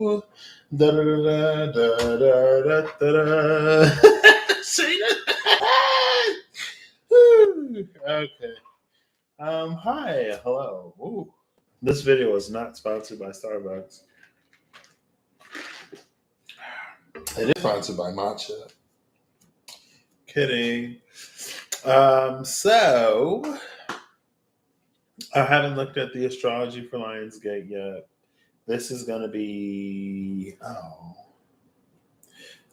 Da da da da da da da da. See that? Okay. Hi, hello. Ooh. This video is not sponsored by Starbucks. It is sponsored by Matcha. Kidding. So I haven't looked at the astrology for Lionsgate yet. This is gonna be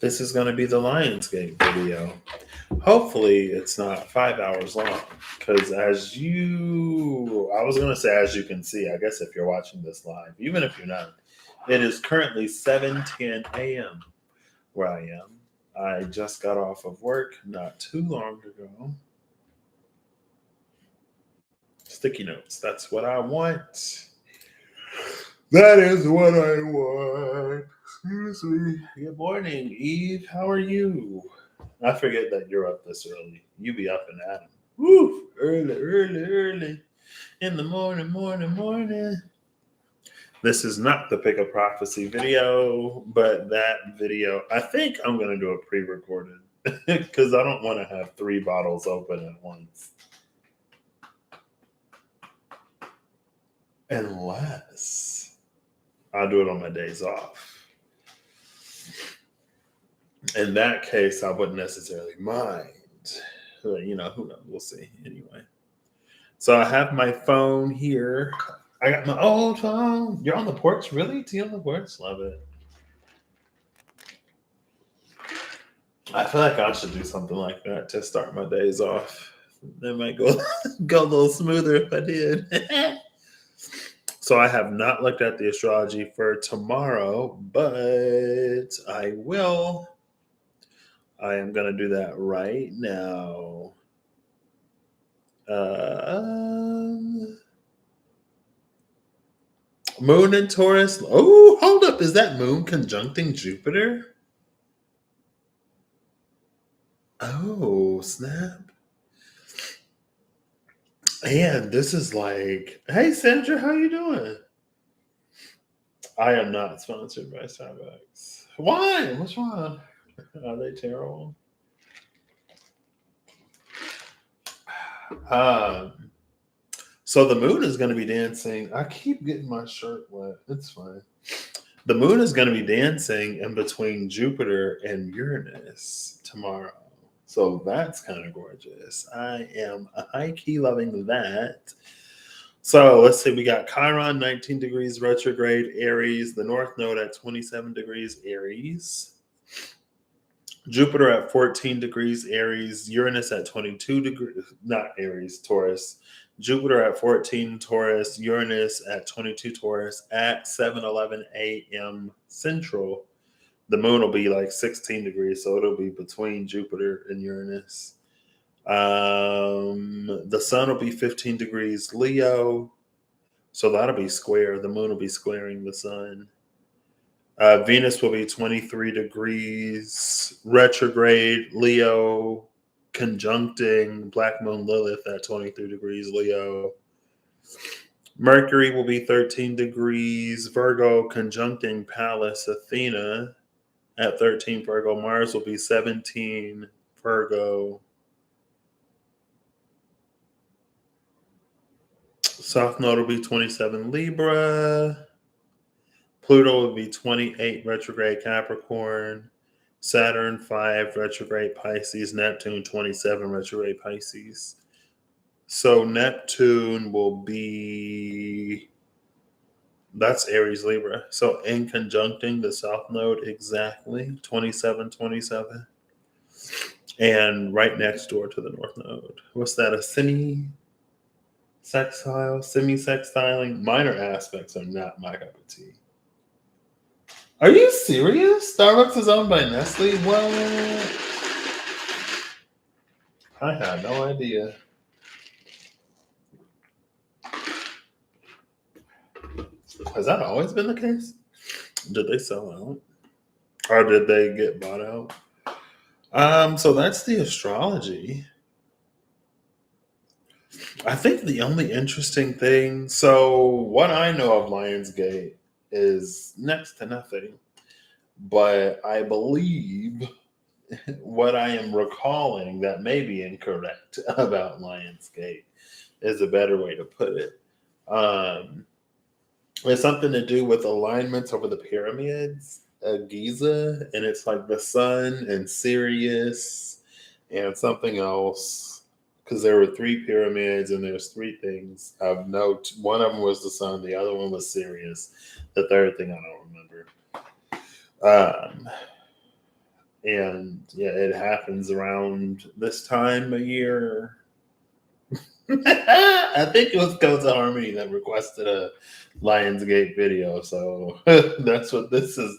this is gonna be the Lionsgate video. Hopefully it's not 5 hours long. Because I was gonna say as you can see, I guess if you're watching this live, even if you're not, it is currently 7:10 a.m. where I am. I just got off of work not too long ago. Sticky notes. That's what I want. That is what I want. Excuse me. Good morning, Eve. How are you? I forget that you're up this early. You be up and at 'em. Woo! Early. In the morning. This is not the Pick a Prophecy video, but that video, I think I'm going to do it pre-recorded because I don't want to have 3 bottles open at once. Unless I'll do it on my days off. In that case, I wouldn't necessarily mind. Who knows? We'll see. Anyway. So I have my phone here. I got my old phone. You're on the porch? Really? Tea on the porch? Love it. I feel like I should do something like that to start my days off. It might go a little smoother if I did. So I have not looked at the astrology for tomorrow, but I will. I am going to do that right now. Moon and Taurus. Oh, hold up. Is that moon conjuncting Jupiter? Oh, snap. And this is like, hey, Sandra, how you doing? I am not sponsored by Starbucks. Why? What's wrong? Are they terrible? So the moon is going to be dancing. I keep getting my shirt wet. It's fine. The moon is going to be dancing in between Jupiter and Uranus tomorrow. So that's kind of gorgeous. I am high-key loving that. So let's see. We got Chiron, 19 degrees retrograde, Aries. The North Node at 27 degrees, Aries. Jupiter at 14 degrees, Aries. Uranus at 22 degrees, not Aries, Taurus. Jupiter at 14 Taurus, Uranus at 22 Taurus at 7:11 a.m. Central. The moon will be like 16 degrees, so it'll be between Jupiter and Uranus. The sun will be 15 degrees Leo, so that'll be square. The moon will be squaring the sun. Venus will be 23 degrees retrograde Leo, conjuncting Black Moon Lilith at 23 degrees Leo. Mercury will be 13 degrees Virgo, conjuncting Pallas Athena at 13 Virgo. Mars will be 17 Virgo. South Node will be 27 Libra. Pluto will be 28 retrograde Capricorn. Saturn 5 retrograde Pisces. Neptune 27 retrograde Pisces. So Neptune will be, that's Aries Libra. So in conjuncting the South Node exactly 27. And right next door to the North Node. What's that? A semi-sextiling? Minor aspects are not my cup of tea. Are you serious? Starbucks is owned by Nestle? What? I had no idea. Has that always been the case? Did they sell out? Or did they get bought out? So that's the astrology. I think the only interesting thing, so what I know of Lionsgate is next to nothing. But I believe what I am recalling that may be incorrect about Lionsgate is a better way to put it. It's something to do with alignments over the pyramids of Giza, and it's like the sun and Sirius and something else. Because there were three pyramids and there's three things of note. One of them was the sun, the other one was Sirius. The third thing I don't remember. And yeah, it happens around this time of year. I think it was Codes of Harmony that requested a Lionsgate video, so that's what this is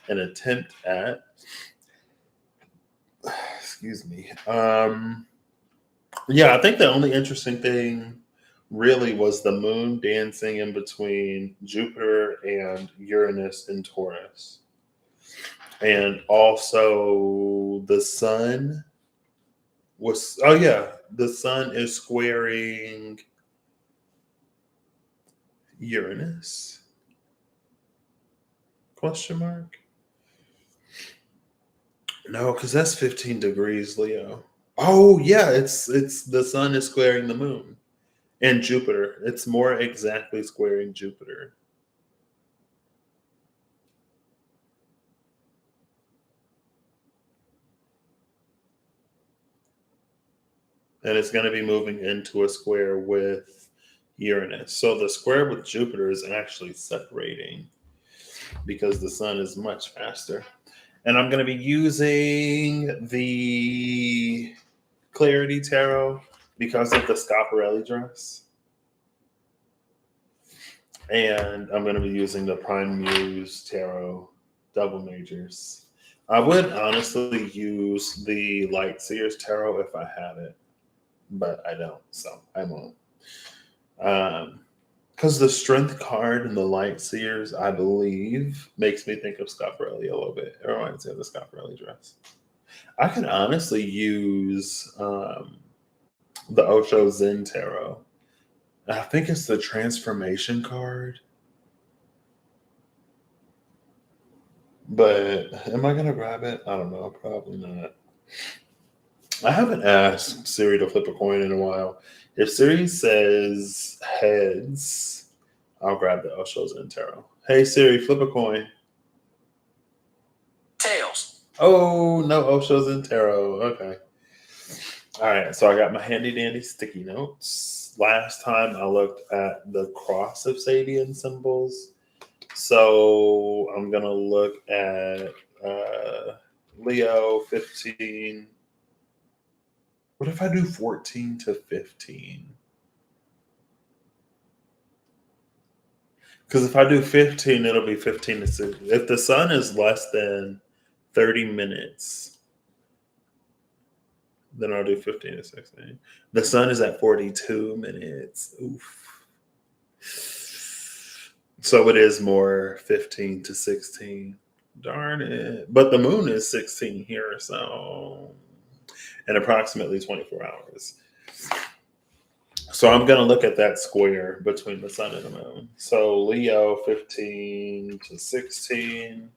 an attempt at. Excuse me. Yeah, I think the only interesting thing really was the moon dancing in between Jupiter and Uranus in Taurus. And also the sun was, oh yeah, the sun is squaring Uranus? Question mark? No, because that's 15 degrees, Leo. Oh yeah, it's the sun is squaring the moon and Jupiter. It's more exactly squaring Jupiter. And it's going to be moving into a square with Uranus. So the square with Jupiter is actually separating because the sun is much faster. And I'm going to be using the Clarity Tarot because of the Schiaparelli dress. And I'm going to be using the Prime Muse Tarot double majors. I would honestly use the Light Seers Tarot if I had it, but I don't, so I won't. Because the Strength card and the Light Seers, I believe, makes me think of Schiaparelli a little bit. It reminds me of the Schiaparelli dress. I can honestly use the Osho Zen Tarot. I think it's the Transformation card. But am I going to grab it? I don't know. Probably not. I haven't asked Siri to flip a coin in a while. If Siri says heads, I'll grab the Osho Zen Tarot. Hey Siri, flip a coin. Tails. Oh, no Osho Zen Tarot. Okay. All right, so I got my handy dandy sticky notes. Last time I looked at the cross of Sabian symbols. So I'm going to look at Leo 15. What if I do 14 to 15? Because if I do 15, it'll be 15 to 16. If the sun is less than 30 minutes, then I'll do 15 to 16. The sun is at 42 minutes. Oof. So it is more 15 to 16. Darn it. But the moon is 16 here, so in approximately 24 hours. So I'm going to look at that square between the sun and the moon. So Leo 15 to 16,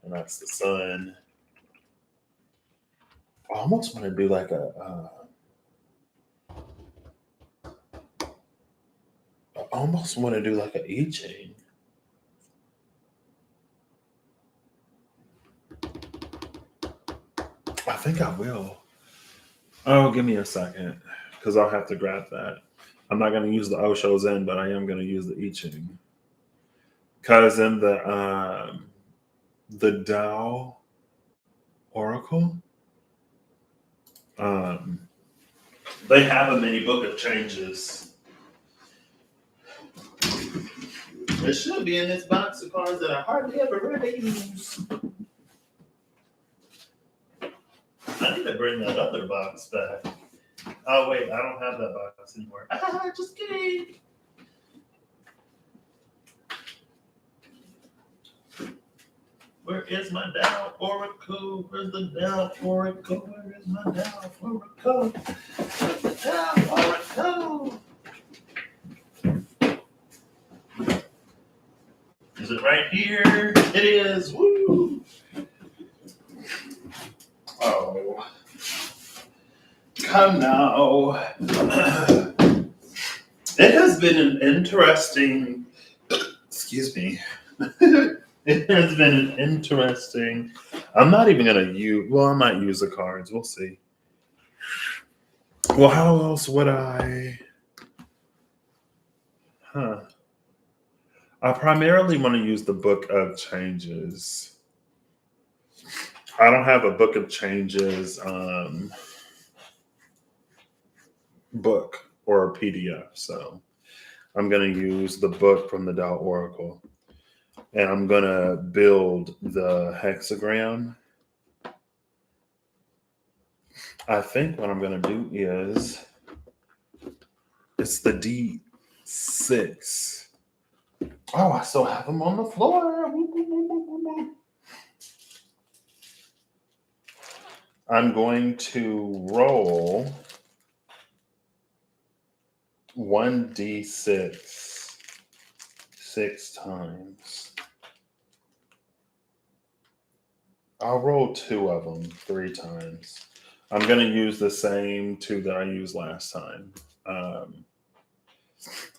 and that's the sun. I almost want to do like an I Ching. I think I will. Oh, give me a second, because I'll have to grab that. I'm not going to use the Osho Zen, but I am going to use the I Ching. Because in the Tao Oracle, they have a mini book of changes. It should be in this box of cards that I hardly ever really use. I need to bring that other box back. Oh, wait, I don't have that box anymore. Just kidding. Where is my Tao Oracle? Where's the Tao Oracle? Where is my Tao Oracle? Where's the Tao Oracle? Is it right here. It is. Woo! Oh. Come now. It has been an interesting, excuse me. It has been an interesting, I'm not even going to use, well, I might use the cards. We'll see. Well, how else would I? I primarily want to use the Book of Changes. I don't have a Book of Changes book or a PDF, so I'm going to use the book from the Tao Oracle, and I'm going to build the hexagram. I think what I'm going to do is it's the D6. Oh, I still have them on the floor. I'm going to roll 1d6 6 times. I'll roll 2 of them 3 times. I'm going to use the same 2 that I used last time.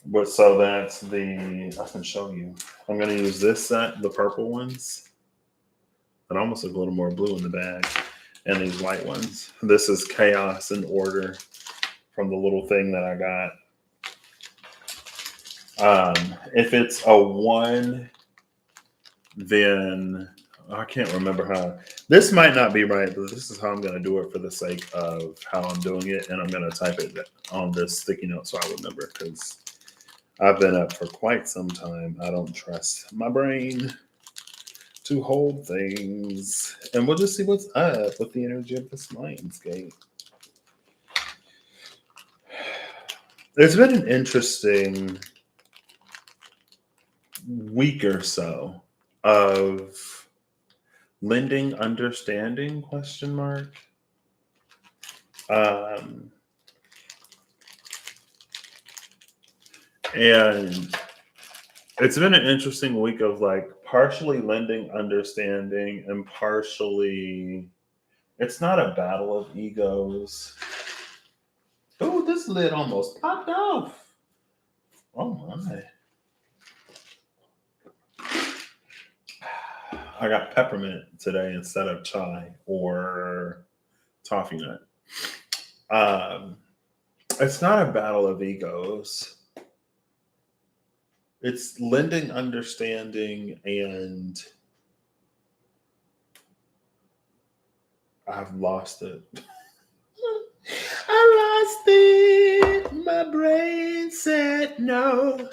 But so that's I can show you. I'm going to use this set, the purple ones. It almost look a little more blue in the bag. And these white ones. This is Chaos and Order from the little thing that I got. If it's a 1, then I can't remember how. This might not be right, but this is how I'm going to do it for the sake of how I'm doing it. And I'm going to type it on this sticky note so I remember, because I've been up for quite some time. I don't trust my brain to hold things. And we'll just see what's up with the energy of this Lionsgate. There's been an interesting week or so of lending understanding, question mark. And it's been an interesting week of like partially lending understanding and partially, it's not a battle of egos. Oh, this lid almost popped off. Oh my. I got peppermint today instead of chai or toffee nut. It's not a battle of egos. It's lending understanding, and I've lost it. I lost it. My brain said no.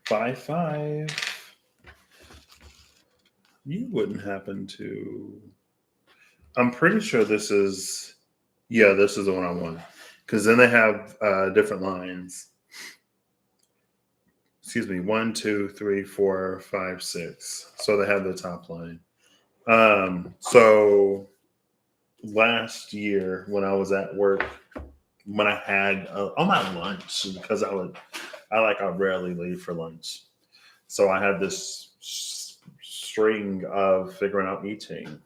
5-5. You wouldn't happen to. I'm pretty sure this is. Yeah, this is the one I want. Because then they have different lines. Excuse me. 1, 2, 3, 4, 5, 6. So they have the top line. So last year when I was at work, when I had on my lunch, because I rarely leave for lunch. So I had this string of figuring out eating,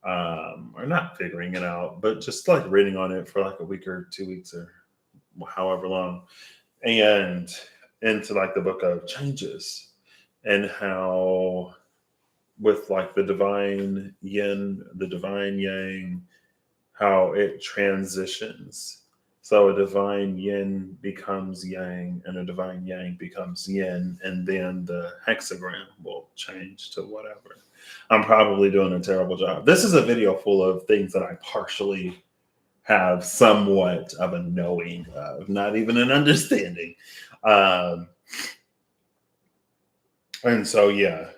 or not figuring it out, but just like reading on it for like a week or 2 weeks or however long, and into like the Book of Changes, and how with like the divine yin, the divine yang, how it transitions. So a divine yin becomes yang, and a divine yang becomes yin, and then the hexagram will change to whatever. I'm probably doing a terrible job. This is a video full of things that I partially have somewhat of a knowing of, not even an understanding. And so, yeah.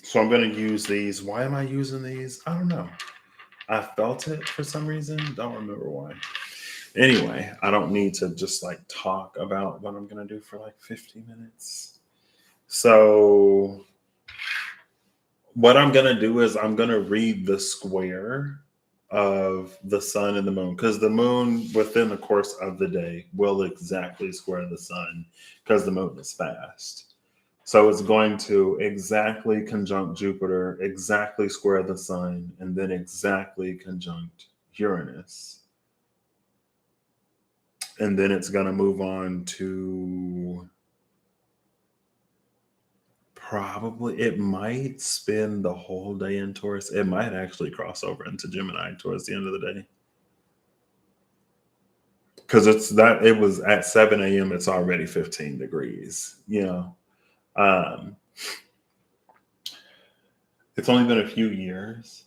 So I'm going to use these. Why am I using these? I don't know. I felt it for some reason. Don't remember why. Anyway, I don't need to just like talk about what I'm going to do for like 50 minutes. So, what I'm going to do is I'm going to read the square of the sun and the moon, because the moon within the course of the day will exactly square the sun because the moon is fast. So it's going to exactly conjunct Jupiter, exactly square the sun, and then exactly conjunct Uranus. And then it's going to move on to probably, it might spend the whole day in Taurus. It might actually cross over into Gemini towards the end of the day. Because it was at 7 a.m., it's already 15 degrees, you know. Um, it's only been a few years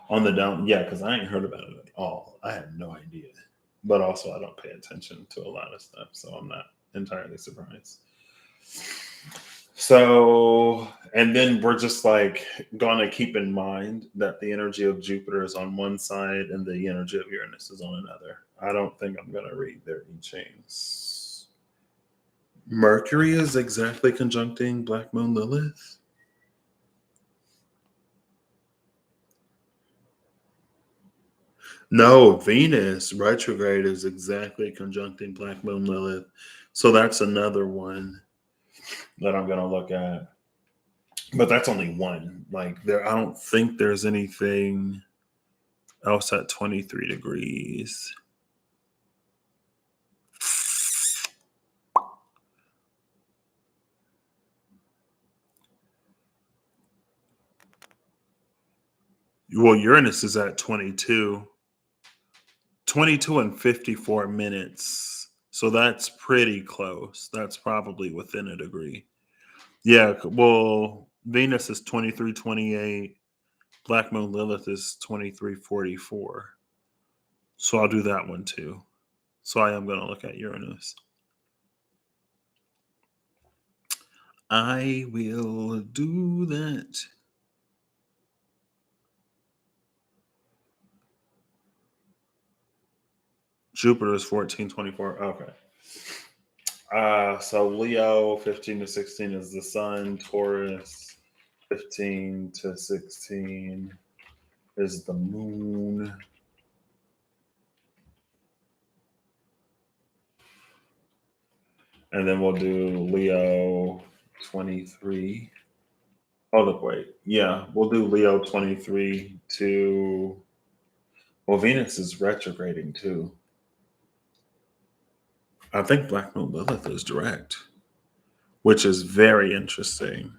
on the down. Yeah, because I ain't heard about it at all. I had no idea. But also, I don't pay attention to a lot of stuff, so I'm not entirely surprised. So, and then we're just like going to keep in mind that the energy of Jupiter is on one side and the energy of Uranus is on another. I don't think I'm going to read their I Chings. Mercury is exactly conjuncting Black Moon Lilith. No, Venus retrograde is exactly conjuncting Black Moon Lilith. So that's another one that I'm going to look at. But that's only one. Like there, I don't think there's anything else at 23 degrees. Well, Uranus is at 22. 22 and 54 minutes. So that's pretty close. That's probably within a degree. Yeah, well, Venus is 23:28. Black Moon Lilith is 23:44. So I'll do that one too. So I am going to look at Uranus. I will do that. Jupiter is 14:24. Okay. So Leo 15 to 16 is the sun. Taurus 15 to 16 is the moon. And then we'll do Leo 23. Oh, look, wait. Yeah, we'll do Leo 23 to. Well, Venus is retrograding too. I think Black Moon Lilith is direct, which is very interesting.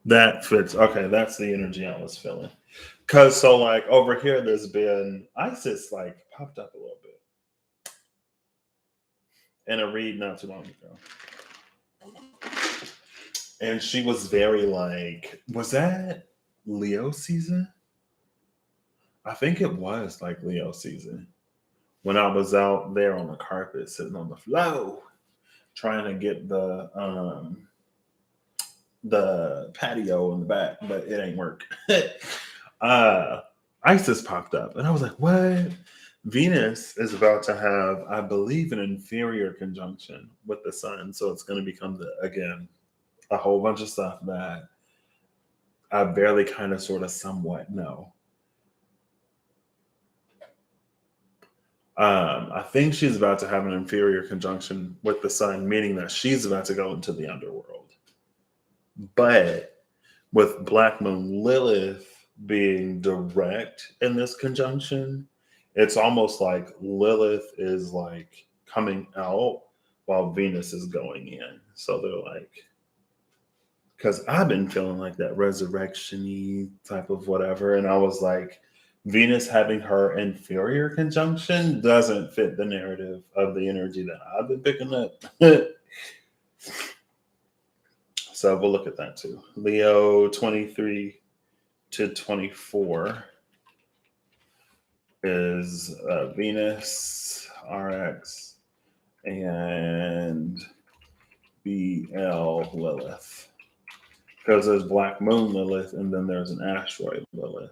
That fits. Okay, that's the energy I was feeling. Cause so like over here, there's been Isis like popped up a little bit in a read not too long ago, and she was very like, was that Leo season? I think it was like Leo season when I was out there on the carpet sitting on the floor trying to get the patio in the back, but it ain't work. Isis popped up, and I was like, "What?" Venus is about to have, I believe, an inferior conjunction with the sun, so it's going to become again a whole bunch of stuff that I barely, kind of, sort of, somewhat know. I think she's about to have an inferior conjunction with the sun, meaning that she's about to go into the underworld. But with Black Moon Lilith being direct in this conjunction, it's almost like Lilith is like coming out while Venus is going in. So they're like, because I've been feeling like that resurrection-y type of whatever. And I was like, Venus having her inferior conjunction doesn't fit the narrative of the energy that I've been picking up. So we'll look at that too. Leo 23 to 24 is Venus, RX, and BL Lilith. Because there's Black Moon Lilith and then there's an asteroid Lilith.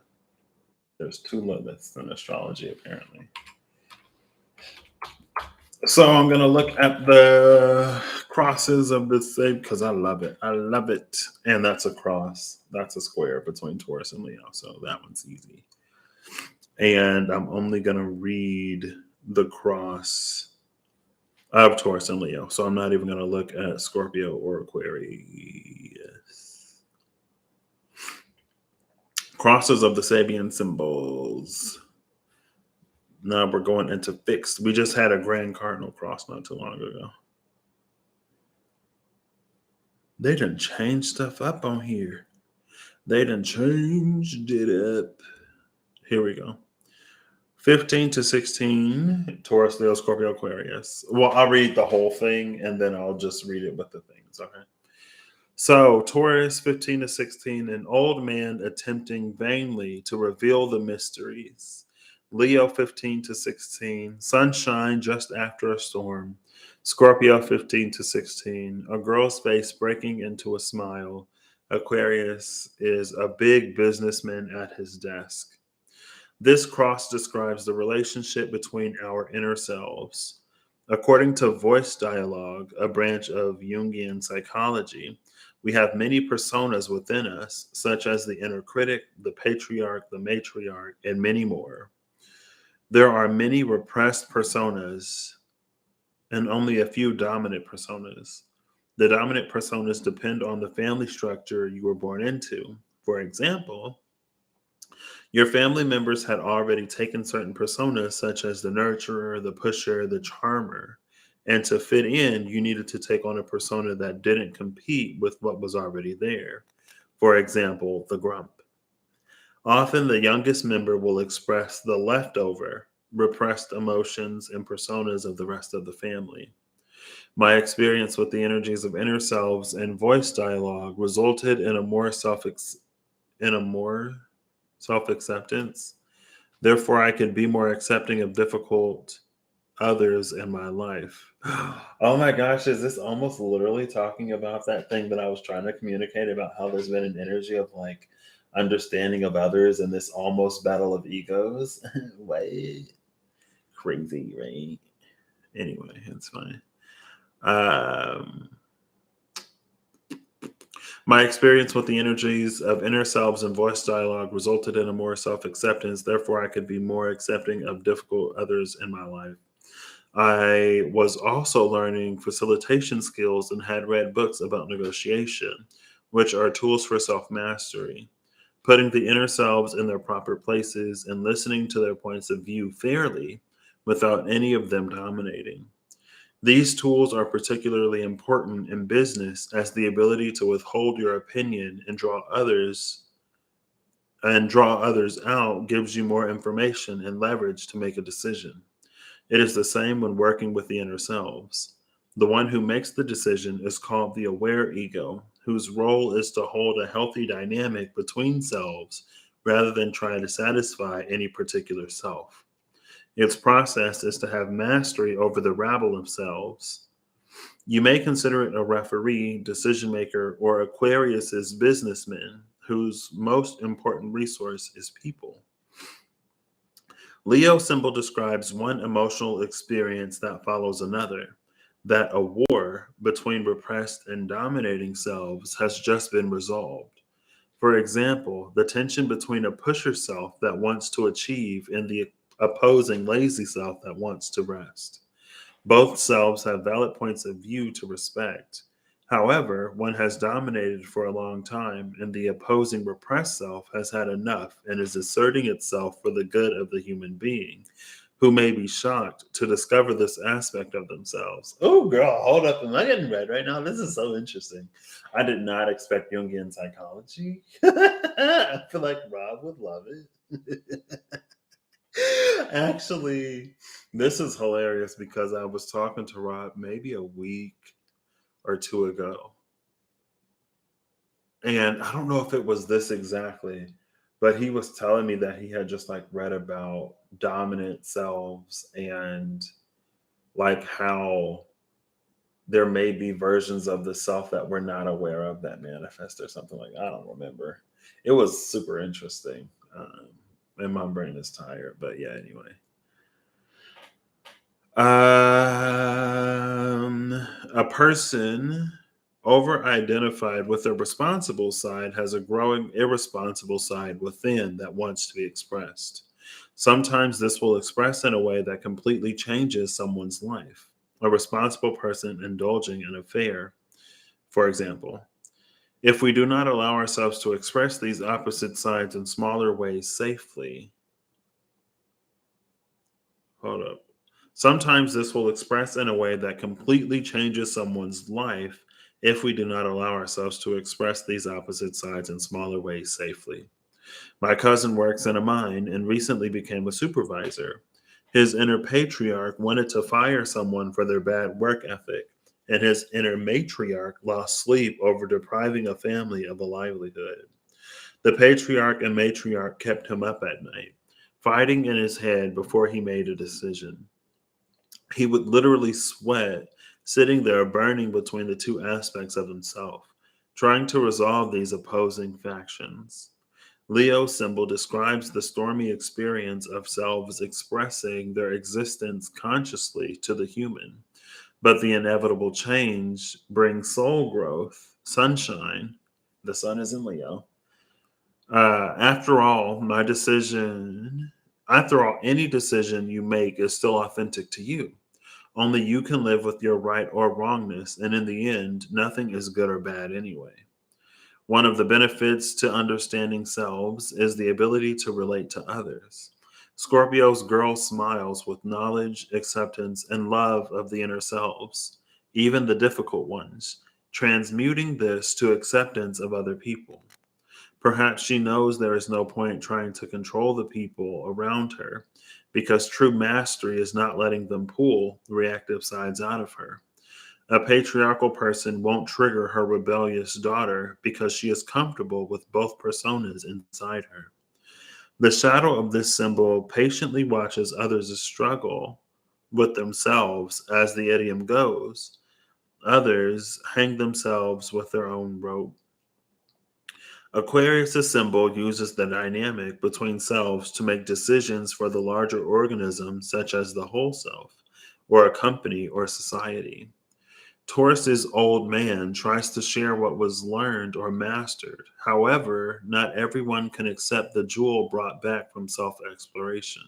There's two Liliths in astrology, apparently. So I'm gonna look at the crosses of this same because I love it. I love it. And that's a cross. That's a square between Taurus and Leo. So that one's easy. And I'm only gonna read the cross of Taurus and Leo. So I'm not even gonna look at Scorpio or Aquarius. Crosses of the Sabian symbols. Now we're going into fixed. We just had a Grand Cardinal cross not too long ago. They done changed stuff up on here. They done changed it up. Here we go. 15 to 16, Taurus, Leo, Scorpio, Aquarius. Well, I'll read the whole thing and then I'll just read it with the things, okay? So, Taurus 15 to 16, an old man attempting vainly to reveal the mysteries. Leo 15 to 16, sunshine just after a storm. Scorpio 15 to 16, a girl's face breaking into a smile. Aquarius is a big businessman at his desk. This cross describes the relationship between our inner selves. According to voice dialogue, a branch of Jungian psychology, we have many personas within us, such as the inner critic, the patriarch, the matriarch, and many more. There are many repressed personas and only a few dominant personas. The dominant personas depend on the family structure you were born into. For example, your family members had already taken certain personas, such as the nurturer, the pusher, the charmer. And to fit in, you needed to take on a persona that didn't compete with what was already there. For example, the grump. Often the youngest member will express the leftover, repressed emotions and personas of the rest of the family. My experience with the energies of inner selves and voice dialogue resulted in a more self acceptance. Therefore, I could be more accepting of difficult others in my life. Oh my gosh, is this almost literally talking about that thing that I was trying to communicate about how there's been an energy of like understanding of others and this almost battle of egos? Wait, crazy, right? Anyway, it's fine. Um, My experience with the energies of inner selves and voice dialogue resulted in a more self acceptance. Therefore, I could be more accepting of difficult others in my life. I was also learning facilitation skills and had read books about negotiation, which are tools for self mastery. Putting the inner selves in their proper places and listening to their points of view fairly without any of them dominating. These tools are particularly important in business as the ability to withhold your opinion and draw others out gives you more information and leverage to make a decision. It is the same when working with the inner selves. The one who makes the decision is called the aware ego, whose role is to hold a healthy dynamic between selves rather than try to satisfy any particular self. Its process is to have mastery over the rabble of selves. You may consider it a referee, decision maker, or Aquarius's businessman whose most important resource is people. Leo symbol describes one emotional experience that follows another, that a war between repressed and dominating selves has just been resolved. For example, the tension between a pusher self that wants to achieve and the opposing lazy self that wants to rest. Both selves have valid points of view to respect. However, one has dominated for a long time, and the opposing repressed self has had enough and is asserting itself for the good of the human being, who may be shocked to discover this aspect of themselves. Oh, girl, hold up. Am I getting red right now? This is so interesting. I did not expect Jungian psychology. I feel like Rob would love it. Actually, this is hilarious because I was talking to Rob maybe a week or two ago. And I don't know if it was this exactly, but he was telling me that he had just like read about dominant selves and like how there may be versions of the self that we're not aware of that manifest or something like I don't remember. It was super interesting. And my brain is tired, but yeah, anyway. A person over-identified with their responsible side has a growing irresponsible side within that wants to be expressed. Sometimes this will express in a way that completely changes someone's life. A responsible person indulging in an affair, for example. If we do not allow ourselves to express these opposite sides in smaller ways safely, hold up. Sometimes this will express in a way that completely changes someone's life if we do not allow ourselves to express these opposite sides in smaller ways safely. My cousin works in a mine and recently became a supervisor. His inner patriarch wanted to fire someone for their bad work ethic, and his inner matriarch lost sleep over depriving a family of a livelihood. The patriarch and matriarch kept him up at night, fighting in his head before he made a decision. He would literally sweat, sitting there burning between the two aspects of himself, trying to resolve these opposing factions. Leo symbol describes the stormy experience of selves expressing their existence consciously to the human, but the inevitable change brings soul growth, sunshine. The sun is in Leo. After all, my decision, after all, any decision you make is still authentic to you. Only you can live with your right or wrongness, and in the end, nothing is good or bad anyway. One of the benefits to understanding selves is the ability to relate to others. Scorpio's girl smiles with knowledge, acceptance, and love of the inner selves, even the difficult ones, transmuting this to acceptance of other people. Perhaps she knows there is no point trying to control the people around her because true mastery is not letting them pull reactive sides out of her. A patriarchal person won't trigger her rebellious daughter because she is comfortable with both personas inside her. The shadow of this symbol patiently watches others struggle with themselves, as the idiom goes. Others hang themselves with their own rope. Aquarius' symbol uses the dynamic between selves to make decisions for the larger organism, such as the whole self, or a company or society. Taurus's old man tries to share what was learned or mastered. However, not everyone can accept the jewel brought back from self exploration.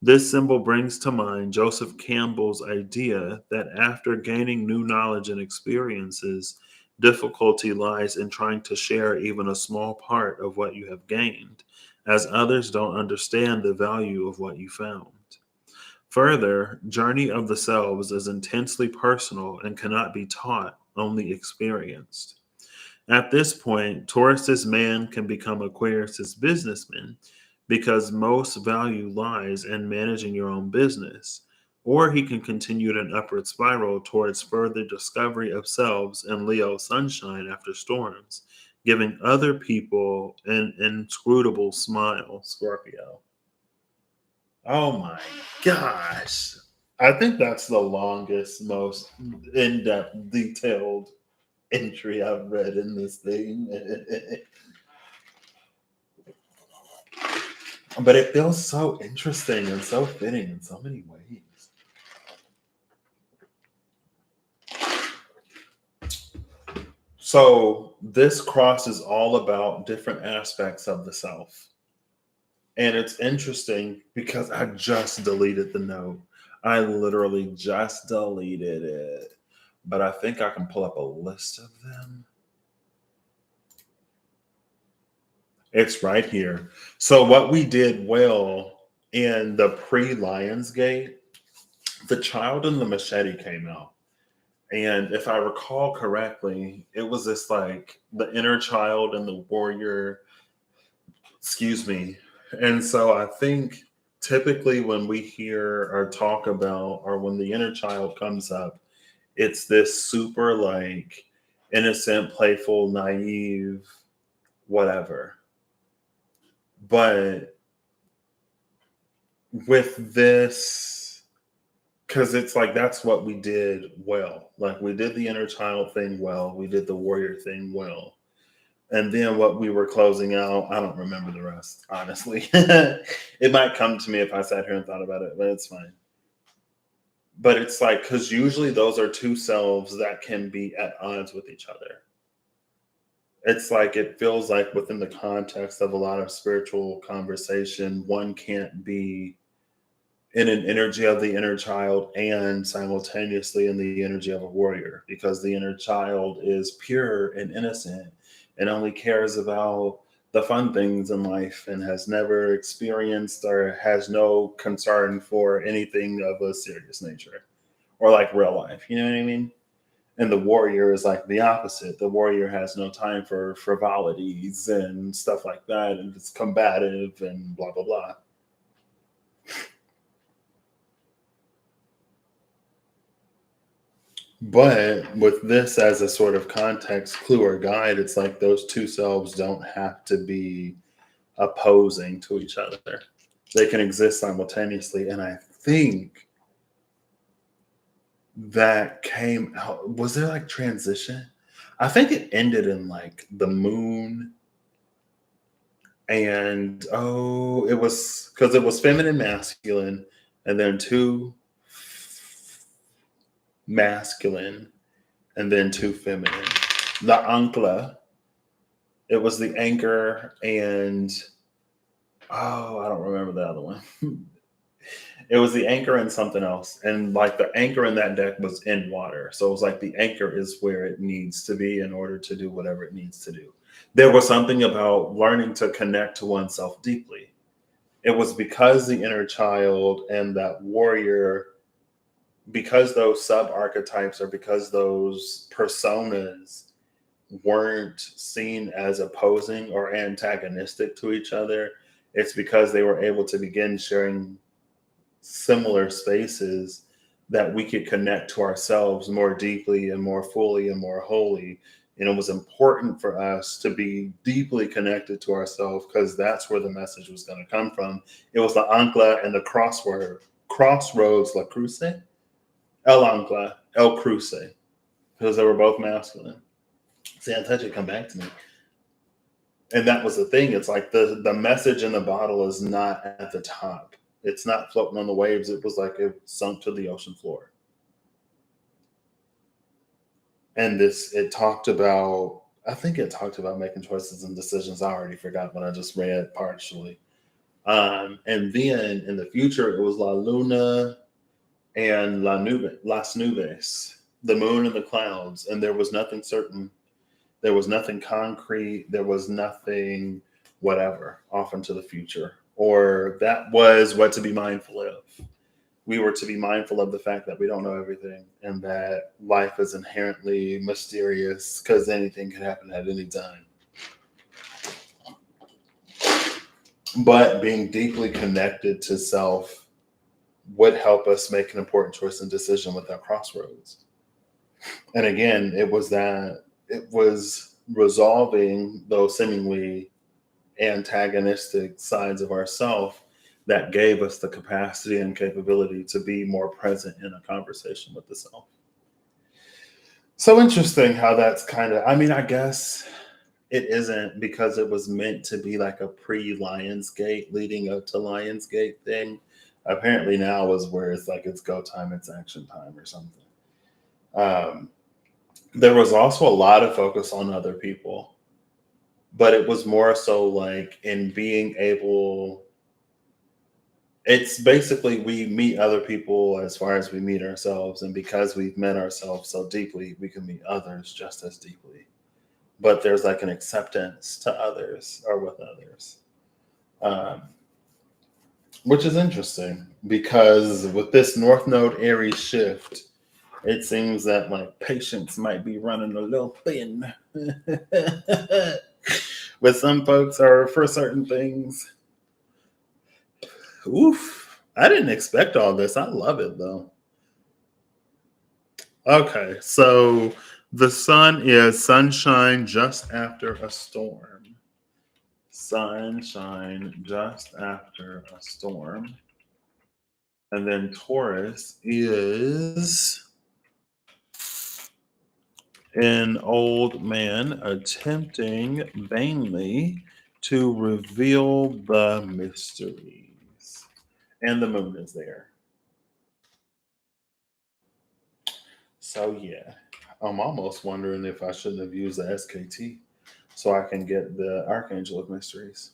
This symbol brings to mind Joseph Campbell's idea that after gaining new knowledge and experiences, difficulty lies in trying to share even a small part of what you have gained, as others don't understand the value of what you found. Further, journey of the selves is intensely personal and cannot be taught, only experienced. At this point, Taurus's man can become Aquarius's businessman because most value lies in managing your own business, or he can continue an upward spiral towards further discovery of selves in Leo sunshine after storms, giving other people an inscrutable smile, Scorpio. Oh my gosh. I think that's the longest, most in depth, detailed entry I've read in this thing. But it feels so interesting and so fitting in so many ways. So, this cross is all about different aspects of the self. And it's interesting because I just deleted the note. I literally just deleted it. But I think I can pull up a list of them. It's right here. So what we did well in the pre-Lionsgate, the child and the machete came out. And if I recall correctly, it was this like the inner child and the warrior, excuse me. And so I think typically when we hear or talk about, or when the inner child comes up, it's this super like innocent, playful, naive, whatever. But with this, because it's like that's what we did well. Like we did the inner child thing well, we did the warrior thing well. And then what we were closing out, I don't remember the rest, honestly. It might come to me if I sat here and thought about it, but it's fine. But it's like, because usually those are two selves that can be at odds with each other. It's like, it feels like within the context of a lot of spiritual conversation, one can't be in an energy of the inner child and simultaneously in the energy of a warrior, because the inner child is pure and innocent and only cares about the fun things in life and has never experienced or has no concern for anything of a serious nature or like real life. You know what I mean? And the warrior is like the opposite. The warrior has no time for frivolities and stuff like that, and it's combative and blah blah blah. But with this as a sort of context clue or guide, it's like those two selves don't have to be opposing to each other. They can exist simultaneously. And I think that came out. Was there like transition? I think it ended in like the moon. And oh, it was because it was feminine, masculine, and then two masculine, and then two feminine. The ankla, it was the anchor, and oh, I don't remember the other one. It was the anchor and something else. And like the anchor in that deck was in water. So it was like the anchor is where it needs to be in order to do whatever it needs to do. There was something about learning to connect to oneself deeply. It was because the inner child and that warrior, because those sub archetypes or because those personas weren't seen as opposing or antagonistic to each other, it's because they were able to begin sharing similar spaces that we could connect to ourselves more deeply and more fully and more wholly. And it was important for us to be deeply connected to ourselves because that's where the message was going to come from. It was the ancla and the crossroads, la cruce, el ancla, el cruce, because they were both masculine. See, I touch it, come back to me. And that was the thing. It's like the message in the bottle is not at the top. It's not floating on the waves. It was like it sunk to the ocean floor. And this, it talked about, I think it talked about making choices and decisions. I already forgot what I just read partially. And then in the future, it was La Luna and Las Nubes, the moon and the clouds. And there was nothing certain. There was nothing concrete. There was nothing whatever off into the future. Or that was what to be mindful of. We were to be mindful of the fact that we don't know everything and that life is inherently mysterious because anything can happen at any time. But being deeply connected to self would help us make an important choice and decision without crossroads. And again, it was resolving those seemingly antagonistic sides of ourself that gave us the capacity and capability to be more present in a conversation with the self. So interesting how that's kind of, I mean, I guess it isn't because it was meant to be like a pre-Lionsgate leading up to Lionsgate thing. Apparently now is where it's like it's go time, it's action time or something. Um, there was also a lot of focus on other people, but it was more so like in being able, it's basically we meet other people as far as we meet ourselves, and because we've met ourselves so deeply we can meet others just as deeply, but there's like an acceptance to others or with others, um, which is interesting because with this North Node Aries shift, it seems that my patience might be running a little thin with some folks or for certain things. Oof. I didn't expect all this. I love it though. Okay, so the sun is sunshine just after a storm. Sunshine just after a storm. And then Taurus is An old man attempting vainly to reveal the mysteries. And the moon is there. So, yeah, I'm almost wondering if I shouldn't have used the SKT so I can get the Archangel of Mysteries.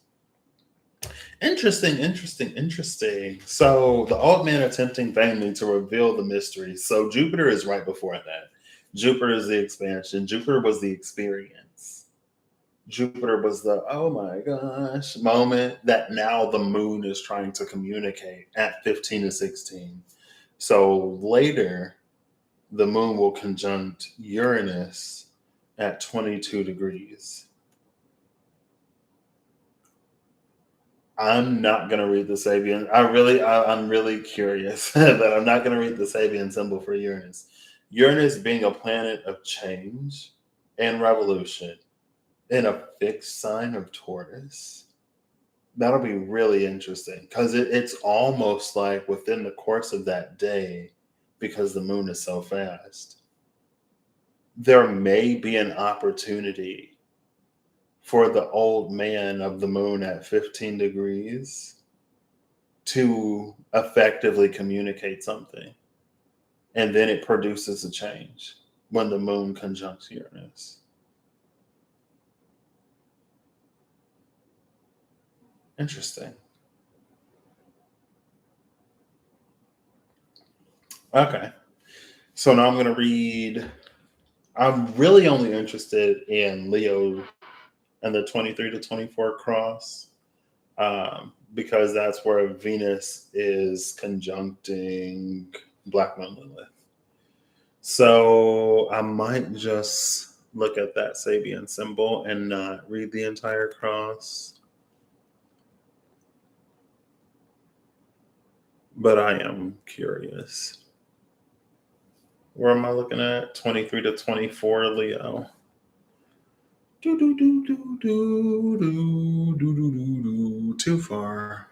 Interesting, interesting, interesting. So the old man attempting vainly to reveal the mystery. So Jupiter is right before that. Jupiter is the expansion. Jupiter was the experience. Jupiter was the oh my gosh moment that now the moon is trying to communicate at 15 to 16. So later, the moon will conjunct Uranus at 22 degrees. I'm not gonna read the Sabian. I'm really curious that I'm not gonna read the Sabian symbol for Uranus. Uranus being a planet of change and revolution in a fixed sign of Taurus. That'll be really interesting because it's almost like within the course of that day, because the moon is so fast, there may be an opportunity for the old man of the moon at 15 degrees to effectively communicate something. And then it produces a change when the moon conjuncts Uranus. Interesting. Okay. So now I'm going to read. I'm really only interested in Leo and the 23 to 24 cross because that's where Venus is conjuncting Black Moon Lilith. So I might just look at that Sabian symbol and not read the entire cross. But I am curious. Where am I looking at? 23 to 24 Leo. Do, do, do, do, do, do, do, do, do, do. Too far.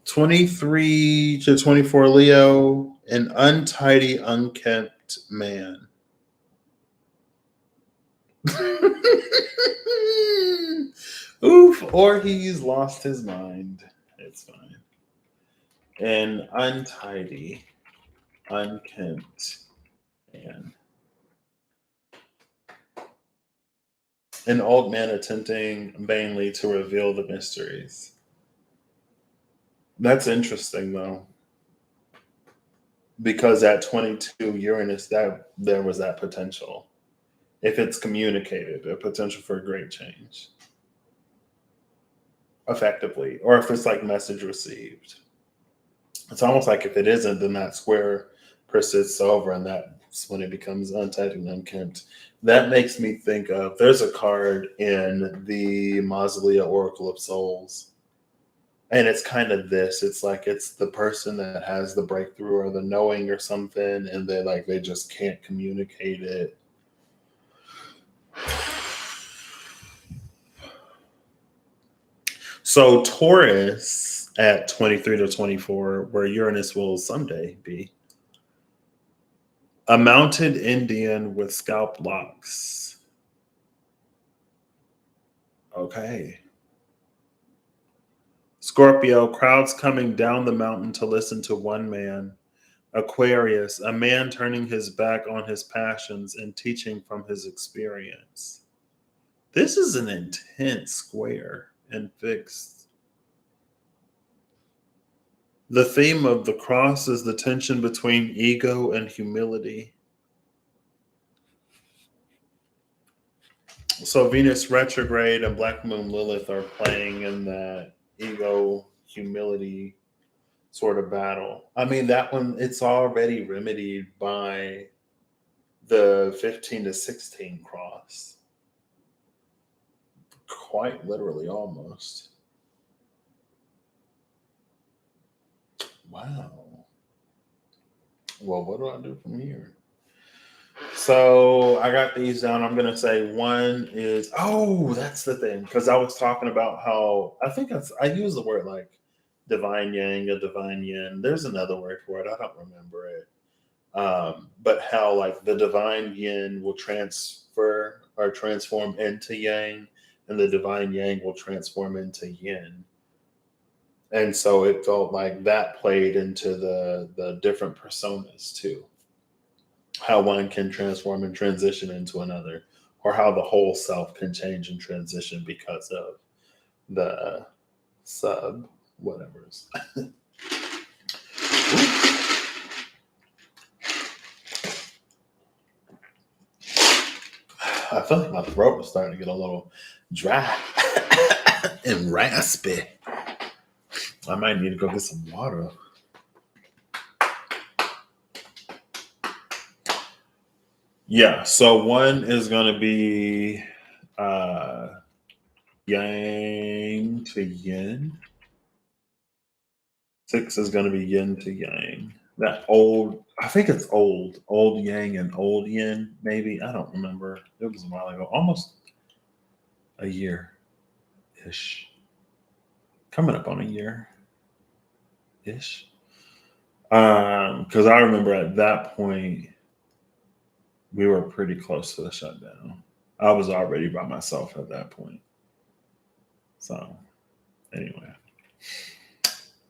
23 to 24 Leo, an untidy, unkempt man. Oof, or he's lost his mind. It's fine. An untidy, unkempt man. An old man attempting vainly to reveal the mysteries. That's interesting though, because at 22 Uranus, that there was that potential. If it's communicated, a potential for a great change, effectively, or if it's like message received. It's almost like if it isn't, then that square persists over, and that's when it becomes untied and unkempt. That makes me think of there's a card in the Mausolea Oracle of Souls, and it's kind of this. It's like it's the person that has the breakthrough or the knowing or something, and they just can't communicate it. So Taurus at 23 to 24, where Uranus will someday be, a mounted Indian with scalp locks. Okay. Scorpio, crowds coming down the mountain to listen to one man. Aquarius, a man turning his back on his passions and teaching from his experience. This is an intense square and fixed. The theme of the cross is the tension between ego and humility. So Venus retrograde and Black Moon Lilith are playing in that ego humility sort of battle. I mean, that one, it's already remedied by the 15 to 16 cross. Quite literally, almost. Wow. Well, what do I do from here? So I got these down. I'm gonna say one is that's the thing, because I was talking about how I use the word like divine yang, a divine yin. There's another word for it. I don't remember it. But how like the divine yin will transfer or transform into yang, and the divine yang will transform into yin. And so it felt like that played into the different personas too. How one can transform and transition into another, or how the whole self can change and transition because of the sub whatever's. I feel like my throat is starting to get a little dry and raspy. I might need to go get some water. Yeah, so one is going to be yang to yin. 6 is going to be yin to yang. That old, I think it's old yang and old yin, maybe. I don't remember. It was a while ago, almost a year ish. Coming up on a year ish. Because I remember at that point, we were pretty close to the shutdown. I was already by myself at that point. So, anyway.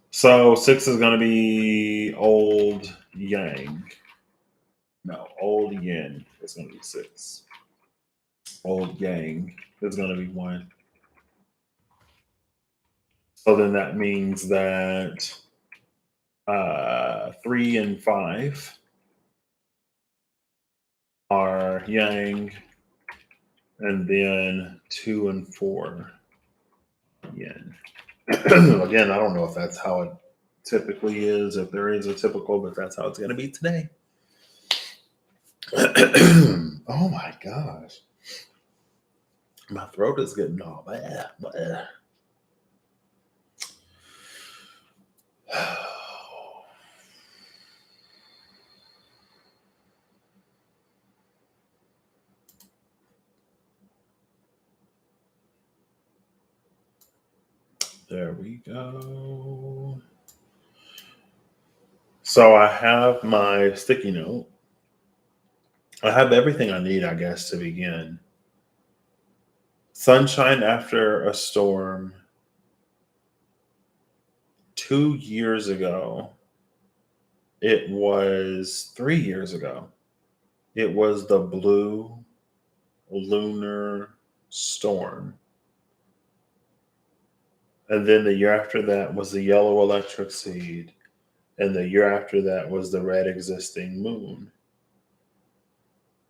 So 6 is going to be old yang. No, old yin is going to be 6. Old yang is going to be 1. So then that means that 3 and 5 are yang, and then 2 and 4 yin. Again, I don't know if that's how it typically is, if there is a typical, but that's how it's going to be today. Oh my gosh. My throat is getting all bad. There we go. So I have my sticky note. I have everything I need, I guess, to begin. Sunshine after a storm. 2 years ago. It was 3 years ago. It was the blue lunar storm. And then the year after that was the yellow electric seed. And the year after that was the red existing moon.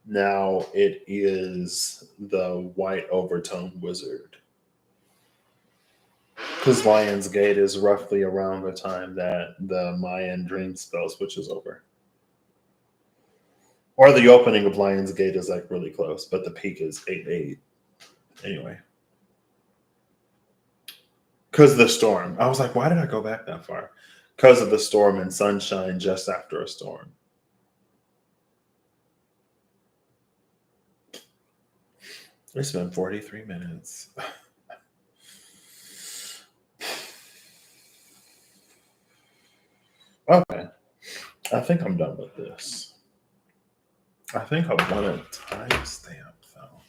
Now it is the white overtone wizard. Because Lion's Gate is roughly around the time that the Mayan dream spell switches over. Or the opening of Lion's Gate is like really close, but the peak is 8-8. Anyway. Because of the storm. I was like, why did I go back that far? Because of the storm and sunshine just after a storm. It's been 43 minutes. Okay. I think I'm done with this. I think I want a timestamp, though.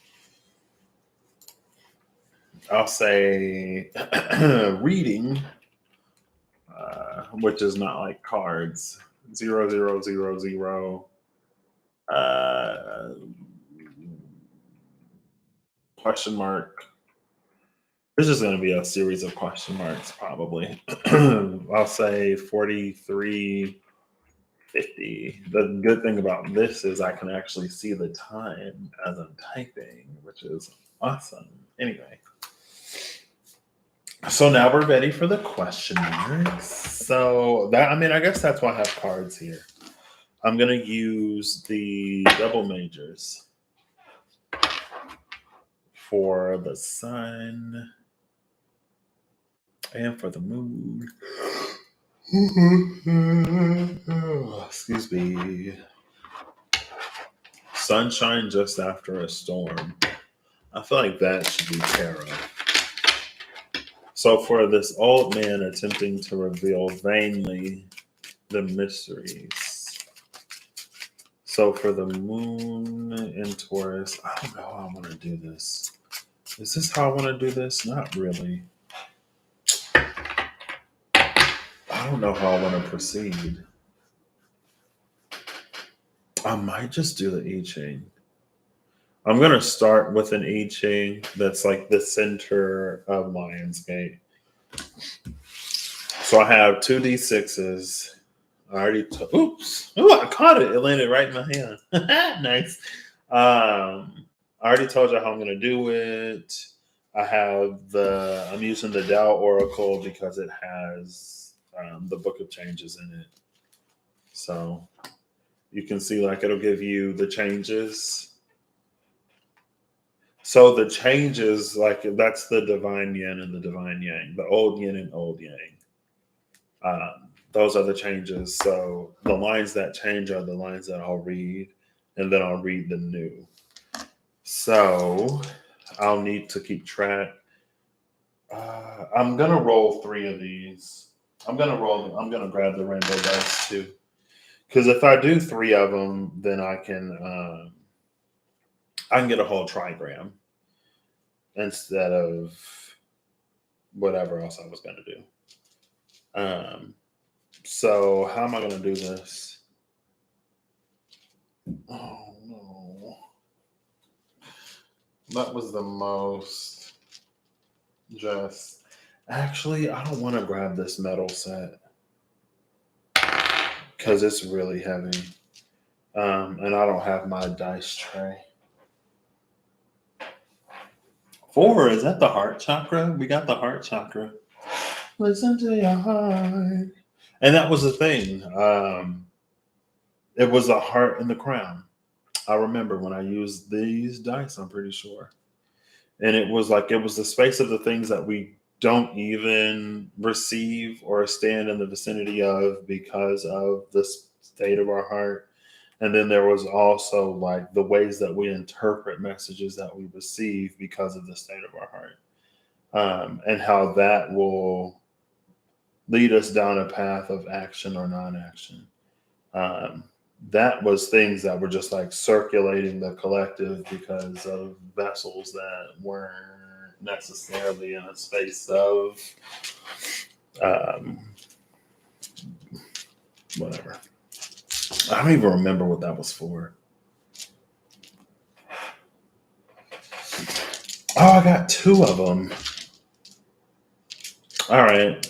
I'll say reading, which is not like cards. 0000. Question mark. This is going to be a series of question marks, probably. I'll say 43:50. The good thing about this is I can actually see the time as I'm typing, which is awesome. Anyway. So now we're ready for the question marks. So that, I mean, I guess that's why I have cards here. I'm going to use the double majors for the sun and for the moon. Excuse me. Sunshine just after a storm. I feel like that should be tarot. So for this old man attempting to reveal vainly the mysteries So for the moon in Taurus, I don't know how I want to do this. Is this how I want to do this? Not really. I don't know how I want to proceed. I might just do the I Ching. I'm going to start with an I Ching that's like the center of Lionsgate. So I have 2d6s. I already oops. Oh, I caught it. It landed right in my hand. Nice. I already told you how I'm going to do it. I'm using the Tao Oracle because it has the Book of Changes in it. So you can see like it'll give you the changes. So the changes, like that's the divine yin and the divine yang, the old yin and old yang. Those are the changes. So the lines that change are the lines that I'll read, and then I'll read the new. So I'll need to keep track. I'm gonna roll 3 of these. I'm gonna grab the rainbow dice too, because if I do 3 of them, then I can get a whole trigram instead of whatever else I was gonna do. So how am I gonna do this? Oh no. That was the most just. Actually, I don't want to grab this metal set because it's really heavy. And I don't have my dice tray. 4, is that the heart chakra? We got the heart chakra. Listen to your heart. And that was the thing. It was a heart in the crown. I remember when I used these dice, I'm pretty sure. And it was the space of the things that we don't even receive or stand in the vicinity of because of the state of our heart. And then there was also like the ways that we interpret messages that we receive because of the state of our heart, and how that will lead us down a path of action or non-action. That was things that were just like circulating the collective because of vessels that weren't necessarily in a space of whatever. I don't even remember what that was for. Oh, I got 2 of them. All right.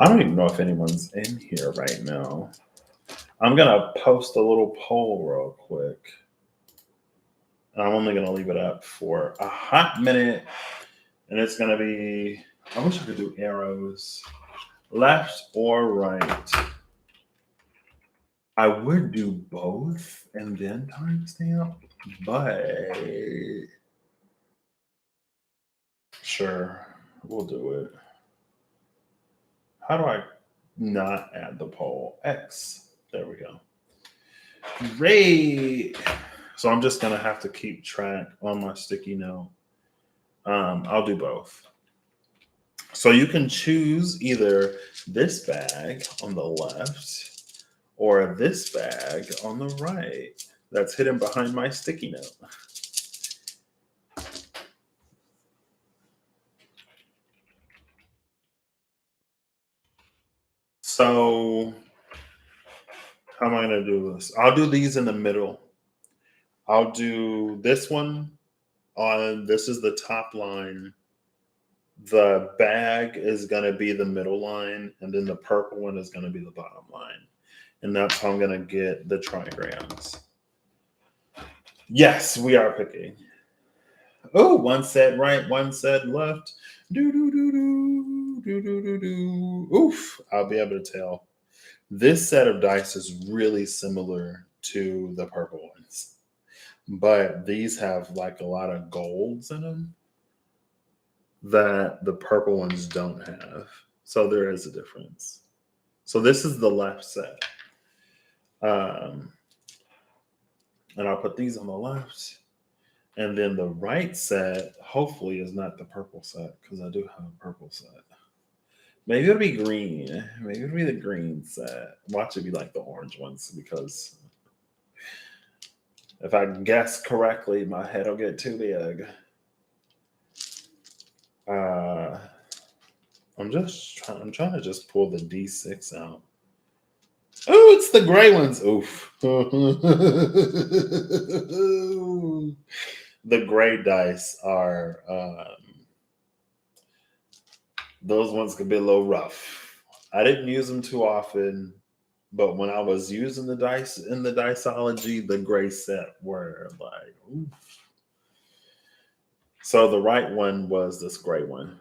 I don't even know if anyone's in here right now. I'm going to post a little poll real quick. And I'm only going to leave it up for a hot minute. And it's going to be, I wish I could do arrows, left or right. I would do both and then timestamp, but sure, we'll do it. How do I not add the poll? X. There we go. Great. So I'm just going to have to keep track on my sticky note. I'll do both. So you can choose either this bag on the left or this bag on the right that's hidden behind my sticky note. So how am I going to do this? I'll do these in the middle. I'll do this one this is the top line. The bag is going to be the middle line, and then the purple one is going to be the bottom line. And that's how I'm going to get the trigrams. Yes, we are picking. Oh, one said right, one said left. Do, do, do, do, do, do, do, do. Oof, I'll be able to tell. This set of dice is really similar to the purple ones, but these have like a lot of golds in them that the purple ones don't have. So there is a difference. So this is the left set. And I'll put these on the left. And then the right set, hopefully, is not the purple set because I do have a purple set. Maybe it'll be green. Maybe it'll be the green set. Watch it be like the orange ones because if I guess correctly, my head will get too big. I'm trying to just pull the D6 out. Oh, it's the gray ones. Oof. The gray dice are those ones could be a little rough. I didn't use them too often, but when I was using the dice in the diceology, the gray set were like, oof. So the right one was this gray one,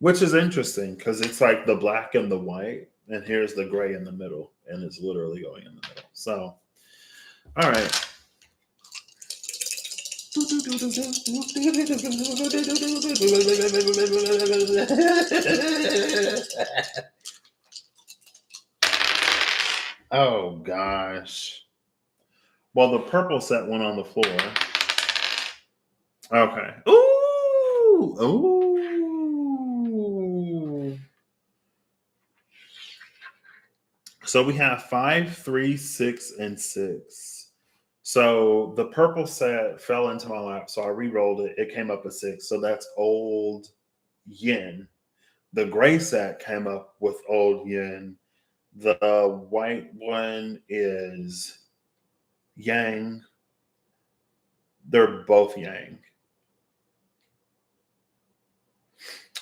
which is interesting because it's like the black and the white, and here's the gray in the middle, and it's literally going in the middle. So, all right. Oh gosh. Well, the purple set went on the floor. Okay. Ooh. Ooh. So we have 5, 3, 6, and 6. So the purple set fell into my lap, so I re-rolled it. It came up a 6. So that's old yin. The gray set came up with old yin. The white one is yang. They're both yang.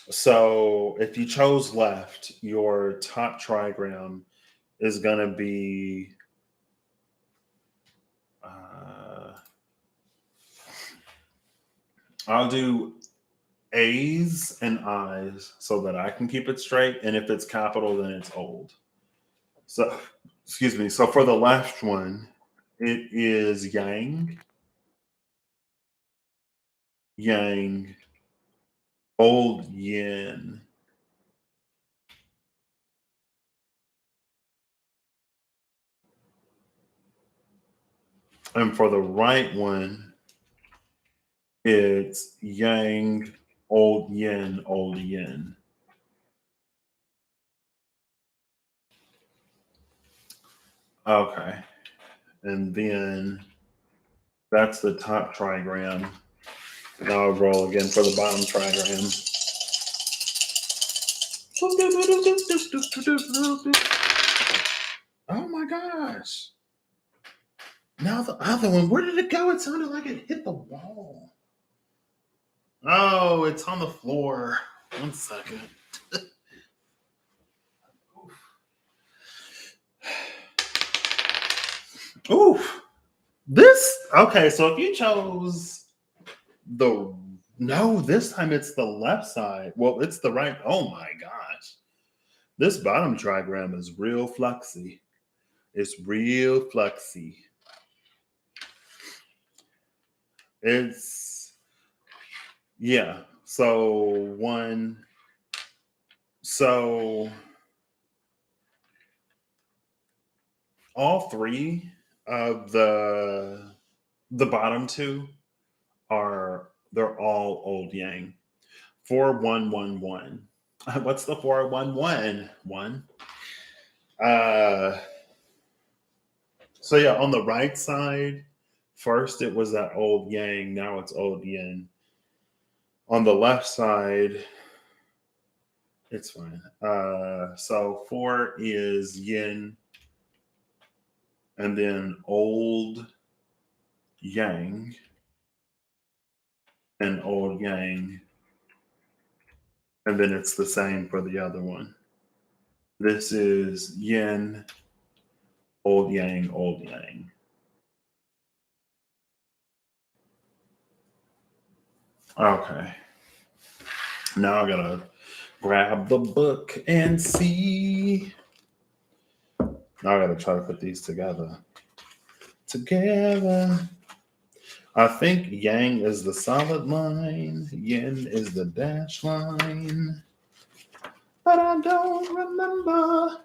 So if you chose left, your top trigram is going to be I'll do A's and I's so that I can keep it straight. And if it's capital, then it's old. So, excuse me. So for the left one, it is yang, yang, old yin. And for the right one, it's yang, old yin, old yin. Okay. And then that's the top trigram. Now I'll roll again for the bottom trigram. Oh my gosh. Now the other one, where did it go? It sounded like it hit the wall. Oh, it's on the floor. 1 second. Oof. This, okay, so if you chose this time it's the left side. Well, it's the right. Oh my gosh. This bottom trigram is real fluxy. It's real fluxy. It's, yeah. So all three of the bottom two they're all old yang. 4111. What's the 411? One. So yeah, on the right side, first it was that old yang, now it's old yin. On the left side, it's fine. So 4 is yin, and then old yang, and old yang, and then it's the same for the other one. This is yin, old yang, old yang. Okay. Now I gotta grab the book and see. Now I gotta try to put these together. I think yang is the solid line, yin is the dash line, but I don't remember.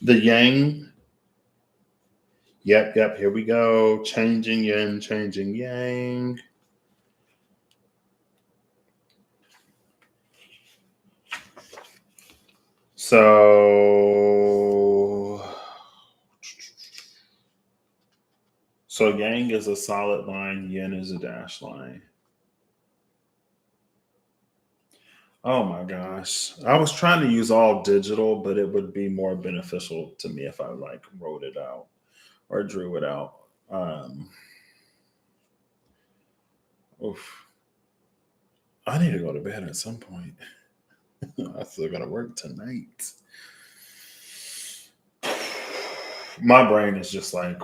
The yang. Yep, here we go. Changing yin, changing yang. So yang is a solid line, yin is a dashed line. Oh my gosh. I was trying to use all digital, but it would be more beneficial to me if I like wrote it out or drew it out. Oof. I need to go to bed at some point. I still gotta work tonight. My brain is just like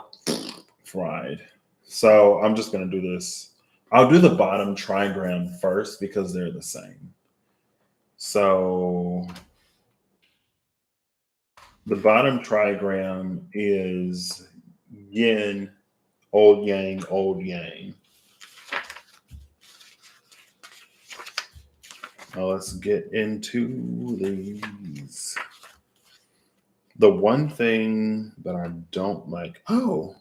fried. So I'm just gonna do this. I'll do the bottom trigram first because they're the same. So the bottom trigram is yin, old yang, old yang. Now let's get into these. The one thing that I don't like, oh,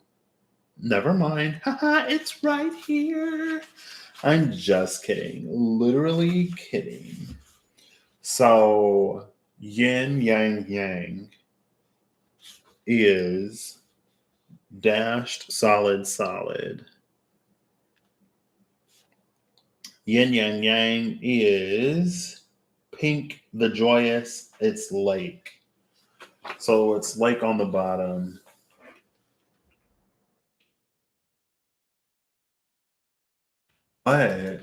never mind. Haha, it's right here. I'm just kidding. Literally kidding. So yin, yang, yang is dashed, solid, solid. Yin, yang, yang is pink, the joyous, it's lake. So it's lake on the bottom. But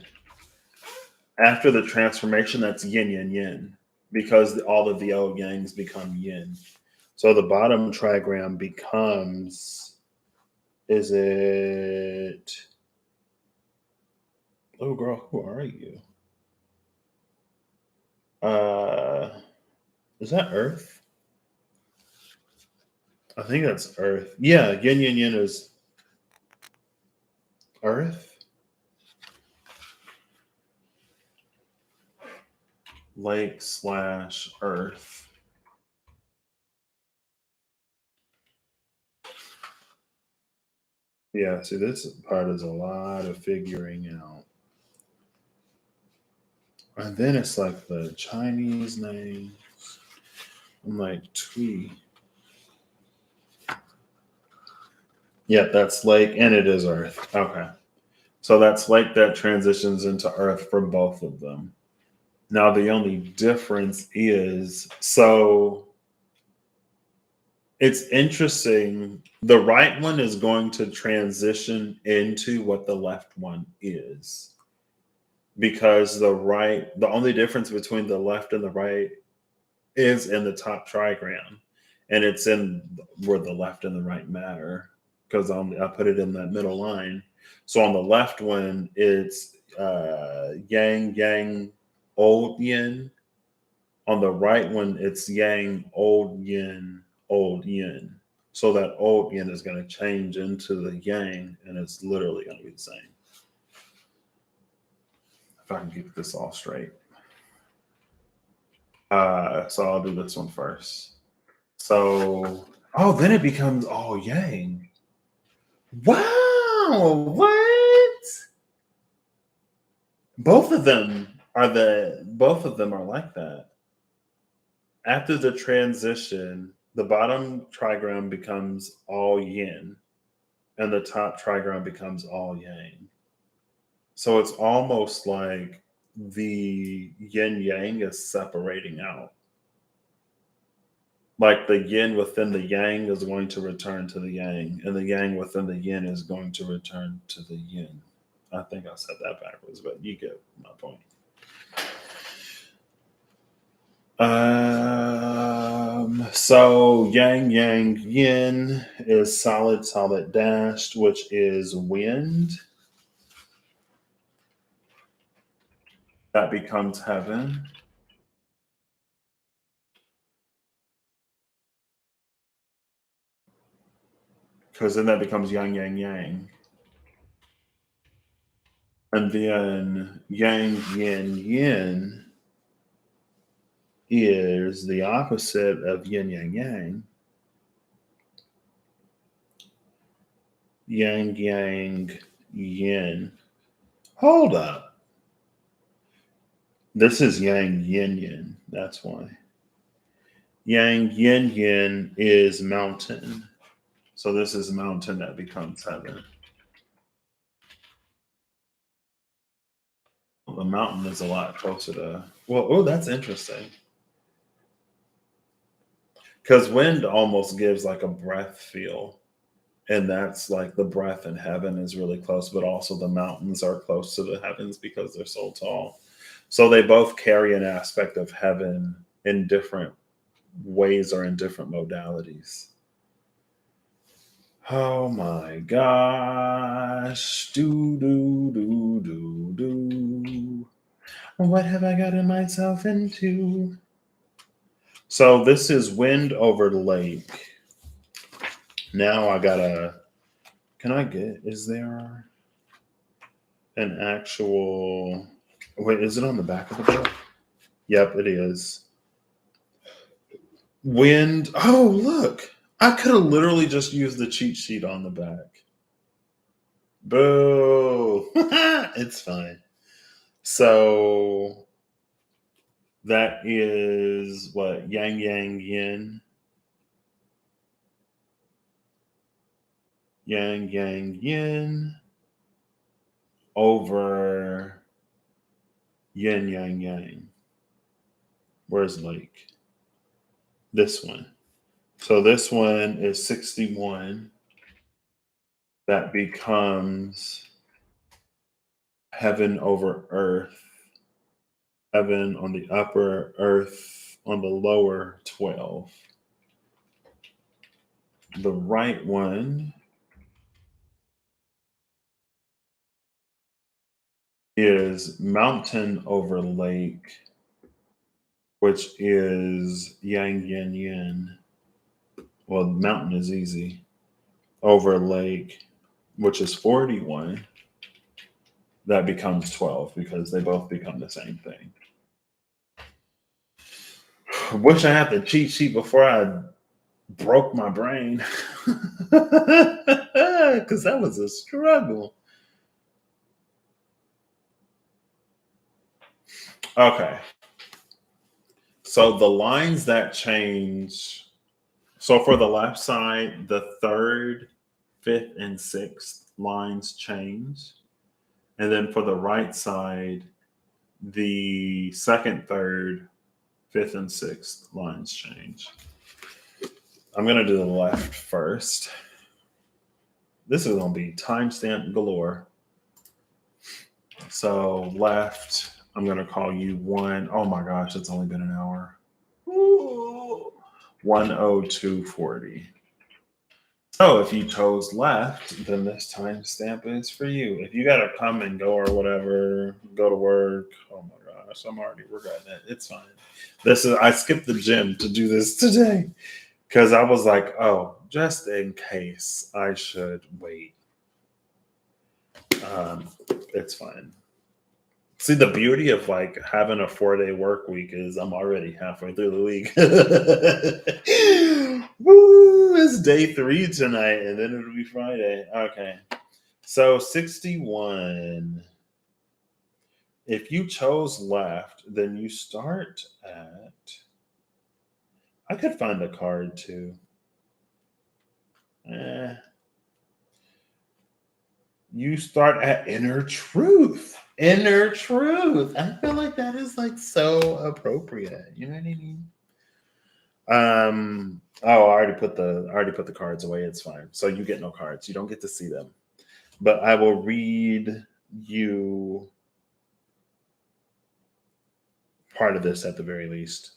after the transformation, that's yin, yin, yin, because all of the old yangs become yin. So the bottom trigram becomes, is it, oh girl, who are you? Uh, is that Earth? I think that's Earth. Yeah, yin, yin, yin is Earth. Lake slash Earth. Yeah, see, this part is a lot of figuring out. And then it's like the Chinese names. I'm like, Twee. Yeah, that's lake, and it is Earth. Okay. So that's lake that transitions into Earth for both of them. Now, the only difference is, so it's interesting. The right one is going to transition into what the left one is. Because the only difference between the left and the right is in the top trigram. And it's in where the left and the right matter. Because I put it in that middle line. So on the left one, it's yang, yang, old yin. On the right one, it's yang, old yin, old yin. So that old yin is going to change into the yang, and it's literally going to be the same. If I can get this all straight. So I'll do this one first. So, oh, then it becomes all yang. Wow, what? Both of them are like that. After the transition, the bottom trigram becomes all yin, and the top trigram becomes all yang. So it's almost like the yin yang is separating out. Like the yin within the yang is going to return to the yang, and the yang within the yin is going to return to the yin. I think I said that backwards, but you get my point. So yang, yang, yin is solid, solid, dashed, which is wind. That becomes heaven. Because then that becomes yang, yang, yang. And then yang, yin, yin is the opposite of yin, yang, yang. Yang, yang, yin. Hold up. This is yang, yin, yin. That's why. Yang yin yin is mountain. So this is mountain that becomes heaven. Well, the mountain is a lot closer to. Well, oh, that's interesting. Because wind almost gives like a breath feel. And that's like the breath in heaven is really close, but also the mountains are close to the heavens because they're so tall. So they both carry an aspect of heaven in different ways or in different modalities. Oh my gosh. Do. What have I gotten myself into? So this is wind over lake. Now I gotta. Can I get? Is there an actual? Wait, is it on the back of the book? Yep, it is. Wind. Oh, look. I could have literally just used the cheat sheet on the back. Boo. It's fine. So that is what? Yang, yang, yin. Yang, yang, yin. Over yin, yang, yang. Where's lake? This one. So this one is 61. That becomes heaven over earth. Heaven on the upper, earth on the lower 12. The right one is mountain over lake, which is yang yin yin. Well, mountain is easy. Over lake, which is 41. That becomes 12 because they both become the same thing. I wish I had the cheat sheet before I broke my brain because that was a struggle. Okay. So the lines that change. So for the left side, the third, fifth, and sixth lines change. And then for the right side, the second, third, fifth, and sixth lines change. I'm going to do the left first. This is going to be timestamp galore. So left, I'm going to call you one. Oh my gosh, it's only been an hour. Ooh. 10240. So if you chose left, then this timestamp is for you. If you got to come and go or whatever, go to work. Oh my gosh, I'm already regretting it. It's fine. I skipped the gym to do this today because I was like, oh, just in case I should wait. It's fine. See, the beauty of like having a 4-day work week is I'm already halfway through the week. Woo! It's day 3 tonight, and then it'll be Friday. Okay. So 61. If you chose left, then you start at. I could find a card too. You start at inner truth. Inner truth. I feel like that is like so appropriate. You know what I mean? Oh, I already put the cards away. It's fine. So you get no cards. You don't get to see them. But I will read you part of this at the very least.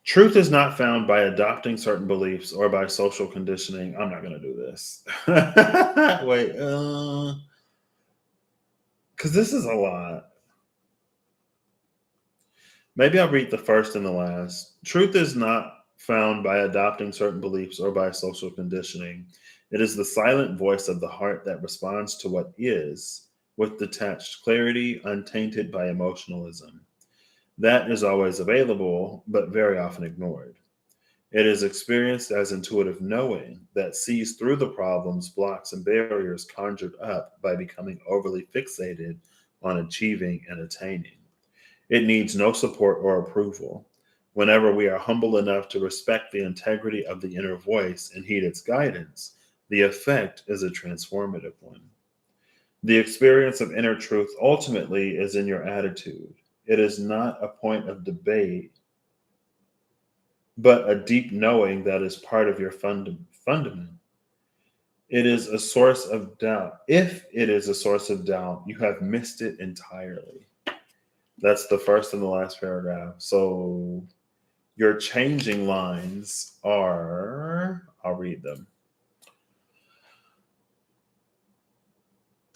Truth is not found by adopting certain beliefs or by social conditioning. I'm not going to do this. Wait, because this is a lot. Maybe I'll read the first and the last. Truth is not found by adopting certain beliefs or by social conditioning. It is the silent voice of the heart that responds to what is with detached clarity, untainted by emotionalism. That is always available, but very often ignored. It is experienced as intuitive knowing that sees through the problems, blocks, and barriers conjured up by becoming overly fixated on achieving and attaining. It needs no support or approval. Whenever we are humble enough to respect the integrity of the inner voice and heed its guidance, the effect is a transformative one. The experience of inner truth ultimately is in your attitude. It is not a point of debate, but a deep knowing that is part of your fundament. It is a source of doubt. If it is a source of doubt, you have missed it entirely. That's the first and the last paragraph. So your changing lines are, I'll read them.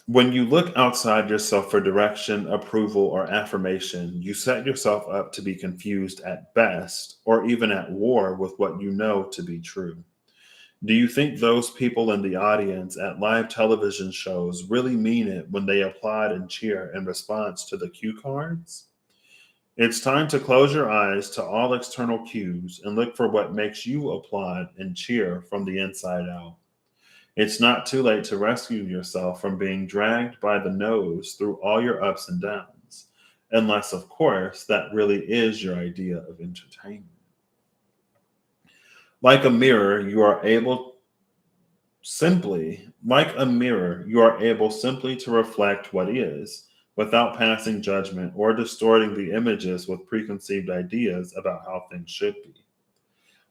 When you look outside yourself for direction, approval, or affirmation, you set yourself up to be confused at best, or even at war with what you know to be true. Do you think those people in the audience at live television shows really mean it when they applaud and cheer in response to the cue cards? It's time to close your eyes to all external cues and look for what makes you applaud and cheer from the inside out. It's not too late to rescue yourself from being dragged by the nose through all your ups and downs, unless, of course, that really is your idea of entertainment. Like a mirror, you are able simply to reflect what is, without passing judgment or distorting the images with preconceived ideas about how things should be.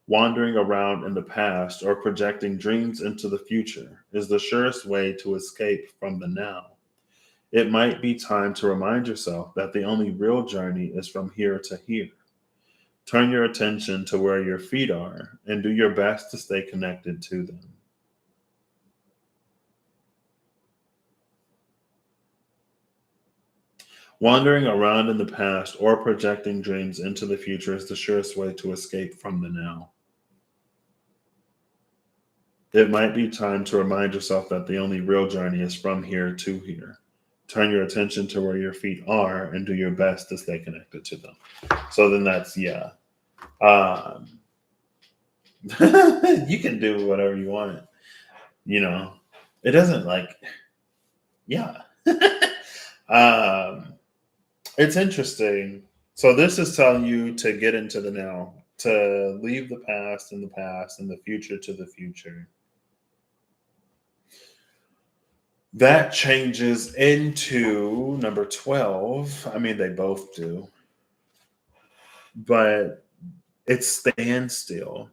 Wandering around in the past or projecting dreams into the future is the surest way to escape from the now. It might be time to remind yourself that the only real journey is from here to here. Turn your attention to where your feet are and do your best to stay connected to them. Wandering around in the past or projecting dreams into the future is the surest way to escape from the now. It might be time to remind yourself that the only real journey is from here to here. Turn your attention to where your feet are and do your best to stay connected to them. So then that's, yeah. Um, you can do whatever you want. You know, it doesn't like, yeah. um, it's interesting. So this is telling you to get into the now, to leave the past in the past and the future to the future. That changes into number 12. I mean, they both do, but it's standstill.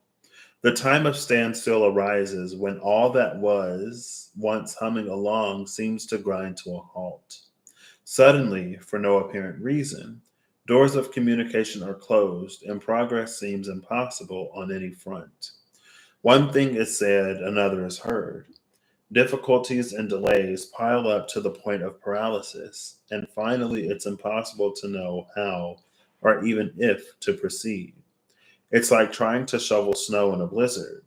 The time of standstill arises when all that was once humming along seems to grind to a halt. Suddenly, for no apparent reason, doors of communication are closed and progress seems impossible on any front. One thing is said, another is heard. Difficulties and delays pile up to the point of paralysis, and finally it's impossible to know how or even if to proceed. It's like trying to shovel snow in a blizzard.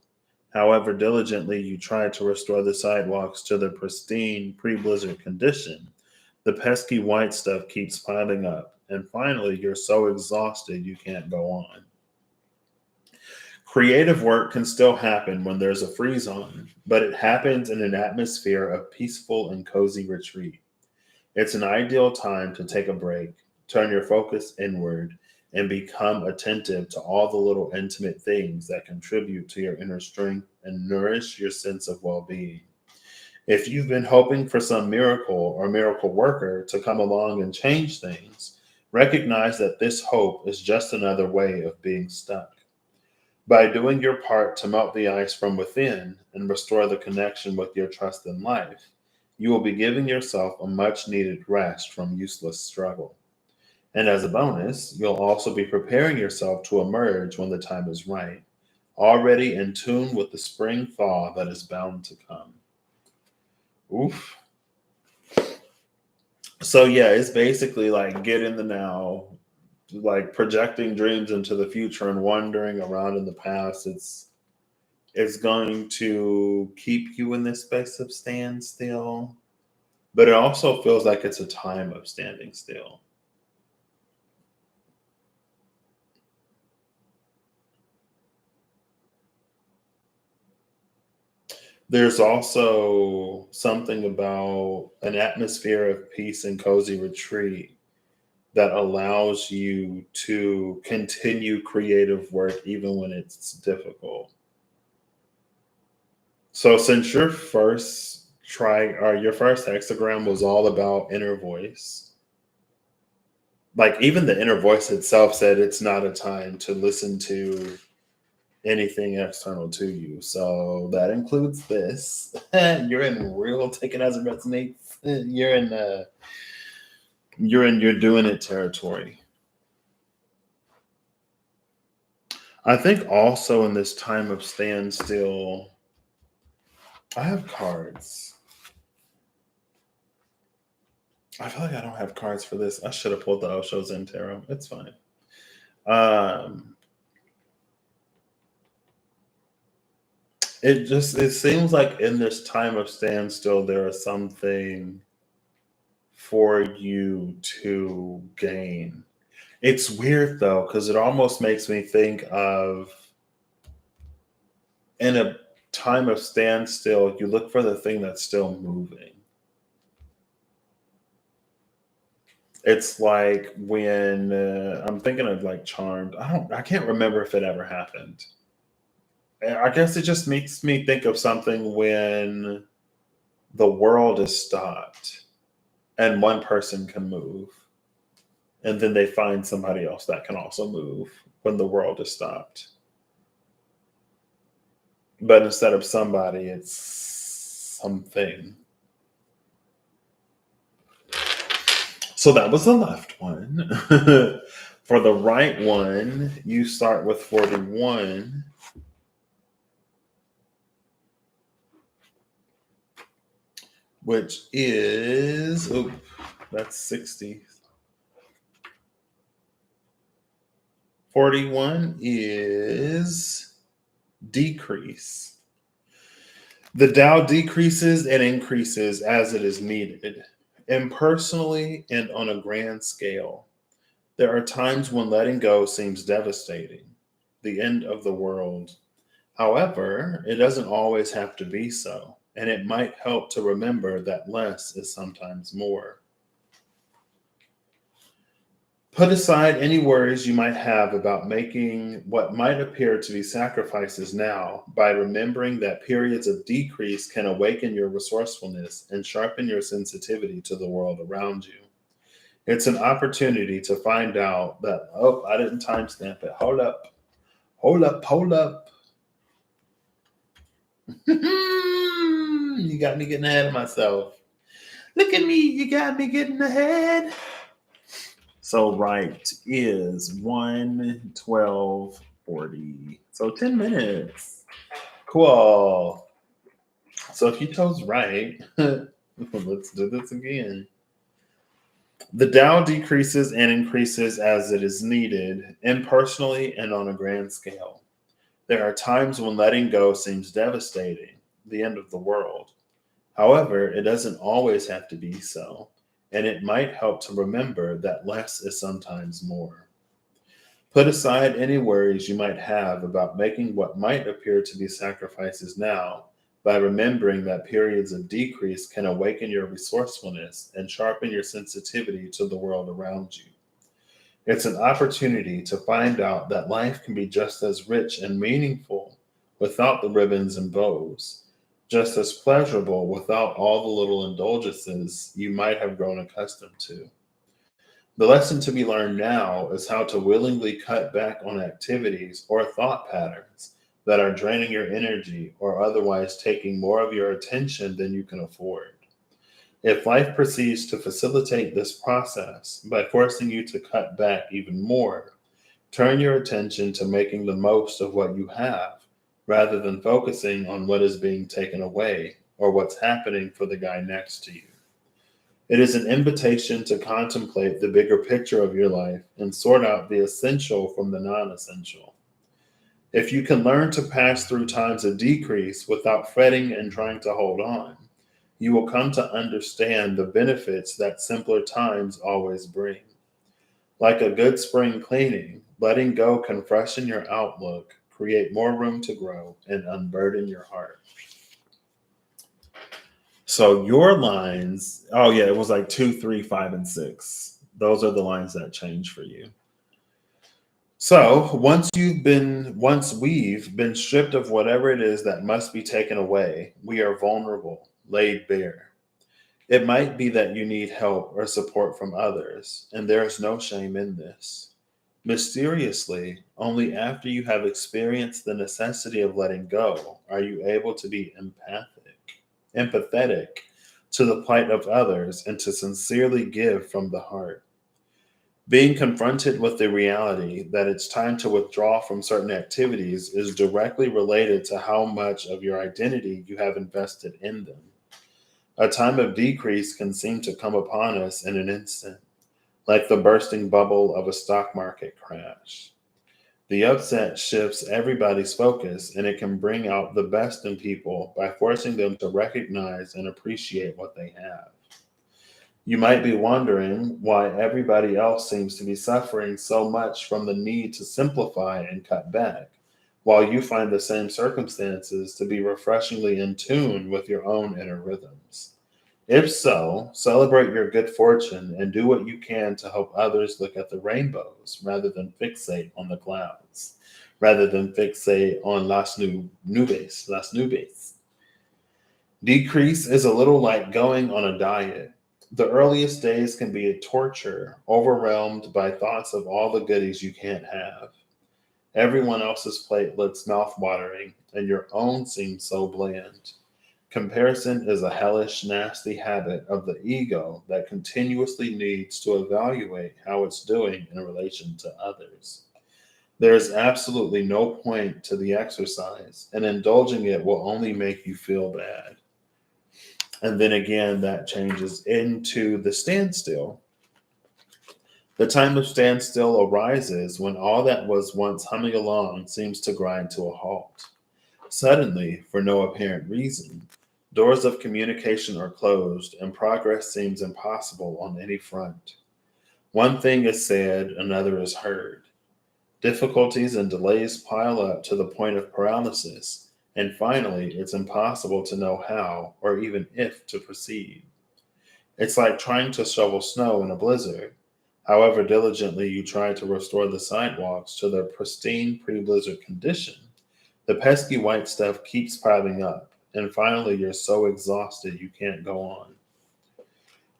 However diligently you try to restore the sidewalks to their pristine pre blizzard condition, the pesky white stuff keeps piling up, and finally you're so exhausted you can't go on. Creative work can still happen when there's a freeze on, but it happens in an atmosphere of peaceful and cozy retreat. It's an ideal time to take a break, turn your focus inward, and become attentive to all the little intimate things that contribute to your inner strength and nourish your sense of well being. If you've been hoping for some miracle or miracle worker to come along and change things, recognize that this hope is just another way of being stuck. By doing your part to melt the ice from within and restore the connection with your trust in life, you will be giving yourself a much needed rest from useless struggle. And as a bonus, you'll also be preparing yourself to emerge when the time is right, already in tune with the spring thaw that is bound to come. Oof. So, yeah, it's basically like get in the now, like projecting dreams into the future and wandering around in the past. It's going to keep you in this space of standstill, but it also feels like it's a time of standing still. There's also something about an atmosphere of peace and cozy retreat that allows you to continue creative work even when it's difficult. So since your first your first hexagram was all about inner voice, like even the inner voice itself said it's not a time to listen to anything external to you. So that includes this. You're in real take it as it resonates. You're doing it territory. I think also in this time of standstill, I have cards. I feel like I don't have cards for this. I should have pulled the Osho's in tarot. It's fine. It seems like in this time of standstill, there is something for you to gain. It's weird though, because it almost makes me think of in a time of standstill, you look for the thing that's still moving. It's like when I'm thinking of like Charmed. I can't remember if it ever happened. I guess it just makes me think of something when the world is stopped and one person can move, and then they find somebody else that can also move when the world is stopped. But instead of somebody, it's something. So that was the left one. For the right one, you start with 41. Which is, that's 60. 41 is decrease. The Tao decreases and increases as it is needed, impersonally and on a grand scale. There are times when letting go seems devastating, the end of the world. However, it doesn't always have to be so, and it might help to remember that less is sometimes more. Put aside any worries you might have about making what might appear to be sacrifices now by remembering that periods of decrease can awaken your resourcefulness and sharpen your sensitivity to the world around you. It's an opportunity to find out that, I didn't timestamp it. Hold up. Hold up. Hold up. You got me getting ahead of myself. Look at me. You got me getting ahead. So right is 1:12:40. So 10 minutes. Cool. So if you chose right, let's do this again. The Tao decreases and increases as it is needed, impersonally and on a grand scale. There are times when letting go seems devastating, the end of the world. However, it doesn't always have to be so, and it might help to remember that less is sometimes more. Put aside any worries you might have about making what might appear to be sacrifices now by remembering that periods of decrease can awaken your resourcefulness and sharpen your sensitivity to the world around you. It's an opportunity to find out that life can be just as rich and meaningful without the ribbons and bows, just as pleasurable without all the little indulgences you might have grown accustomed to. The lesson to be learned now is how to willingly cut back on activities or thought patterns that are draining your energy or otherwise taking more of your attention than you can afford. If life proceeds to facilitate this process by forcing you to cut back even more, turn your attention to making the most of what you have rather than focusing on what is being taken away or what's happening for the guy next to you. It is an invitation to contemplate the bigger picture of your life and sort out the essential from the non-essential. If you can learn to pass through times of decrease without fretting and trying to hold on, you will come to understand the benefits that simpler times always bring. Like a good spring cleaning, letting go can freshen your outlook, create more room to grow, and unburden your heart. So your lines, it was like 2, 3, 5, and 6. Those are the lines that change for you. So once we've been stripped of whatever it is that must be taken away, we are vulnerable, laid bare. It might be that you need help or support from others, and there is no shame in this. Mysteriously, only after you have experienced the necessity of letting go are you able to be empathetic to the plight of others and to sincerely give from the heart. Being confronted with the reality that it's time to withdraw from certain activities is directly related to how much of your identity you have invested in them. A time of decrease can seem to come upon us in an instant, like the bursting bubble of a stock market crash. The upset shifts everybody's focus, and it can bring out the best in people by forcing them to recognize and appreciate what they have. You might be wondering why everybody else seems to be suffering so much from the need to simplify and cut back, while you find the same circumstances to be refreshingly in tune with your own inner rhythms. If so, celebrate your good fortune and do what you can to help others look at the rainbows rather than fixate on the clouds, rather than fixate on las nubes. Decrease is a little like going on a diet. The earliest days can be a torture, overwhelmed by thoughts of all the goodies you can't have. Everyone else's plate looks mouth-watering, and your own seems so bland. Comparison is a hellish, nasty habit of the ego that continuously needs to evaluate how it's doing in relation to others. There is absolutely no point to the exercise, and indulging it will only make you feel bad. And then again, that changes into the standstill. The time of standstill arises when all that was once humming along seems to grind to a halt. Suddenly, for no apparent reason, doors of communication are closed and progress seems impossible on any front. One thing is said, another is heard. Difficulties and delays pile up to the point of paralysis, and finally, it's impossible to know how or even if to proceed. It's like trying to shovel snow in a blizzard. However diligently you try to restore the sidewalks to their pristine pre blizzard condition, the pesky white stuff keeps piling up, and finally you're so exhausted you can't go on.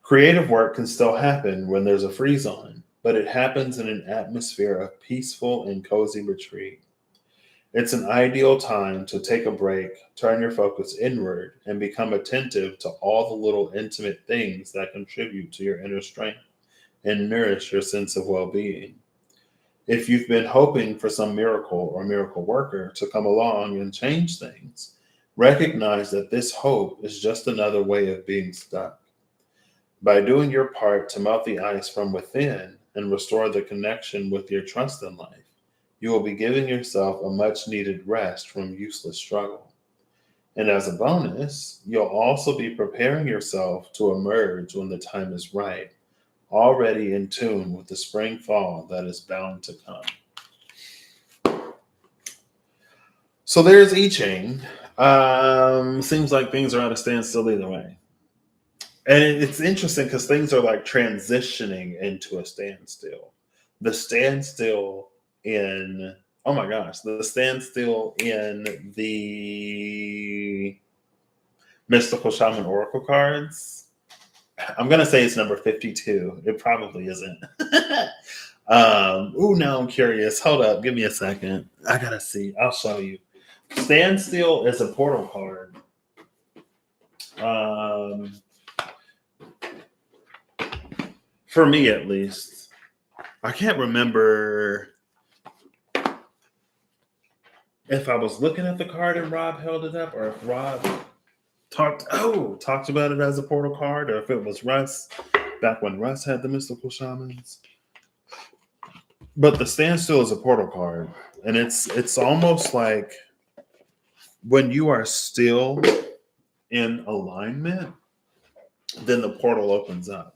Creative work can still happen when there's a freeze on, but it happens in an atmosphere of peaceful and cozy retreat. It's an ideal time to take a break, turn your focus inward, and become attentive to all the little intimate things that contribute to your inner strength and nourish your sense of well being. If you've been hoping for some miracle or miracle worker to come along and change things, recognize that this hope is just another way of being stuck. By doing your part to melt the ice from within and restore the connection with your trust in life, you will be giving yourself a much needed rest from useless struggle. And as a bonus, you'll also be preparing yourself to emerge when the time is right, already in tune with the spring fall that is bound to come. So there's I Ching. Seems like things are at a standstill either way. And it's interesting because things are like transitioning into a standstill. The standstill in, oh my gosh, the standstill in the Mystical Shaman Oracle cards. I'm going to say it's number 52. It probably isn't. Now I'm curious. Hold up. Give me a second. I got to see. I'll show you. Standstill is a portal card. For me, at least. I can't remember if I was looking at the card and Rob held it up, or if Rob talked about it as a portal card, or if it was Russ back when Russ had the Mystical Shamans. But the standstill is a portal card, and it's almost like when you are still in alignment, then the portal opens up.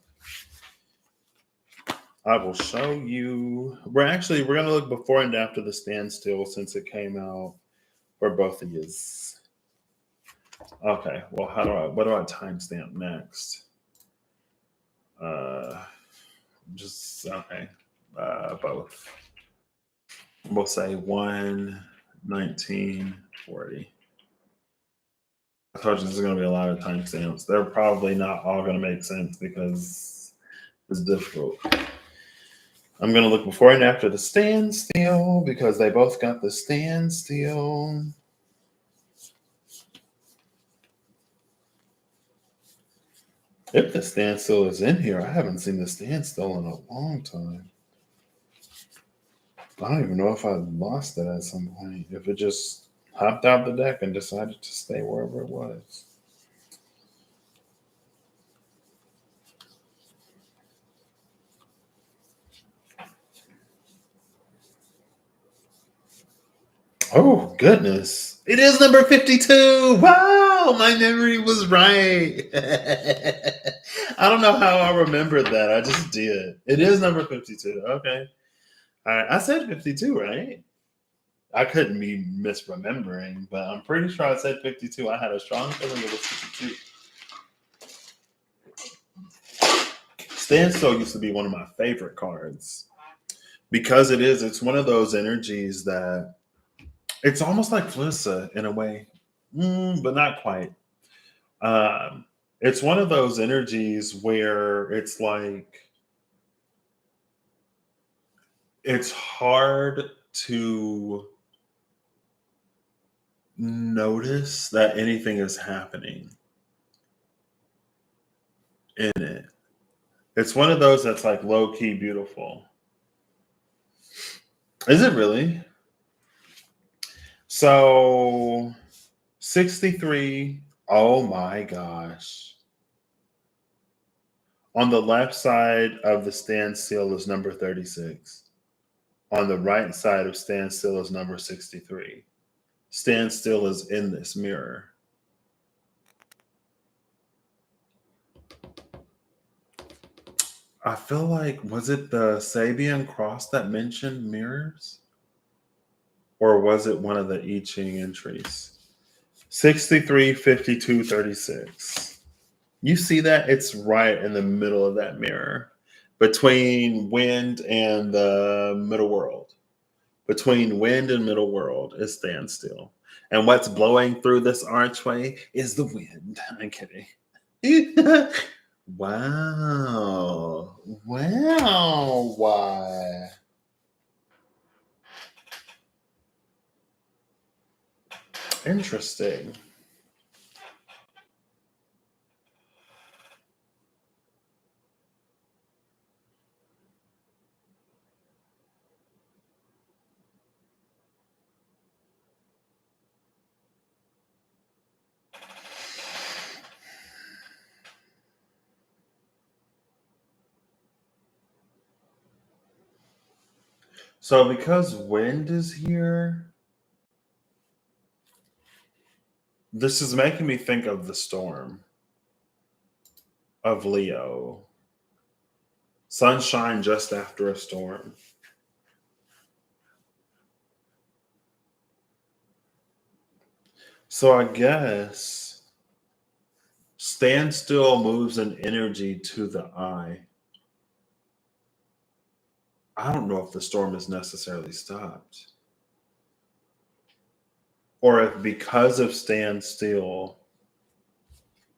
I will show you. We're going to look before and after the standstill since it came out for both of you. Okay, well, what do I timestamp next? Just okay. Both. We'll say 1:19:40. I told you this is going to be a lot of timestamps. They're probably not all going to make sense because it's difficult. I'm going to look before and after the standstill because they both got the standstill. If the standstill is in here, I haven't seen the standstill in a long time. I don't even know if I lost it at some point. If it just hopped out the deck and decided to stay wherever it was. Oh, goodness. It is number 52. Wow, my memory was right. I don't know how I remembered that. I just did. It is number 52. Okay. All right. I said 52, right? I couldn't be misremembering, but I'm pretty sure I said 52. I had a strong feeling it was 52. Standstill used to be one of my favorite cards because it's one of those energies that it's almost like Flissa in a way, but not quite. It's one of those energies where it's like it's hard to notice that anything is happening in it. It's one of those that's like low key beautiful. Is it really? So 63. Oh my gosh. On the left side of the standstill is number 36. On the right side of standstill is number 63. Standstill is in this mirror. I feel like, was it the Sabian cross that mentioned mirrors? Or was it one of the I Ching entries? 63, 52, 36. You see that? It's right in the middle of that mirror between wind and the middle world. Between wind and middle world is standstill. And what's blowing through this archway is the wind. I'm kidding. Wow. Wow. Why? Interesting. So because wind is here, this is making me think of the storm of Leo. Sunshine just after a storm. So I guess standstill moves an energy to the eye. I don't know if the storm is necessarily stopped. Or if because of standstill,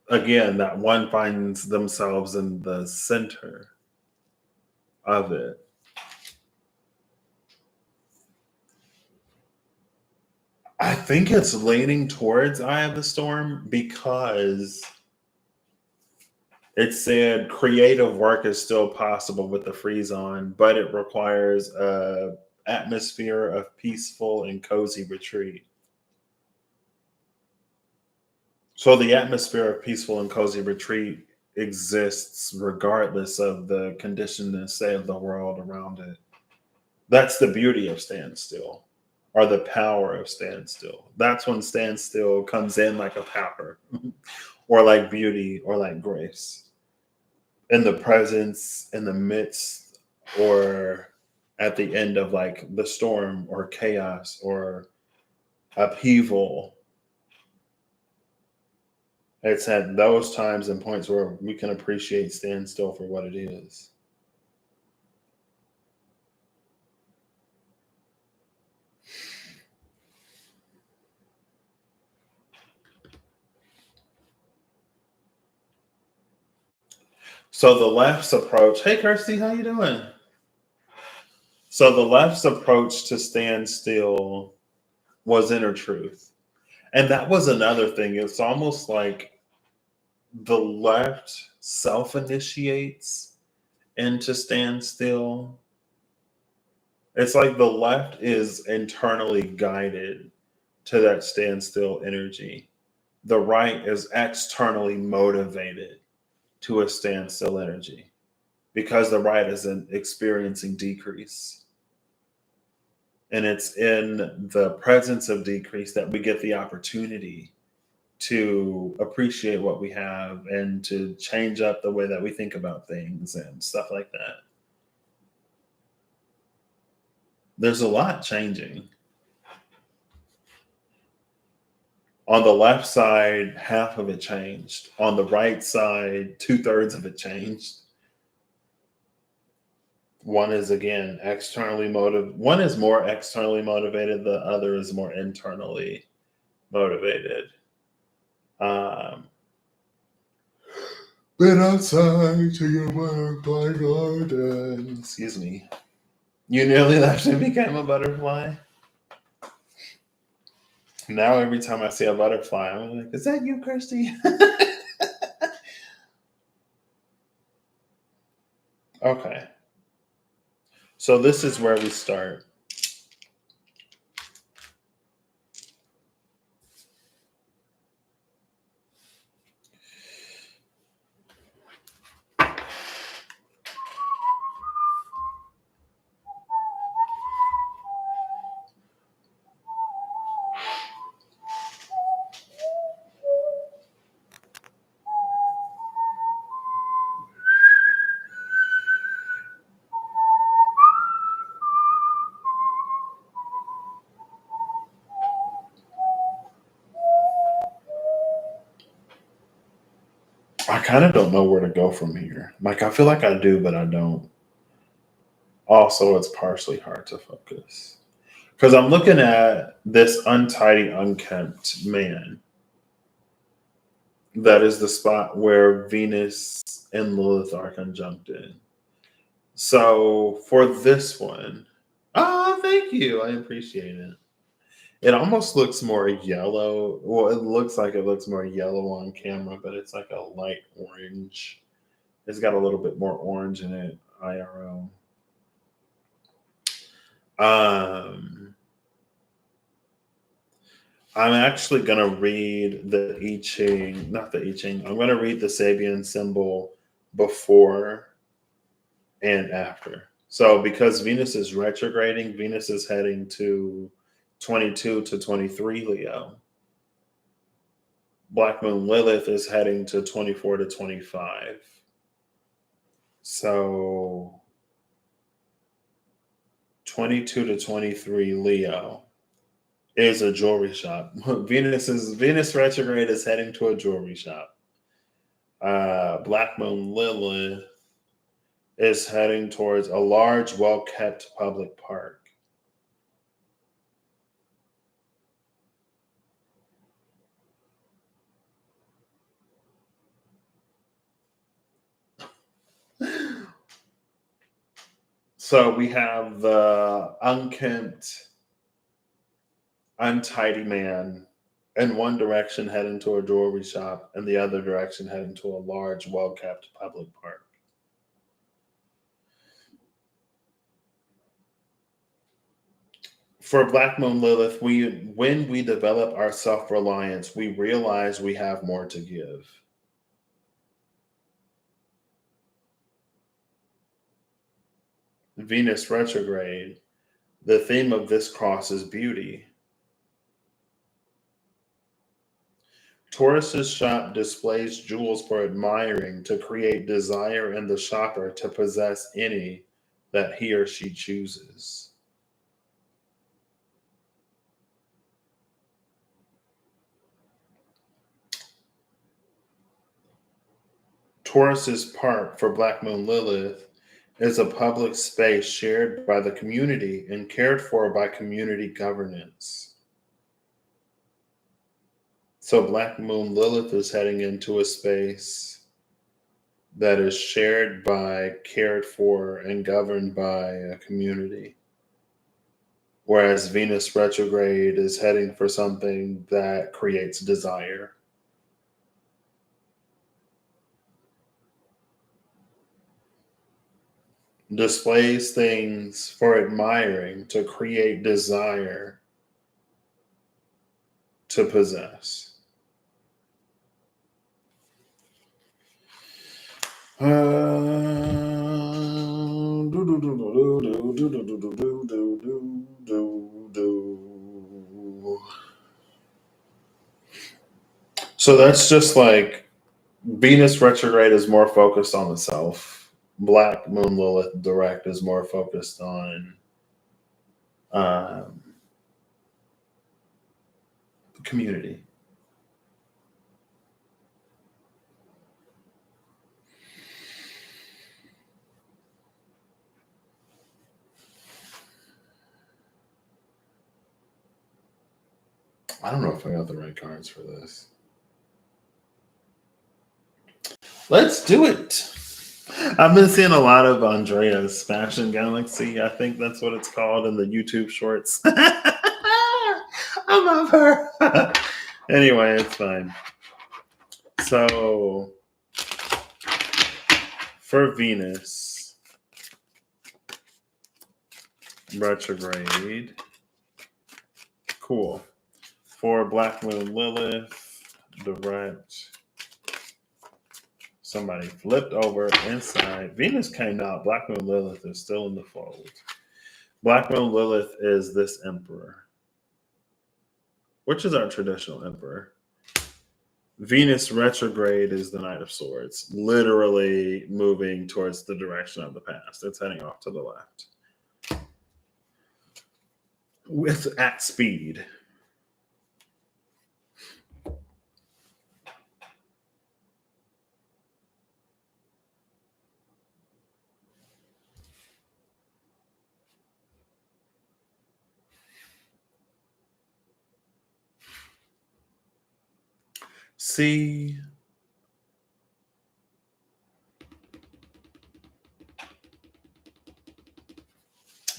again, that one finds themselves in the center of it. I think it's leaning towards Eye of the Storm because it said creative work is still possible with the freeze on, but it requires a atmosphere of peaceful and cozy retreat. So the atmosphere of peaceful and cozy retreat exists regardless of the condition, say, of the world around it. That's the beauty of standstill, or the power of standstill. That's when standstill comes in like a power, or like beauty, or like grace. In the presence, in the midst, or at the end of like the storm, or chaos, or upheaval. It's at those times and points where we can appreciate standstill for what it is. So the left's approach, hey Kirsty, how you doing? So the left's approach to stand still was inner truth. And that was another thing. It's almost like the left self initiates into stand still. It's like the left is internally guided to that standstill energy. The right is externally motivated to a standstill energy because the right is experiencing decrease. And it's in the presence of decrease that we get the opportunity to appreciate what we have and to change up the way that we think about things and stuff like that. There's a lot changing. On the left side, half of it changed. On the right side, 2/3 of it changed. One is again externally motivated. One is more externally motivated. The other is more internally motivated. Been outside to your butterfly garden. Excuse me. You nearly left and became a butterfly. Now every time I see a butterfly, I'm like, is that you, Kirsty? Okay. So this is where we start. I kind of don't know where to go from here. Like, I feel like I do, but I don't. Also, it's partially hard to focus because I'm looking at this untidy, unkempt man. That is the spot where Venus and Lilith are conjuncted. So for this one, oh, thank you. I appreciate it. It almost looks more yellow. Well, it looks like it looks more yellow on camera, but it's like a light orange. It's got a little bit more orange in it, IRL. I'm actually going to read the I Ching, not the I Ching. I'm going to read the Sabian symbol before and after. So because Venus is retrograding, Venus is heading to 22 to 23 Leo. Black Moon Lilith is heading to 24 to 25. So 22 to 23 Leo is a jewelry shop. Venus retrograde is heading to a jewelry shop. Black Moon Lilith is heading towards a large, well-kept public park. So we have the unkempt, untidy man in one direction heading to a jewelry shop and the other direction heading to a large, well-kept public park. For Black Moon Lilith, when we develop our self-reliance, we realize we have more to give. Venus retrograde, the theme of this cross is beauty. Taurus's shop displays jewels for admiring to create desire in the shopper to possess any that he or she chooses. Taurus's park for Black Moon Lilith is a public space shared by the community and cared for by community governance. So Black Moon Lilith is heading into a space that is shared by, cared for, and governed by a community. Whereas Venus retrograde is heading for something that creates desire. Displays things for admiring to create desire to possess. So that's just like Venus retrograde is more focused on the self. Black Moon Lilith direct is more focused on um, community. I don't know if I got the right cards for this. Let's do it. I've been seeing a lot of Andrea's Fashion Galaxy. I think that's what it's called in the YouTube shorts. I love her. Anyway, it's fine. So, for Venus retrograde, cool. For Black Moon Lilith, direct. Somebody flipped over inside. Venus came out. Black Moon Lilith is still in the fold. Black Moon Lilith is this emperor, which is our traditional emperor. Venus retrograde is the Knight of Swords, literally moving towards the direction of the past. It's heading off to the left with at speed. See,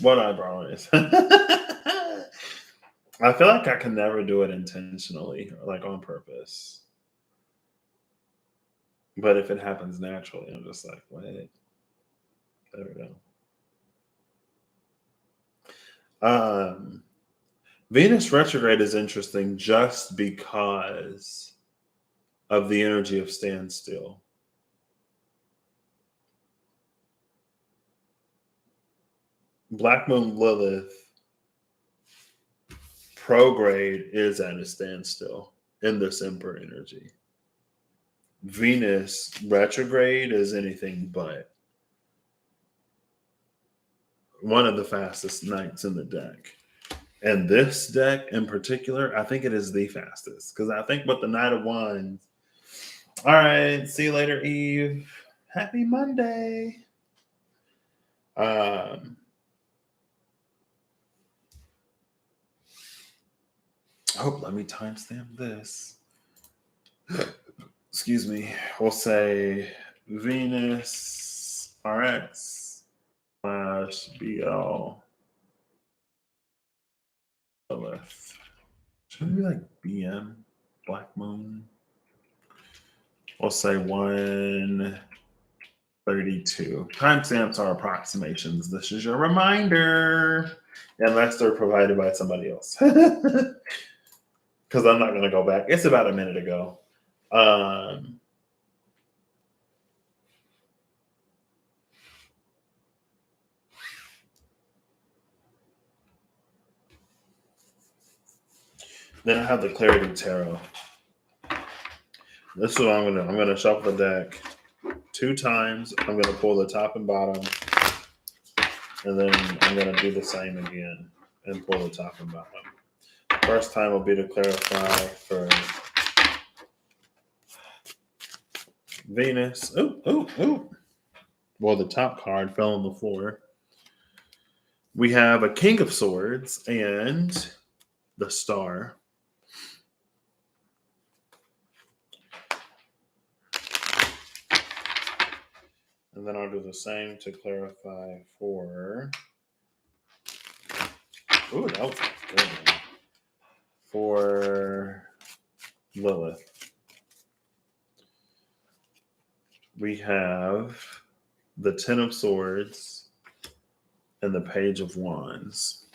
what eyebrow is. I feel like I can never do it intentionally or like on purpose. But if it happens naturally, I'm just like, wait. There we go. Venus retrograde is interesting just because of the energy of standstill. Black Moon Lilith prograde is at a standstill in this Emperor energy. Venus retrograde is anything but. One of the fastest knights in the deck. And this deck in particular, I think it is the fastest. Because I think with the Knight of Wands. All right, see you later, Eve. Happy Monday. Oh, let me timestamp this. Excuse me. We'll say Venus RX / BL Lilith. Should it be like BM Black Moon? We'll say 132. Timestamps are approximations. This is your reminder, unless they're provided by somebody else. Because I'm not going to go back. It's about a minute ago. Then I have the Clarity Tarot. This is what I'm going to do. I'm going to shuffle the deck 2 times. I'm going to pull the top and bottom. And then I'm going to do the same again and pull the top and bottom. First time will be to clarify for Venus. Ooh. Well, the top card fell on the floor. We have a King of Swords and the Star. And then I'll do the same to clarify for. Ooh, that was a good one. For Lilith, we have the Ten of Swords and the Page of Wands.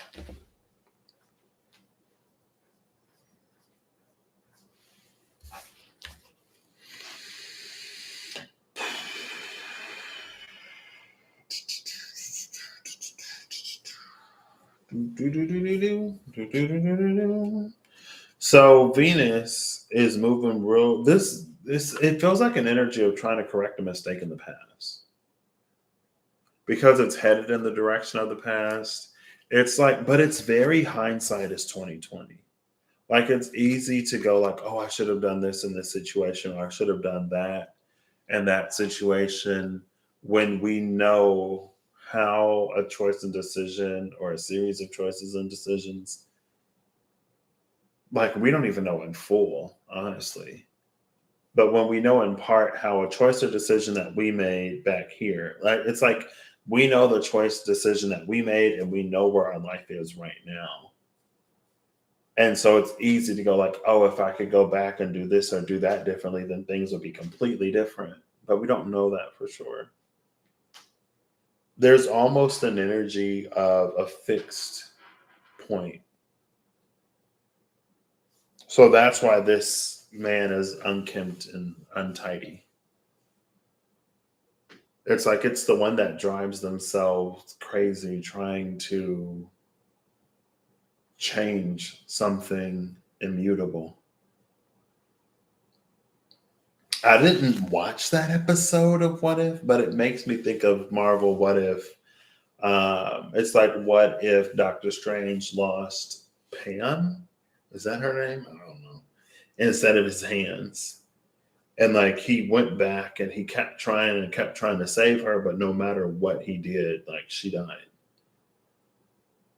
So Venus is moving real. This it feels like an energy of trying to correct a mistake in the past because it's headed in the direction of the past. It's like, but it's very hindsight is 2020. Like it's easy to go like, oh, I should have done this in this situation, or I should have done that in that situation, when we know how a choice and decision or a series of choices and decisions, like we don't even know in full, honestly. But when we know in part how a choice or decision that we made back here, like it's like we know the choice decision that we made and we know where our life is right now. And so it's easy to go like, oh, if I could go back and do this or do that differently, then things would be completely different. But we don't know that for sure. There's almost an energy of a fixed point. So that's why this man is unkempt and untidy. It's like it's the one that drives themselves crazy trying to change something immutable. I didn't watch that episode of What If, but it makes me think of Marvel What If. It's like, what if Doctor Strange lost Pam? Is that her name? I don't know. Instead of his hands. And like he went back and he kept trying and kept trying to save her, but no matter what he did, like she died.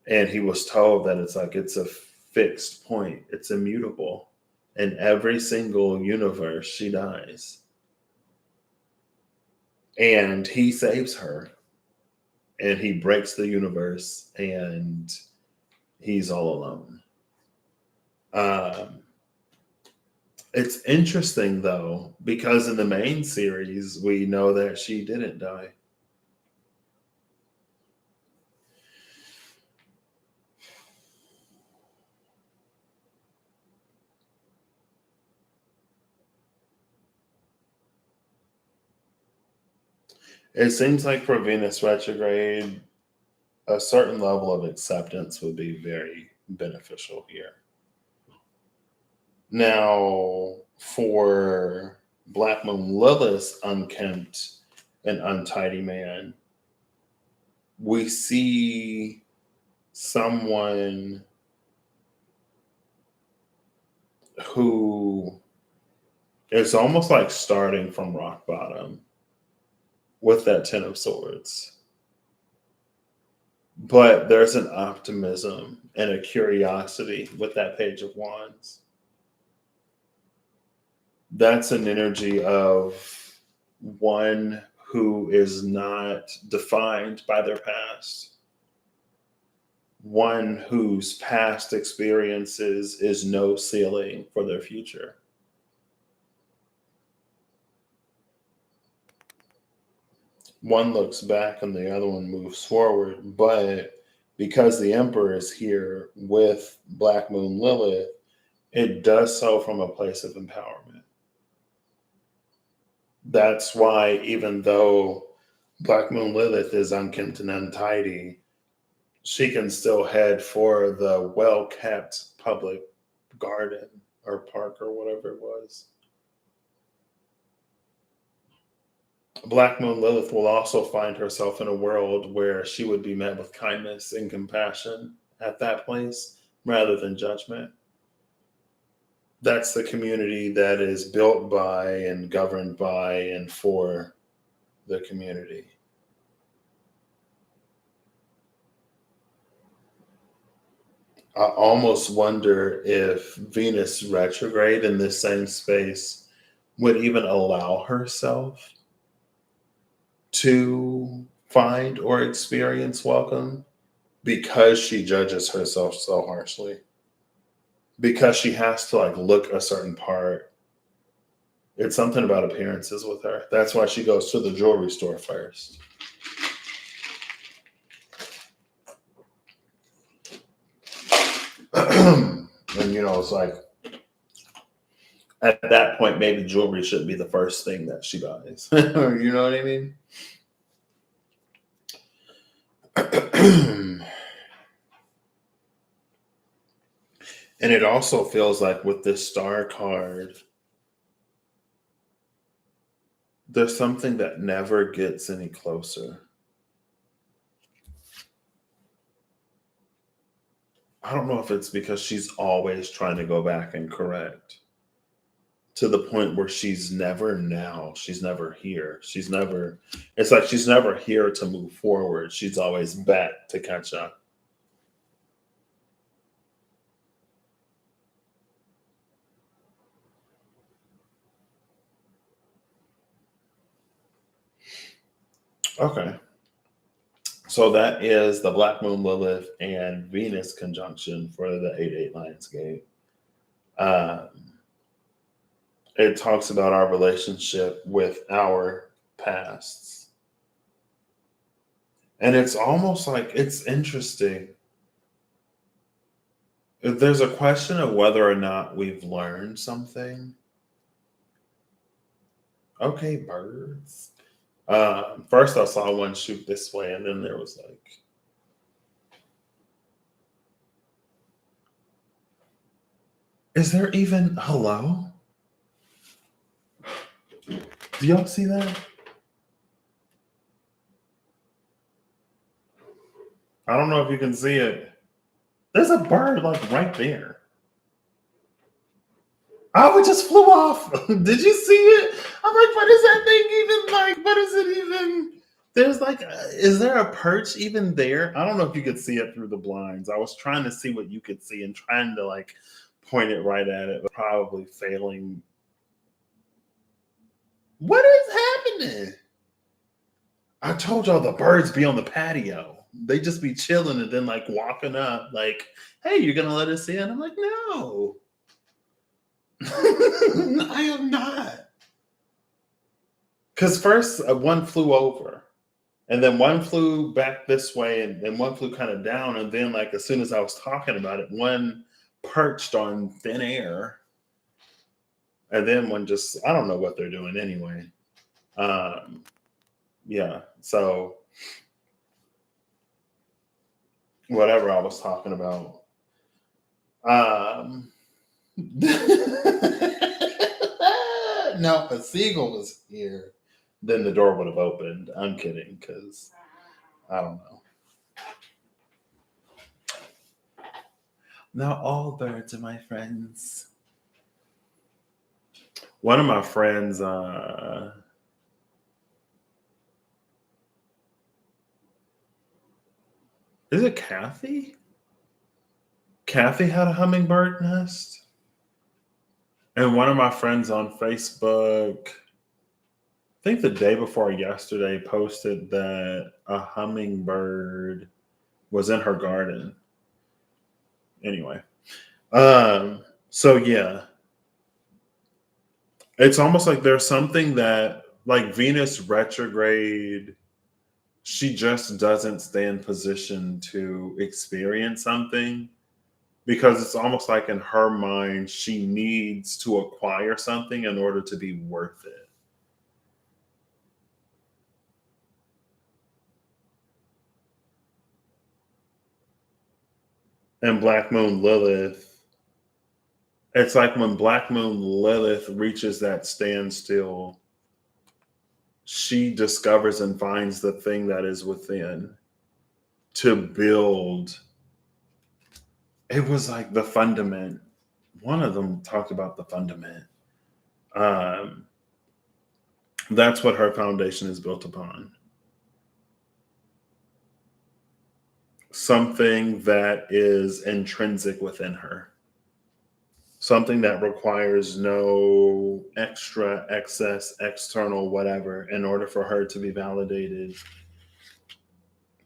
And he was told that it's like it's a fixed point, it's immutable. In every single universe, she dies. And he saves her. And he breaks the universe and he's all alone. It's interesting though, because in the main series, we know that she didn't die. It seems like for Venus retrograde, a certain level of acceptance would be very beneficial here. Now, for Black Moon Lilith's unkempt and untidy man, we see someone who is almost like starting from rock bottom with that Ten of Swords. But there's an optimism and a curiosity with that Page of Wands. That's an energy of one who is not defined by their past, one whose past experiences is no ceiling for their future. One looks back and the other one moves forward, but because the Emperor is here with Black Moon Lilith, it does so from a place of empowerment. That's why, even though Black Moon Lilith is unkempt and untidy, she can still head for the well kept public garden or park or whatever it was. Black Moon Lilith will also find herself in a world where she would be met with kindness and compassion at that place rather than judgment. That's the community that is built by and governed by and for the community. I almost wonder if Venus retrograde in this same space would even allow herself to find or experience welcome because she judges herself so harshly. Because she has to like look a certain part. It's something about appearances with her. That's why she goes to the jewelry store first. And it's like at that point, maybe jewelry should be the first thing that she buys. You know what I mean? And it also feels like with this star card, there's something that never gets any closer. I don't know if it's because she's always trying to go back and correct to the point where she's never now. She's never here. It's like she's never here to move forward. She's always back to catch up. Okay. So that is the Black Moon Lilith and Venus conjunction for the 8-8 Lionsgate. It talks about our relationship with our pasts. And it's almost like it's interesting. There's a question of whether or not we've learned something. Okay, birds. First, I saw one shoot this way, and then there was like, is there even hello? Do y'all see that? I don't know if you can see it. There's a bird like right there. Oh, it just flew off. Did you see it? I'm like, what is that thing even like? What is it even? There's like, is there a perch even there? I don't know if you could see it through the blinds. I was trying to see what you could see and trying to like point it right at it, but probably failing. What is happening? I told y'all the birds be on the patio. They just be chilling and then like walking up, like, hey, you're gonna let us in? I'm like, no. I am not. Because first one flew over, and then one flew back this way, and then one flew kind of down, and then like as soon as I was talking about it, one perched on thin air, and then one just I don't know what they're doing anyway. Yeah, so whatever I was talking about. Now, if a seagull was here, then the door would have opened. I'm kidding, because I don't know. Not all birds are my friends. One of my friends, is it Kathy? Kathy had a hummingbird nest. And one of my friends on Facebook, I think the day before yesterday, posted that a hummingbird was in her garden. Anyway, so yeah, it's almost like there's something that, like Venus retrograde, she just doesn't stay in position to experience something because it's almost like in her mind, she needs to acquire something in order to be worth it. And Black Moon Lilith, it's like when Black Moon Lilith reaches that standstill, she discovers and finds the thing that is within to build. It was like the fundament. One of them talked about the fundament. Um, that's what her foundation is built upon. Something that is intrinsic within her. something that requires no extra, excess, external, whatever, in order for her to be validated.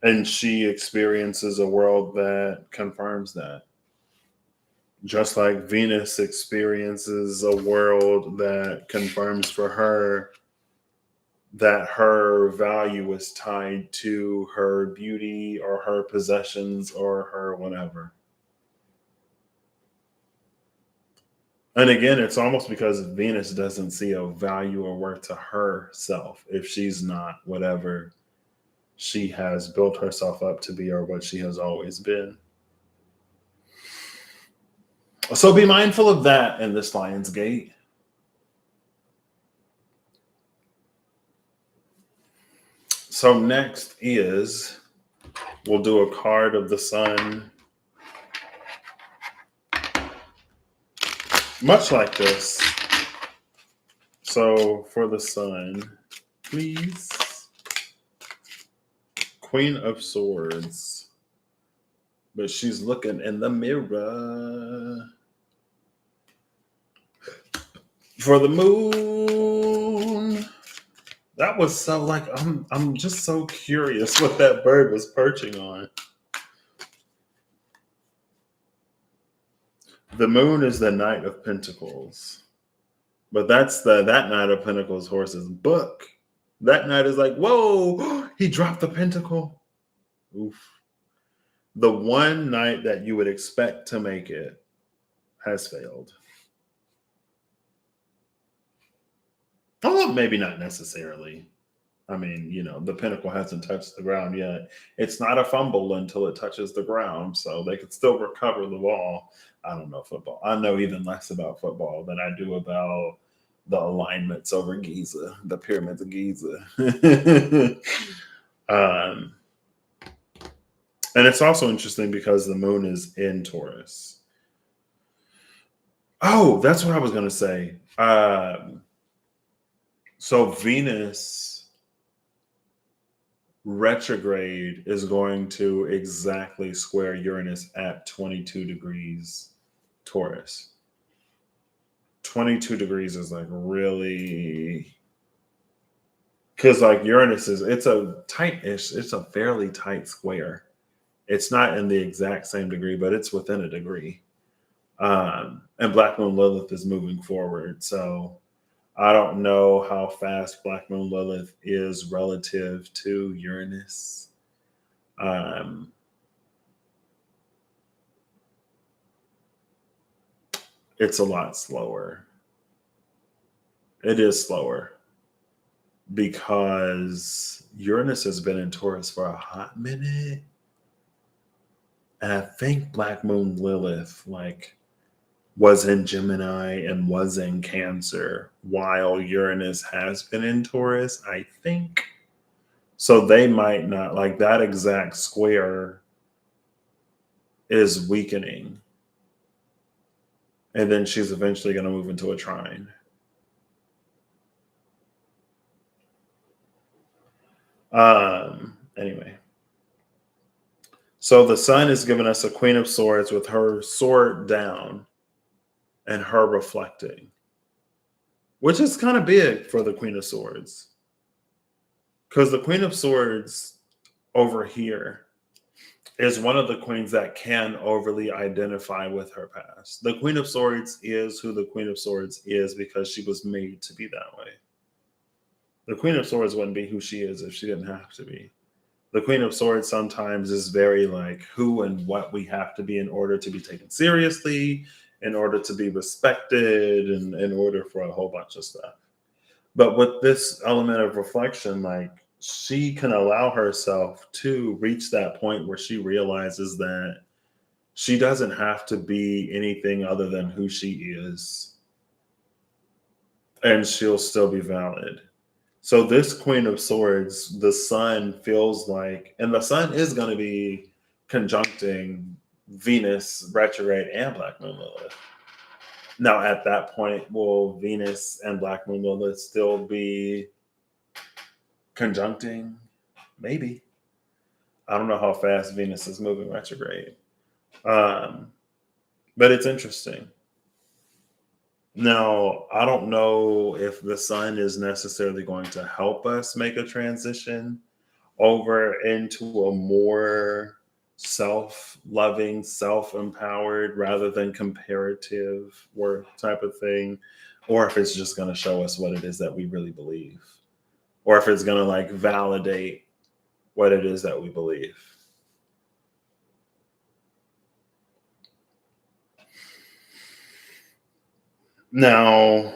And she experiences a world that confirms that. Just like Venus experiences a world that confirms for her that her value is tied to her beauty or her possessions or her whatever. And again, it's almost because Venus doesn't see a value or worth to herself if she's not whatever she has built herself up to be or what she has always been. So be mindful of that in this Lion's Gate. So next is, we'll do a card of the sun. Much like this. So for the sun, please. Queen of Swords. But she's looking in the mirror. For the moon. That was so like I'm just so curious what that bird was perching on. The moon is the Knight of Pentacles. But that's that Knight of Pentacles horse's book. That knight is like, whoa, he dropped the pentacle. Oof. The one knight that you would expect to make it has failed. Oh, maybe not necessarily. I mean, the pinnacle hasn't touched the ground yet. It's not a fumble until it touches the ground, so they could still recover the ball. I don't know football. I know even less about football than I do about the alignments over Giza, the pyramids of Giza. And it's also interesting because the moon is in Taurus. Oh, that's what I was going to say. So Venus retrograde is going to exactly square Uranus at 22 degrees Taurus. 22 degrees is like really, because like Uranus it's a fairly tight square. It's not in the exact same degree, but it's within a degree. And Black Moon Lilith is moving forward. So I don't know how fast Black Moon Lilith is relative to Uranus. It's a lot slower. It is slower because Uranus has been in Taurus for a hot minute. And I think Black Moon Lilith was in Gemini and was in Cancer while Uranus has been in Taurus, I think. So they might not, like that exact square is weakening. And then she's eventually going to move into a trine. Anyway. So the sun is giving us a Queen of Swords with her sword down and her reflecting, which is kind of big for the Queen of Swords. Because the Queen of Swords over here is one of the queens that can overly identify with her past. The Queen of Swords is who the Queen of Swords is because she was made to be that way. The Queen of Swords wouldn't be who she is if she didn't have to be. The Queen of Swords sometimes is very like who and what we have to be in order to be taken seriously, in order to be respected, and in order for a whole bunch of stuff. But with this element of reflection, like she can allow herself to reach that point where she realizes that she doesn't have to be anything other than who she is. And she'll still be valid. So this Queen of Swords, the sun feels like, and the sun is going to be conjuncting Venus retrograde and Black Moon Lilith. Now, at that point, will Venus and Black Moon Lilith still be conjuncting? Maybe. I don't know how fast Venus is moving retrograde. But it's interesting. Now, I don't know if the sun is necessarily going to help us make a transition over into a more self-loving, self-empowered rather than comparative work type of thing, or if it's just going to show us what it is that we really believe, or if it's going to like validate what it is that we believe. Now,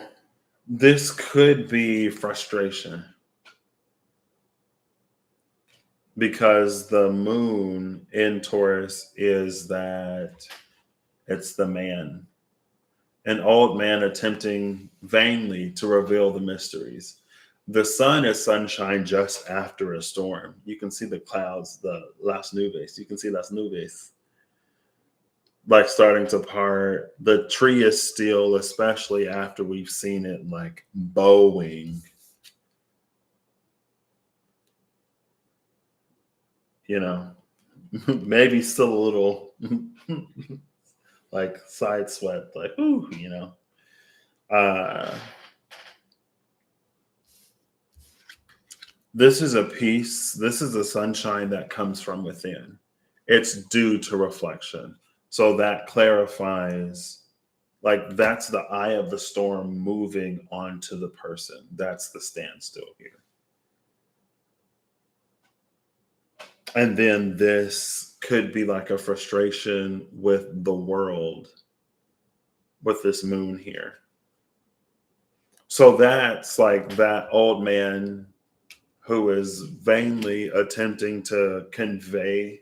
this could be frustration because the moon in Taurus is that it's the man, an old man attempting vainly to reveal the mysteries. The sun is sunshine just after a storm. You can see the clouds, the las nubes. You can see las nubes like starting to part. The tree is still, especially after we've seen it like bowing, you know, maybe still a little like side sweat, like, ooh, you know. Uh, this is a peace, this is a sunshine that comes from within. It's due to reflection. So that clarifies, like, that's the eye of the storm moving onto the person. That's the standstill here. And then this could be like a frustration with the world with this moon here. So that's like that old man who is vainly attempting to convey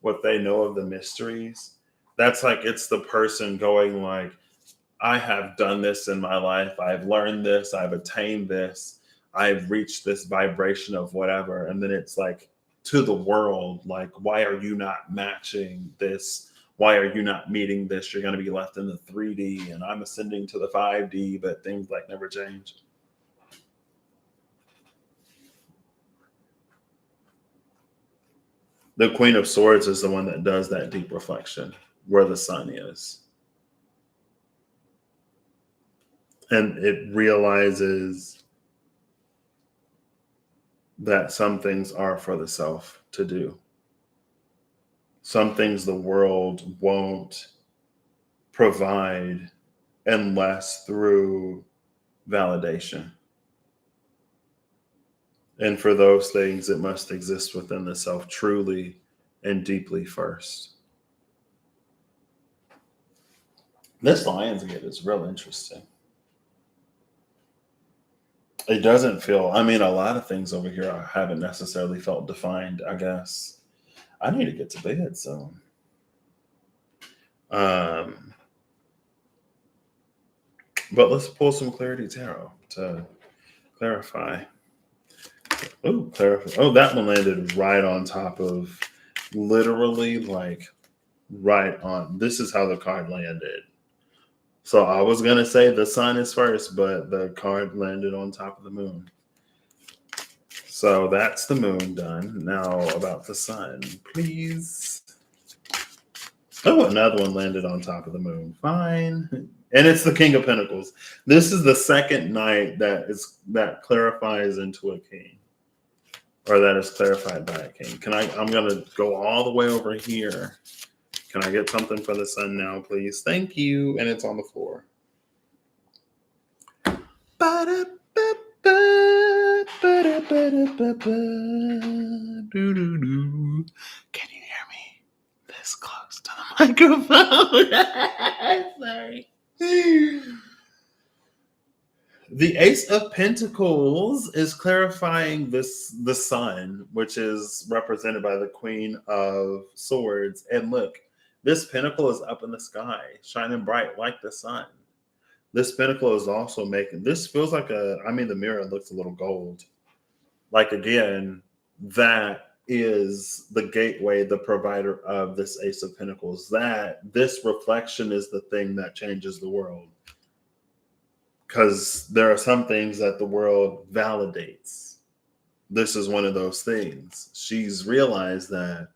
what they know of the mysteries. That's like it's the person going like, I have done this in my life. I've learned this. I've attained this. I've reached this vibration of whatever. And then it's like to the world, like, why are you not matching this? Why are you not meeting this? You're going to be left in the 3D and I'm ascending to the 5D, but things like never change. The Queen of Swords is the one that does that deep reflection where the sun is. And it realizes that some things are for the self to do. Some things the world won't provide unless through validation. And for those things, it must exist within the self truly and deeply first. This Lionsgate is real interesting. It doesn't feel, I mean, a lot of things over here I haven't necessarily felt defined, I guess. I need to get to bed soon. But let's pull some clarity tarot to clarify. Oh, clarify. Oh, that one landed right on top of, literally like right on. This is how the card landed. So I was gonna say the sun is first, but the card landed on top of the moon. So that's the moon done. Now about the sun, please. Oh, another one landed on top of the moon. Fine. And it's the King of Pentacles. This is the second night that clarifies into a king, or that is clarified by a king. I'm gonna go all the way over here. Can I get something for the sun now, please? Thank you. And it's on the floor. Can you hear me? This close to the microphone. Sorry. The Ace of Pentacles is clarifying the sun, which is represented by the Queen of Swords. And look, this pentacle is up in the sky, shining bright like the sun. This pentacle is also making, this feels like the mirror looks a little gold. Like, again, that is the gateway, the provider of this Ace of Pentacles. That this reflection is the thing that changes the world. Because there are some things that the world validates. This is one of those things. She's realized that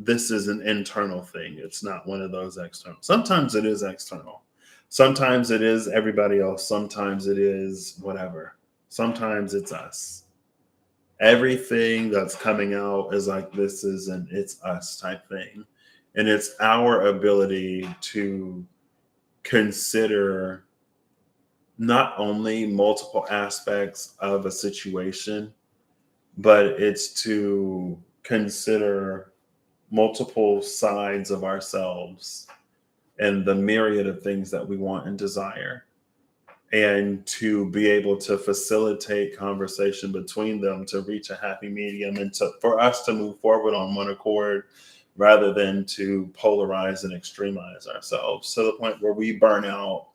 this is an internal thing. It's not one of those external. Sometimes it is external, Sometimes it is everybody else. Sometimes it is whatever. Sometimes it's us. Everything that's coming out is like, this is an it's us type thing. And it's our ability to consider not only multiple aspects of a situation, but it's to consider multiple sides of ourselves and the myriad of things that we want and desire, and to be able to facilitate conversation between them to reach a happy medium, and for us to move forward on one accord rather than to polarize and extremize ourselves to the point where we burn out,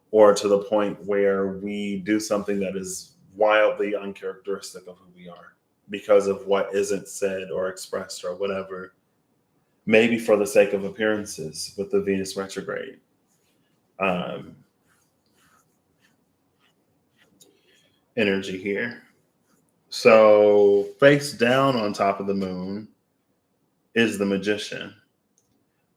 or to the point where we do something that is wildly uncharacteristic of who we are because of what isn't said or expressed or whatever, maybe for the sake of appearances with the Venus retrograde. Energy here. So face down on top of the moon is the Magician.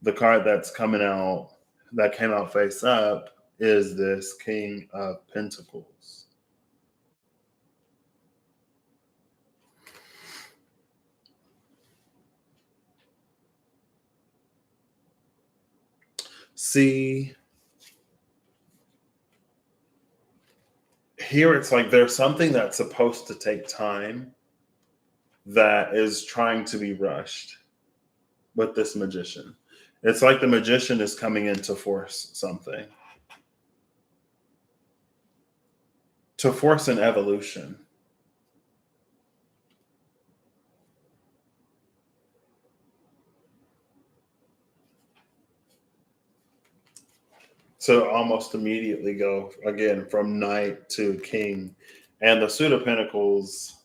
The card that's coming out, that came out face up, is this King of Pentacles. See, here it's like there's something that's supposed to take time that is trying to be rushed with this Magician. It's like the Magician is coming in to force something, to force an evolution. To almost immediately go again from Knight to King. And the Suit of Pentacles,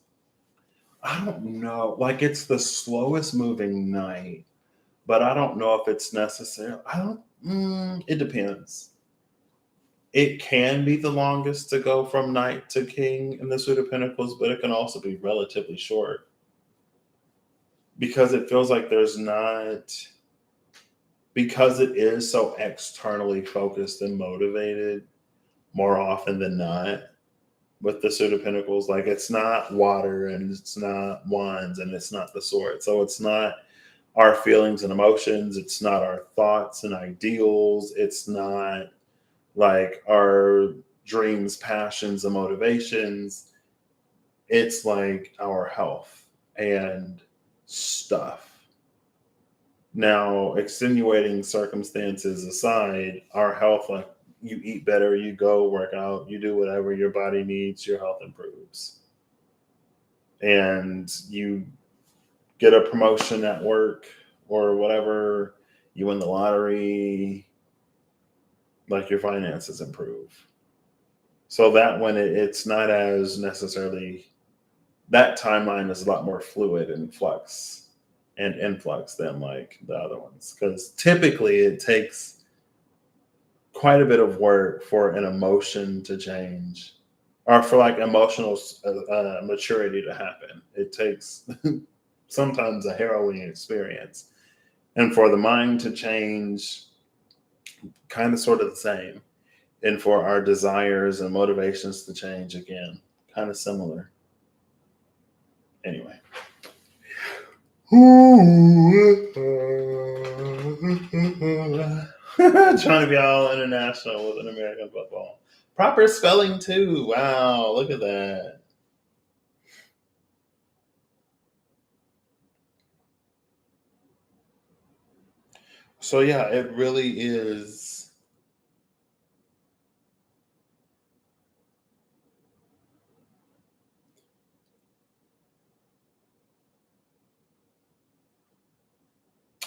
I don't know, like it's the slowest moving Knight, but I don't know if it's necessary. It depends. It can be the longest to go from Knight to King in the Suit of Pentacles, but it can also be relatively short because it feels like there's not, because it is so externally focused and motivated more often than not with the Suit of Pentacles. Like it's not water and it's not wands and it's not the sword. So it's not our feelings and emotions. It's not our thoughts and ideals. It's not like our dreams, passions, and motivations. It's like our health and stuff. Now, extenuating circumstances aside, our health, like you eat better, you go work out, you do whatever your body needs, your health improves. And you get a promotion at work or whatever, you win the lottery, like your finances improve. So that when it's not as necessarily, that timeline is a lot more fluid and flux and influx than like the other ones. Because typically it takes quite a bit of work for an emotion to change or for like emotional maturity to happen. It takes sometimes a harrowing experience. And for the mind to change, kind of sort of the same. And for our desires and motivations to change again, kind of similar. Anyway. Trying to be all international with an American football. Proper spelling too. Wow, look at that. So yeah, it really is.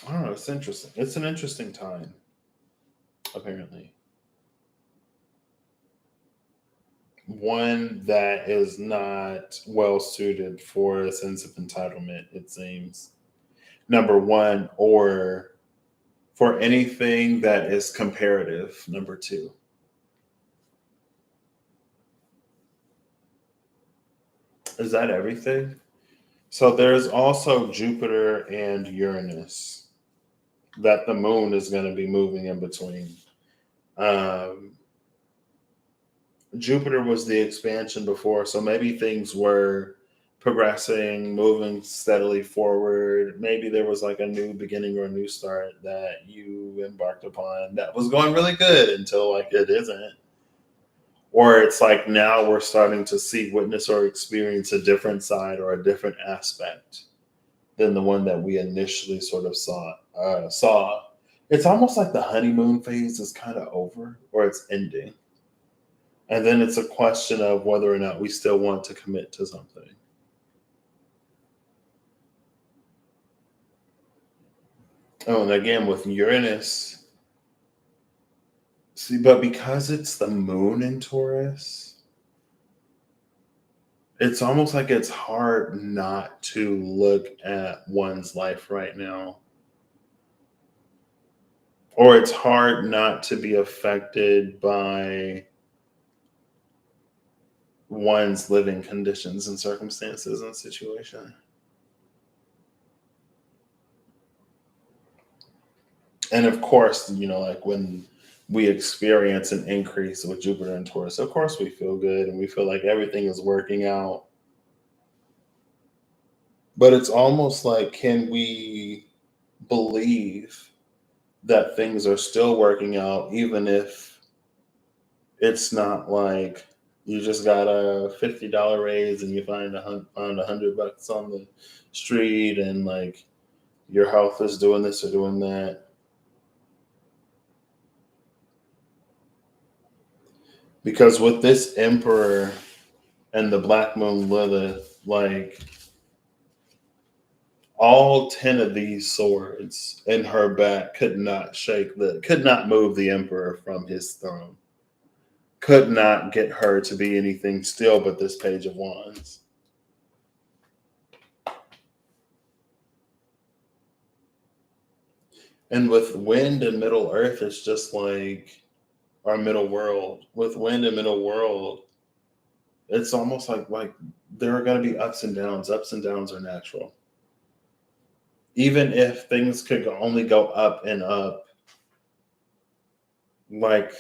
I don't know. It's interesting. It's an interesting time, apparently. One that is not well suited for a sense of entitlement, it seems. Number one, or for anything that is comparative, number two. Is that everything? So there's also Jupiter and Uranus that the moon is going to be moving in between. Um, Jupiter was the expansion before, so maybe things were progressing, moving steadily forward. Maybe there was like a new beginning or a new start that you embarked upon that was going really good until like it isn't. Or it's like now we're starting to see, witness, or experience a different side or a different aspect than the one that we initially sort of saw. It's almost like the honeymoon phase is kind of over or it's ending. And then it's a question of whether or not we still want to commit to something. Oh, and again with Uranus, see, but because it's the moon in Taurus, it's almost like it's hard not to look at one's life right now. Or it's hard not to be affected by one's living conditions and circumstances and situation. And of course, like when we experience an increase with Jupiter and Taurus, of course we feel good and we feel like everything is working out. But it's almost like, can we believe that things are still working out, even if it's not like you just got a $50 raise and you found $100 on the street, and like your health is doing this or doing that. Because with this Emperor and the Black Moon Lilith, like all 10 of these swords in her back could not move the Emperor from his throne. Could not get her to be anything still but this Page of Wands. And with Wind and Middle Earth, it's just like our middle world. With Wind and Middle World, it's almost like there are going to be ups and downs. Ups and downs are natural. Even if things could only go up and up, like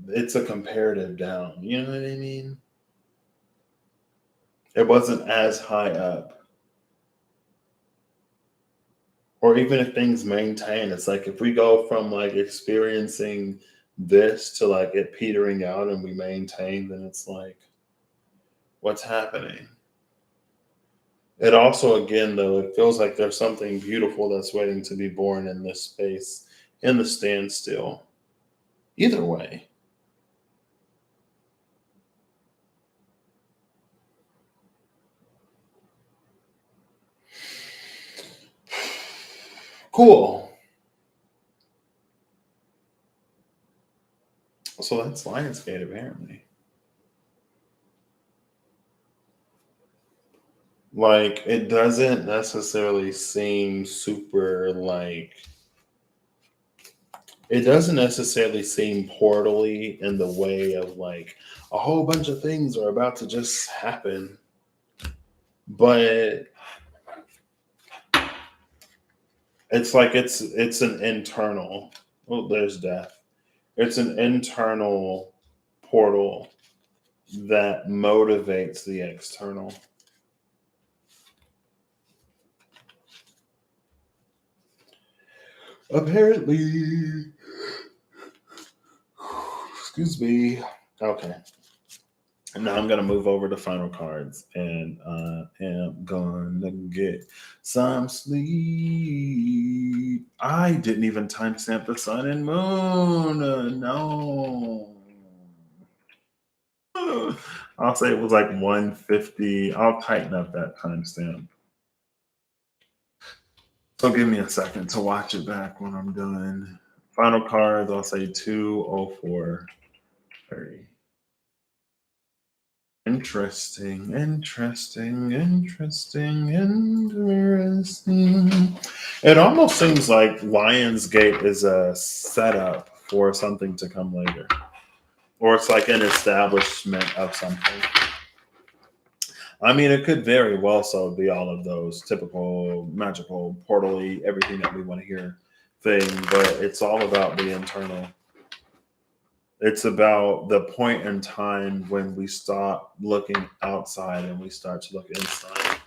it's a comparative down. You know what I mean? It wasn't as high up. Or even if things maintain, it's like if we go from like experiencing this to like it petering out and we maintain, then it's like, what's happening? It also, again, though, it feels like there's something beautiful that's waiting to be born in this space, in the standstill. Either way. Cool. So that's Lionsgate, apparently. Like, it doesn't necessarily seem super like. It doesn't necessarily seem portally in the way of like a whole bunch of things are about to just happen. But it's like it's an internal. Oh, there's death. It's an internal portal that motivates the external. Apparently, excuse me. Okay. Now I'm gonna move over to final cards, and I am gonna get some sleep. I didn't even timestamp the sun and moon. No. I'll say it was like 150. I'll tighten up that timestamp. So give me a second to watch it back when I'm done. Final cards, I'll say 2:04:30. Interesting. It almost seems like Lionsgate is a setup for something to come later. Or it's like an establishment of something. I mean, it could very well so be all of those typical magical, portally, everything that we want to hear thing, but it's all about the internal. It's about the point in time when we stop looking outside and we start to look inside.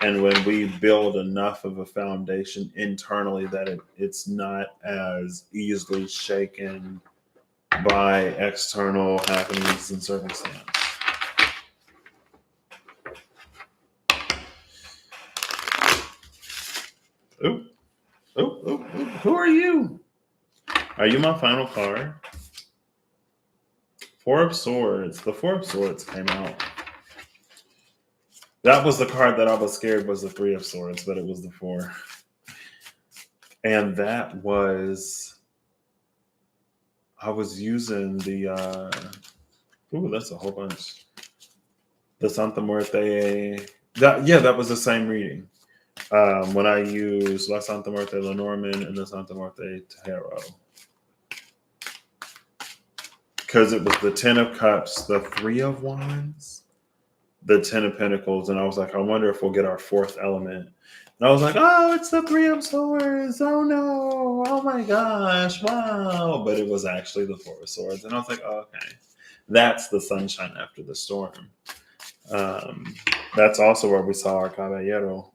And when we build enough of a foundation internally that it's not as easily shaken by external happenings and circumstance. Ooh, ooh, ooh, ooh. Who are you? Are you my final card? Four of Swords. The Four of Swords came out. That was the card that I was scared was the Three of Swords, but it was the Four. And that was, I was using the, that's a whole bunch. The Santa Muerte. That was the same reading. When I used La Santa Muerte Lenormand and the Santa Muerte Tarot. Because it was the Ten of Cups, the Three of Wands, the Ten of Pentacles, and I was like, I wonder if we'll get our fourth element. And I was like, oh, it's the Three of Swords. Oh no. Oh my gosh. Wow. But it was actually the Four of Swords. And I was like, oh, okay. That's the sunshine after the storm. That's also where we saw our Caballero,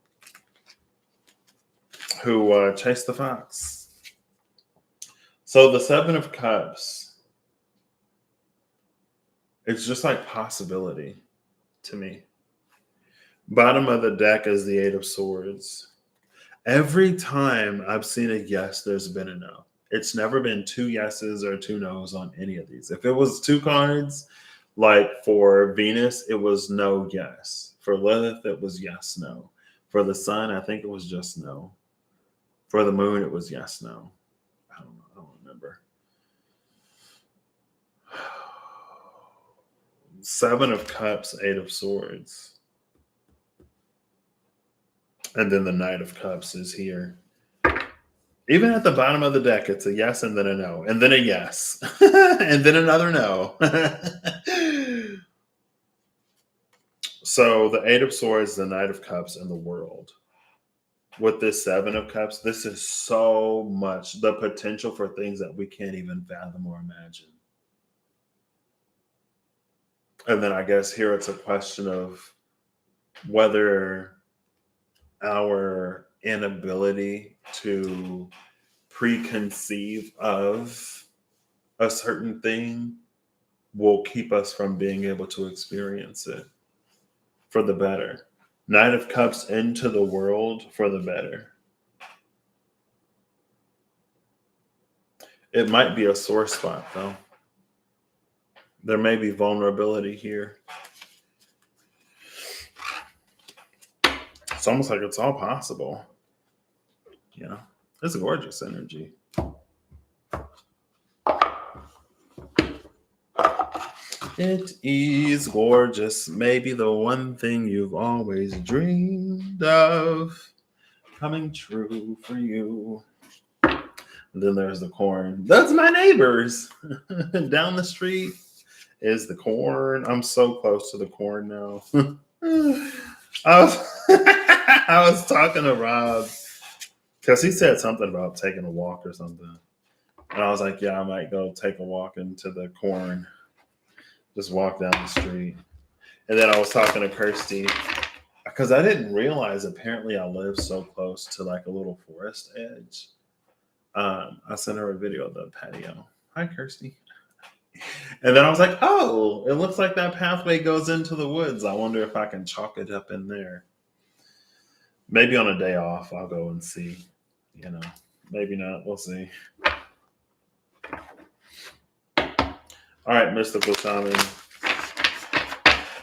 who chased the fox. So the Seven of Cups, it's just like possibility to me. Bottom of the deck is the Eight of Swords. Every time I've seen a yes, there's been a no. It's never been two yeses or two no's on any of these. If it was two cards, like for Venus, it was no, yes. For Lilith, it was yes, no. For the Sun, I think it was just no. For the Moon, it was yes, no. I don't know. I don't remember. Seven of Cups, Eight of Swords. And then the Knight of Cups is here. Even at the bottom of the deck, it's a yes and then a no, and then a yes, and then another no. So the Eight of Swords, the Knight of Cups, and the World. With this Seven of Cups, this is so much the potential for things that we can't even fathom or imagine. And then I guess here it's a question of whether our inability to preconceive of a certain thing will keep us from being able to experience it for the better. Knight of Cups into the World for the better. It might be a sore spot, though. There may be vulnerability here. It's almost like it's all possible. You know, it's a gorgeous energy. It is gorgeous. Maybe the one thing you've always dreamed of coming true for you. And then there's the corn. That's my neighbors. Down the street is the corn. I'm so close to the corn now. I was talking to Rob because he said something about taking a walk or something. And I was like, yeah, I might go take a walk into the corn. Just walk down the street. And then I was talking to Kirsty because I didn't realize apparently I live so close to like a little forest edge. I sent her a video of the patio. Hi, Kirsty. And then I was like, oh, it looks like that pathway goes into the woods. I wonder if I can chalk it up in there. Maybe on a day off, I'll go and see. You know, maybe not. We'll see. All right, Mystical Shaman.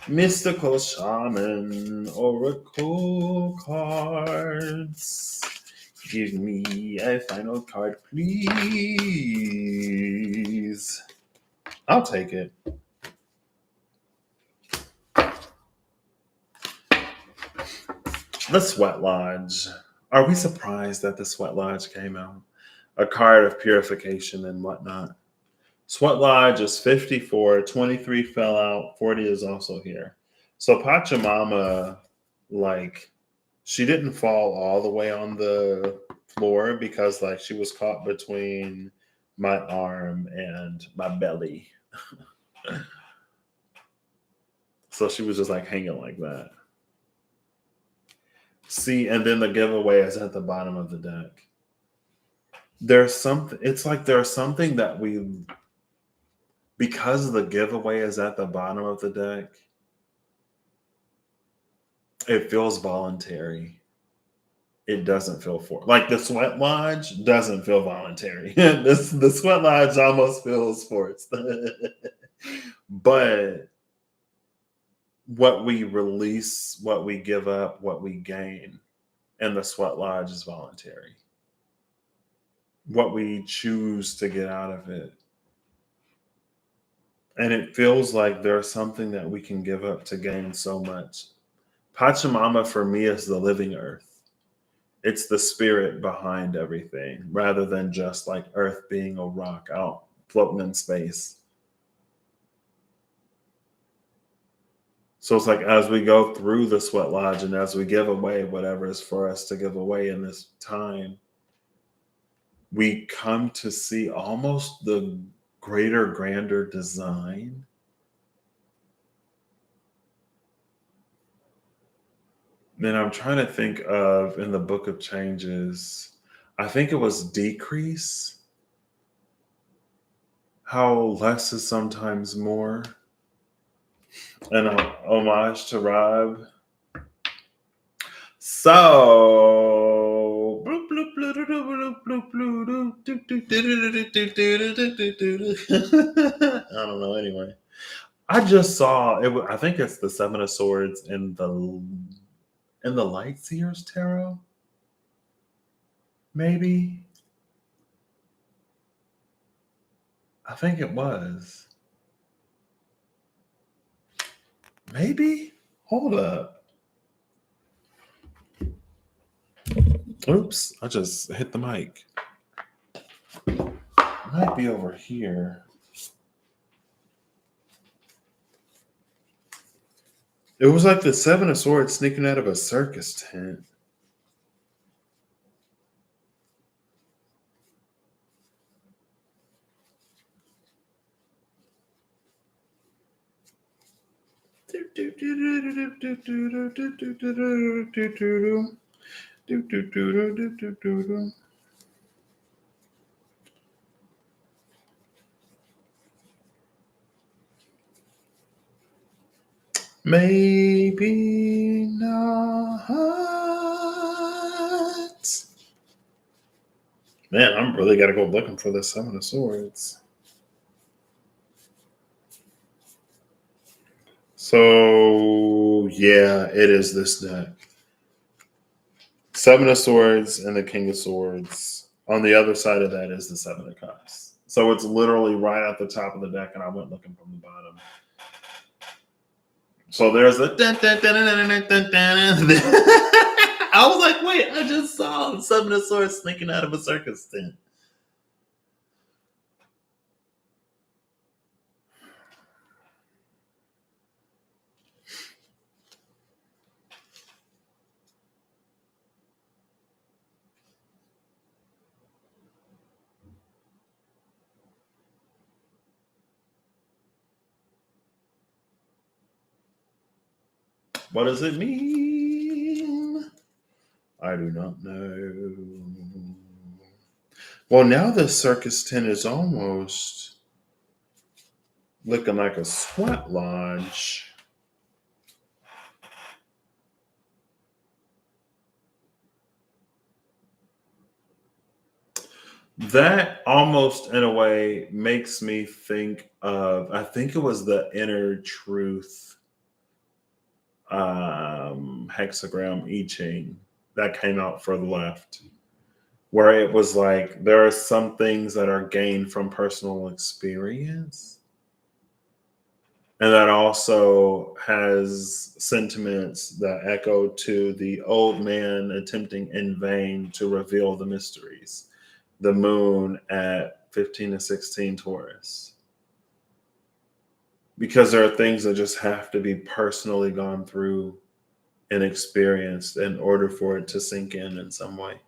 Mystical Shaman, Oracle cards. Give me a final card, please. I'll take it. The Sweat Lodge. Are we surprised that the Sweat Lodge came out? A card of purification and whatnot. Sweat Lodge is 54, 23 fell out, 40 is also here. So Pachamama, like, she didn't fall all the way on the floor because, like, she was caught between my arm and my belly. So she was just like hanging like that. See, and then the giveaway is at the bottom of the deck. There's something, it's like there's something that we, because the giveaway is at the bottom of the deck, it feels voluntary. It doesn't feel like the sweat lodge doesn't feel voluntary. The sweat lodge almost feels forced. But what we release, what we give up, what we gain, and the sweat lodge is voluntary. What we choose to get out of it. And it feels like there's something that we can give up to gain so much. Pachamama for me is the living earth. It's the spirit behind everything rather than just like earth being a rock out floating in space. So it's like as we go through the sweat lodge and as we give away whatever is for us to give away in this time, we come to see almost the greater, grander design. Then I'm trying to think of in the Book of Changes, I think it was decrease, how less is sometimes more. And a homage to Rob. So, I don't know. Anyway, I just saw it. I think it's the Seven of Swords in the Light Seers Tarot. Maybe. I think it was. Maybe. Hold up. Oops! I just hit the mic. It might be over here. It was like the Seven of Swords sneaking out of a circus tent. Maybe not. Man, I'm really gotta go looking for the Seven of Swords. So yeah, it is this deck. Seven of Swords and the King of Swords. On the other side of that is the Seven of Cups. So it's literally right at the top of the deck, and I went looking from the bottom. So there's a dun, dun, dun, dun, dun, dun, dun. I was like, wait, I just saw the Seven of Swords sneaking out of a circus tent. What does it mean? I do not know. Well, now the circus tent is almost looking like a sweat lodge. That almost in a way makes me think of, I think it was the Inner Truth hexagram I Ching that came out for the left, where it was like there are some things that are gained from personal experience, and that also has sentiments that echo to the old man attempting in vain to reveal the mysteries. The moon at 15 to 16 Taurus. Because there are things that just have to be personally gone through and experienced in order for it to sink in some way.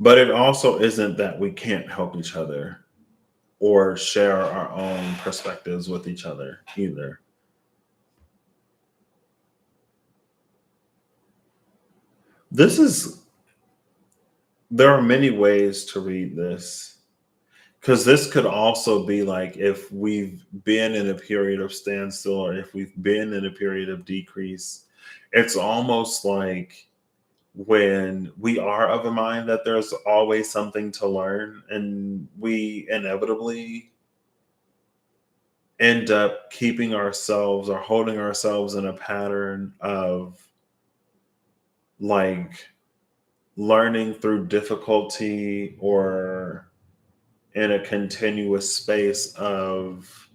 But it also isn't that we can't help each other or share our own perspectives with each other either. This is, there are many ways to read this. Because this could also be like if we've been in a period of standstill or if we've been in a period of decrease. It's almost like when we are of a mind that there's always something to learn, and we inevitably end up keeping ourselves or holding ourselves in a pattern of like learning through difficulty or in a continuous space of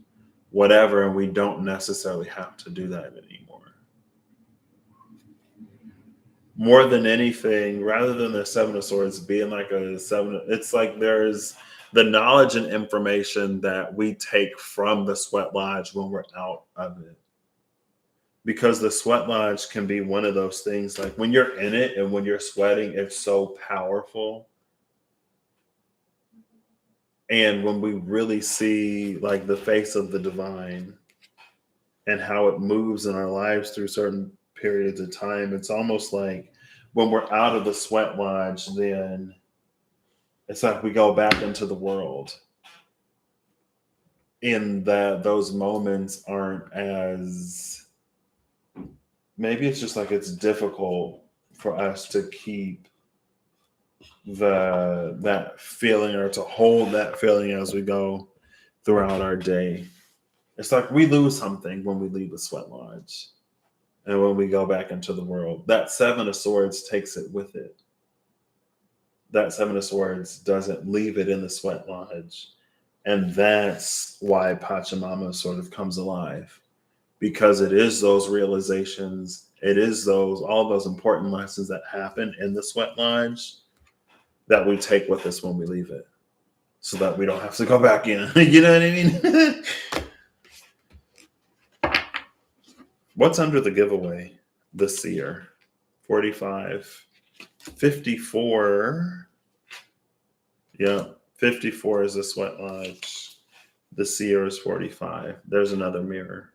whatever, and we don't necessarily have to do that anymore. More than anything, rather than the Seven of Swords being like a seven, it's like there's the knowledge and information that we take from the sweat lodge when we're out of it. Because the sweat lodge can be one of those things like when you're in it and when you're sweating, it's so powerful. And when we really see like the face of the divine and how it moves in our lives through certain periods of time, it's almost like when we're out of the sweat lodge, then it's like we go back into the world. In that those moments aren't as, maybe it's just like it's difficult for us to keep that feeling or to hold that feeling as we go throughout our day. It's like we lose something when we leave the sweat lodge. And when we go back into the world, that Seven of Swords takes it with it. That Seven of Swords doesn't leave it in the sweat lodge. And that's why Pachamama sort of comes alive. Because it is those realizations, it is those all those important lessons that happen in the sweat lodge that we take with us when we leave it. So that we don't have to go back in. You know what I mean? What's under the giveaway? The seer. 45. 54. Yeah. 54 is the sweat lodge. The seer is 45. There's another mirror.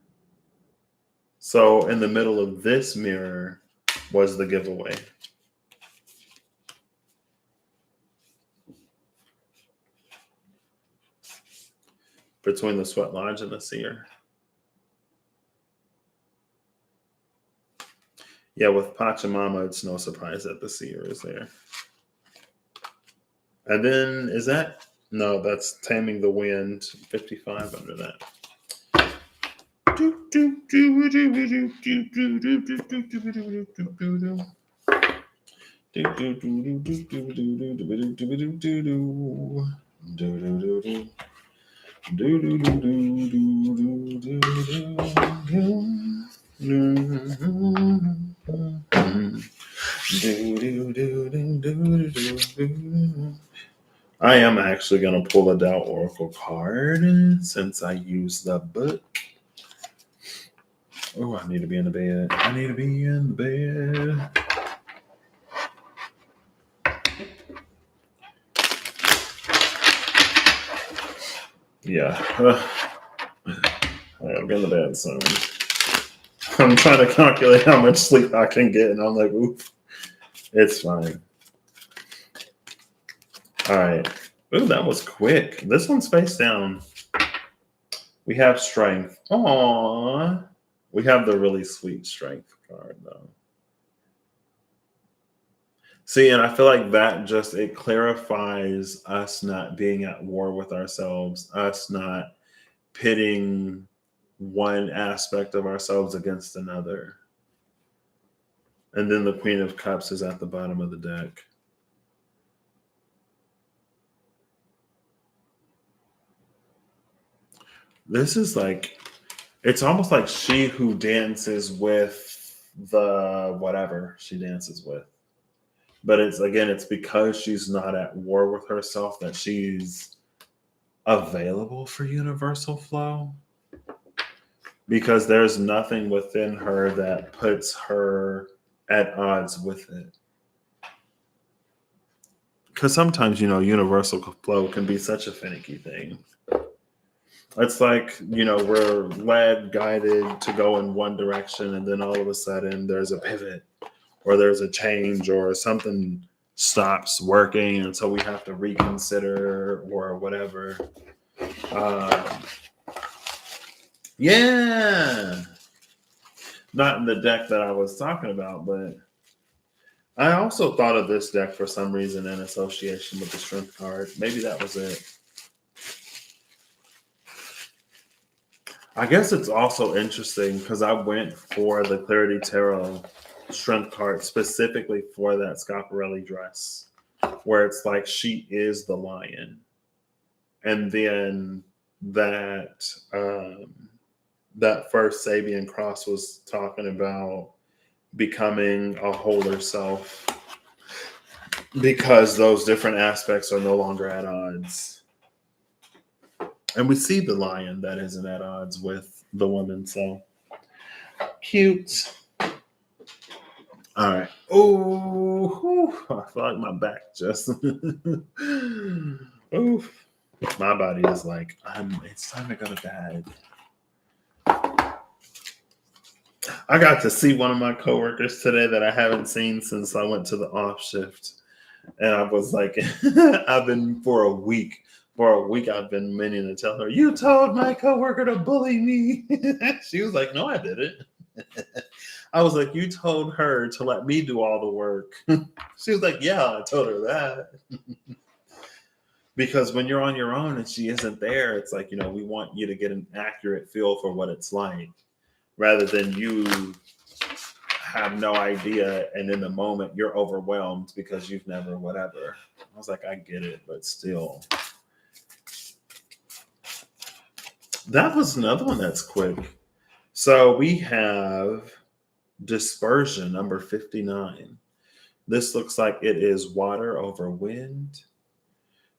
So in the middle of this mirror was the giveaway. Between the sweat lodge and the seer. Yeah, with Pachamama, it's no surprise that the seer is there. And then is that? No, that's Taming the Wind, 55 under that. I am actually going to pull a Tao Oracle card since I used the book. Oh, I need to be in the bed. I need to be in the bed. Yeah. I'll be in the bed soon. I'm trying to calculate how much sleep I can get, and I'm like, oof, it's fine. All right. Ooh, that was quick. This one's face down. We have strength. Aww. We have the really sweet strength card, though. See, and I feel like that just, it clarifies us not being at war with ourselves, us not pitting one aspect of ourselves against another. And then the Queen of Cups is at the bottom of the deck. This is like, it's almost like she who dances with the whatever she dances with. But it's, again, it's because she's not at war with herself that she's available for universal flow. Because there's nothing within her that puts her at odds with it. Because sometimes, universal flow can be such a finicky thing. It's like, we're led, guided to go in one direction, and then all of a sudden there's a pivot or there's a change or something stops working. And so we have to reconsider or whatever. Yeah. Not in the deck that I was talking about, but I also thought of this deck for some reason in association with the Strength card. Maybe that was it. I guess it's also interesting because I went for the Clarity Tarot Strength card specifically for that Schiaparelli dress, where it's like she is the lion. And then that that first Sabian cross was talking about becoming a wholer self because those different aspects are no longer at odds. And we see the lion that isn't at odds with the woman. So cute. All right. Oh, I feel like my back just. Oof. My body is like, it's time to go to bed. I got to see one of my coworkers today that I haven't seen since I went to the off shift. And I was like, I've been for a week. For a week, I've been meaning to tell her, you told my coworker to bully me. She was like, no, I didn't. I was like, you told her to let me do all the work. She was like, yeah, I told her that. Because when you're on your own and she isn't there, it's like, we want you to get an accurate feel for what it's like, rather than you have no idea and in the moment you're overwhelmed because you've never whatever. I was like, I get it, but still. That was another one that's quick. So we have dispersion, number 59. This looks like it is water over wind.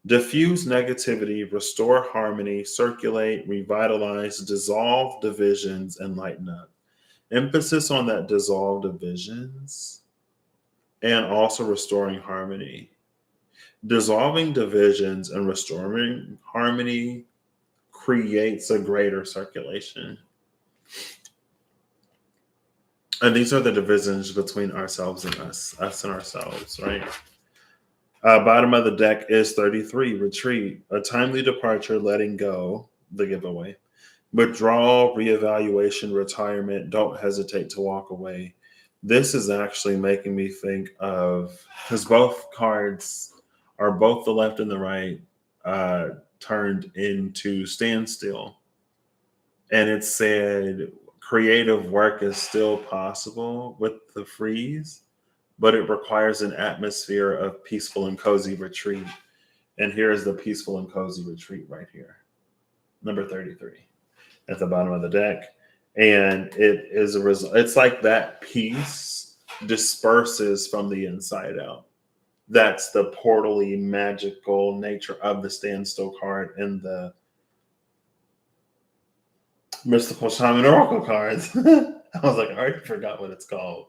Diffuse negativity, restore harmony, circulate, revitalize, dissolve divisions, and lighten up. Emphasis on that dissolve divisions and also restoring harmony. Dissolving divisions and restoring harmony creates a greater circulation. And these are the divisions between ourselves and us and ourselves, right? Bottom of the deck is 33, retreat, a timely departure, letting go, the giveaway. Withdrawal, reevaluation, retirement, don't hesitate to walk away. This is actually making me think of, because both cards are both the left and the right turned into standstill. And it said creative work is still possible with the freeze, but it requires an atmosphere of peaceful and cozy retreat. And here's the peaceful and cozy retreat right here. Number 33 at the bottom of the deck. And it is a result. It's like that peace disperses from the inside out. That's the portally magical nature of the standstill card and the mystical shaman oracle cards. I was like, I already forgot what it's called.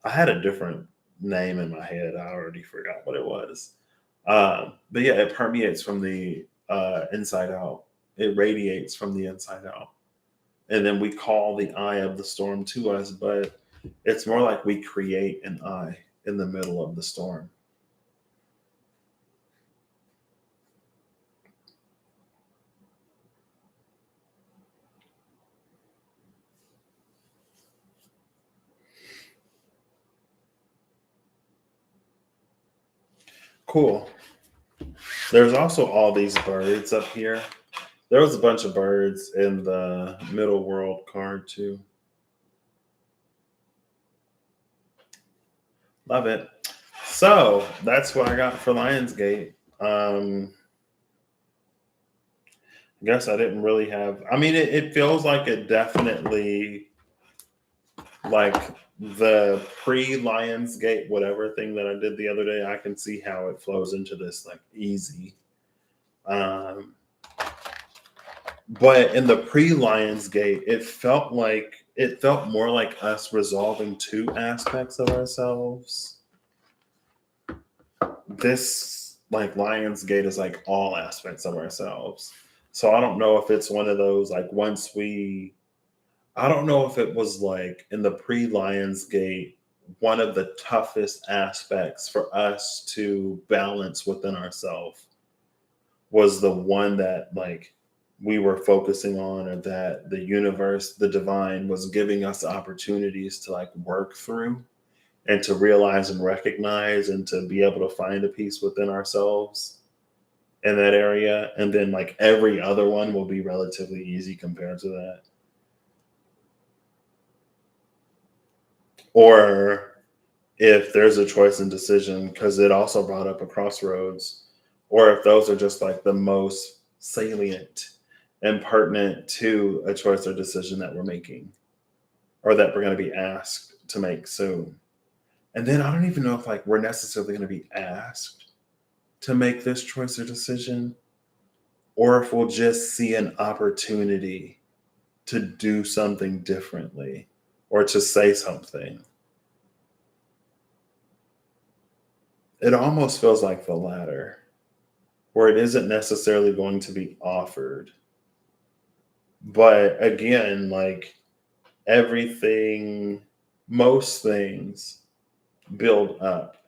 I had a different name in my head. I already forgot what it was. But yeah, it permeates from the inside out. It radiates from the inside out. And then we call the eye of the storm to us, but it's more like we create an eye in the middle of the storm. Cool. There's also all these birds up here. There was a bunch of birds in the middle world card too. Love it. So that's what I got for Lionsgate. I guess I didn't really have. I mean, it feels like it definitely, like the pre-Lionsgate whatever thing that I did the other day. I can see how it flows into this like easy. But in the pre-Lionsgate, it felt more like us resolving two aspects of ourselves. This like Lionsgate is like all aspects of ourselves. So I don't know if it's one of those like I don't know if it was like in the pre Lionsgate, one of the toughest aspects for us to balance within ourselves was the one that like we were focusing on, or that the universe, the divine, was giving us opportunities to like work through and to realize and recognize and to be able to find a peace within ourselves in that area. And then like every other one will be relatively easy compared to that. Or if there's a choice and decision, because it also brought up a crossroads, or if those are just like the most salient and pertinent to a choice or decision that we're making, or that we're going to be asked to make soon. And then I don't even know if like we're necessarily going to be asked to make this choice or decision, or if we'll just see an opportunity to do something differently or to say something. It almost feels like the latter, where it isn't necessarily going to be offered. But again, like everything, most things build up.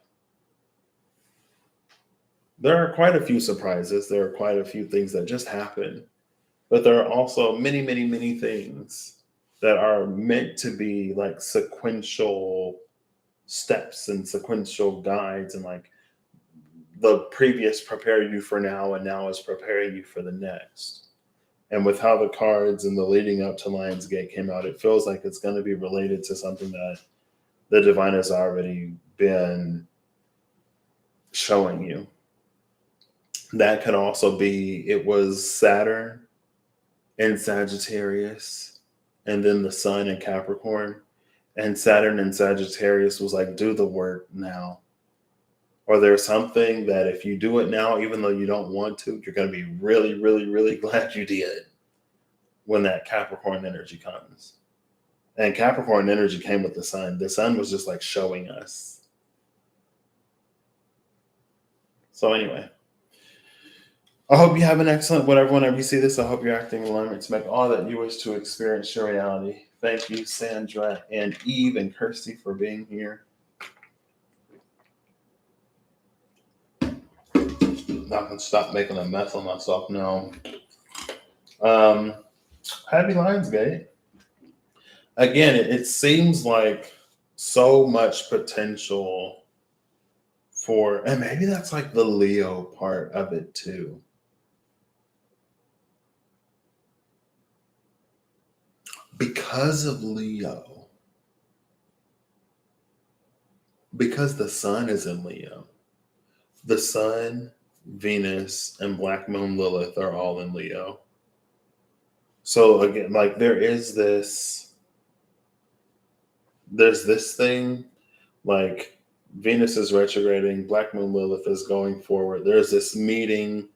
There are quite a few surprises. There are quite a few things that just happen. But there are also many, many, many things that are meant to be like sequential steps and sequential guides, and like the previous prepared you for now, and now is preparing you for the next. And with how the cards and the leading up to Lionsgate came out, it feels like it's going to be related to something that the divine has already been showing you. That could also be it was Saturn in Sagittarius, and then the sun in Capricorn. And Saturn in Sagittarius was like, do the work now. Or there's something that if you do it now, even though you don't want to, you're going to be really, really, really glad you did when that Capricorn energy comes. And Capricorn energy came with the sun. The sun was just like showing us. So anyway, I hope you have an excellent whenever you see this. I hope you're acting in alignment to make all that you wish to experience your reality. Thank you, Sandra and Eve and Kirsty, for being here. I can stop making a mess of myself now. Happy Lionsgate. Again, it seems like so much potential for, and maybe that's like the Leo part of it too. Because of Leo, because the sun is in Leo, the sun, Venus, and Black Moon Lilith are all in Leo. So again, like there's this thing, like Venus is retrograding, Black Moon Lilith is going forward. There's this meeting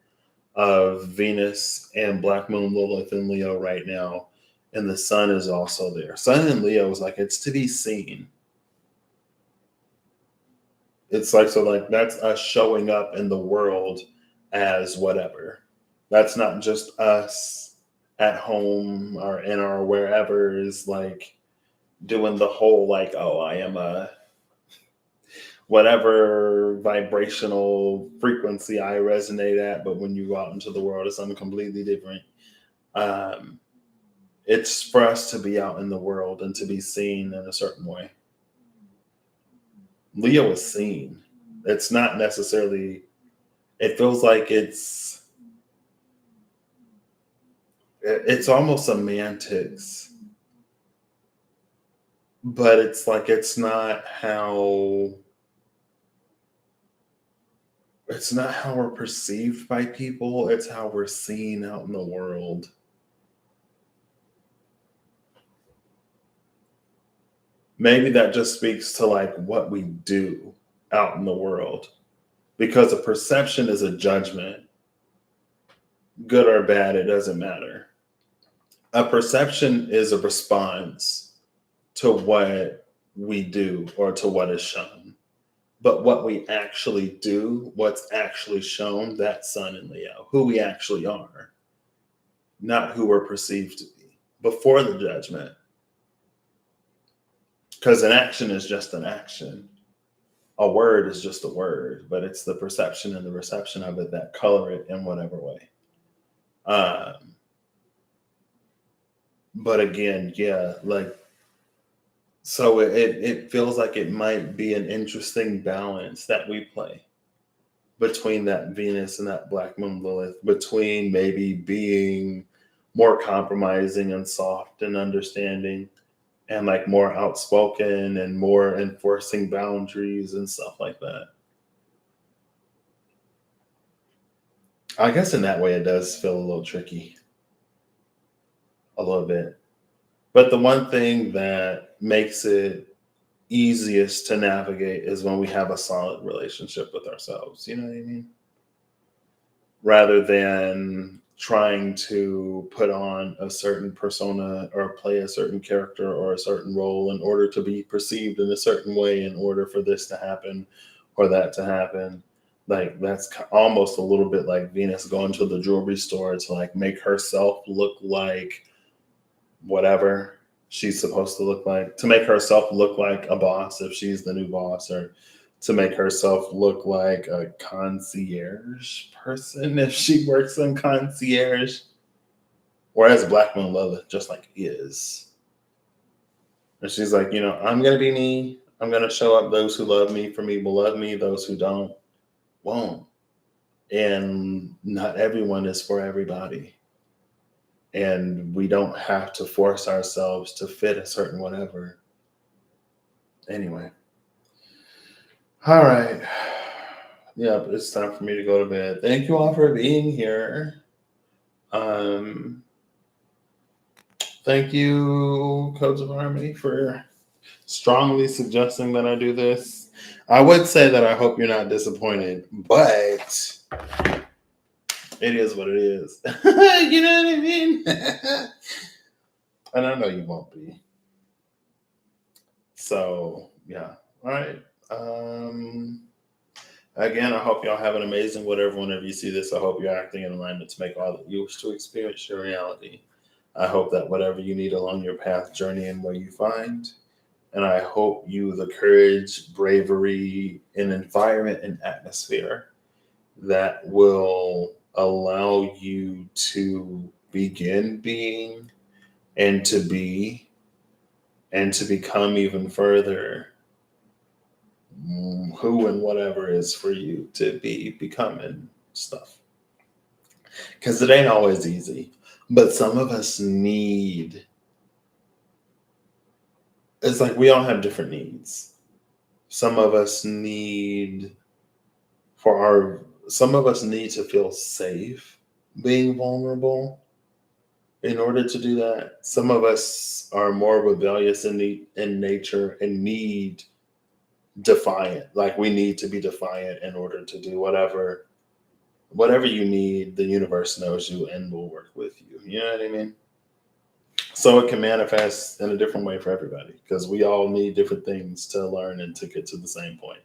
of Venus and Black Moon Lilith in Leo right now. And the sun is also there. Sun in Leo is like, it's to be seen. It's like, so like that's us showing up in the world as whatever. That's not just us at home or in our wherever, is like doing the whole like, oh, I am a whatever vibrational frequency I resonate at, but when you go out into the world, it's something completely different. It's for us to be out in the world and to be seen in a certain way. Leo is seen. It's not necessarily, it feels like it's almost semantics, but it's like, it's not how we're perceived by people. It's how we're seen out in the world. Maybe that just speaks to like what we do out in the world, because a perception is a judgment, good or bad, it doesn't matter. A perception is a response to what we do or to what is shown. But what we actually do, what's actually shown, that's Sun and Leo, who we actually are, not who we're perceived to be before the judgment. Because an action is just an action. A word is just a word, but it's the perception and the reception of it that color it in whatever way. But again, yeah, like, so it feels like it might be an interesting balance that we play between that Venus and that Black Moon Lilith, between maybe being more compromising and soft and understanding, and like more outspoken and more enforcing boundaries and stuff like that. I guess in that way it does feel a little tricky, a little bit. But the one thing that makes it easiest to navigate is when we have a solid relationship with ourselves. You know what I mean? Rather than trying to put on a certain persona or play a certain character or a certain role in order to be perceived in a certain way, in order for this to happen or that to happen. Like, that's almost a little bit like Venus going to the jewelry store to like make herself look like whatever she's supposed to look like, to make herself look like a boss if she's the new boss, or to make herself look like a concierge person if she works in concierge. Whereas Black Moon Lilith just like is. And she's like, I'm going to be me. I'm going to show up. Those who love me for me will love me. Those who don't won't. And not everyone is for everybody. And we don't have to force ourselves to fit a certain whatever. Anyway. All right. Yep, it's time for me to go to bed. Thank you all for being here. Thank you, Codes of Harmony, for strongly suggesting that I do this. I would say that I hope you're not disappointed, but it is what it is. You know what I mean? And I know you won't be. So, yeah. All right. Again, I hope y'all have an amazing whenever you see this. I hope you're acting in alignment to make all that you wish to experience your reality. I hope that whatever you need along your path, journey, and where you find. And I hope you the courage, bravery, and environment and atmosphere that will allow you to begin being and to be and to become even further who and whatever is for you to be becoming stuff. Because it ain't always easy. But some of us need, it's like we all have different needs. Some of us need some of us need to feel safe being vulnerable in order to do that. Some of us are more rebellious in nature and need defiant. Like, we need to be defiant in order to do whatever you need. The universe knows you and will work with you. You know what I mean? So it can manifest in a different way for everybody, because we all need different things to learn and to get to the same point.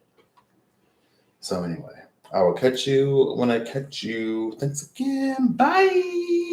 So anyway, I will catch you when I catch you. Thanks again. Bye.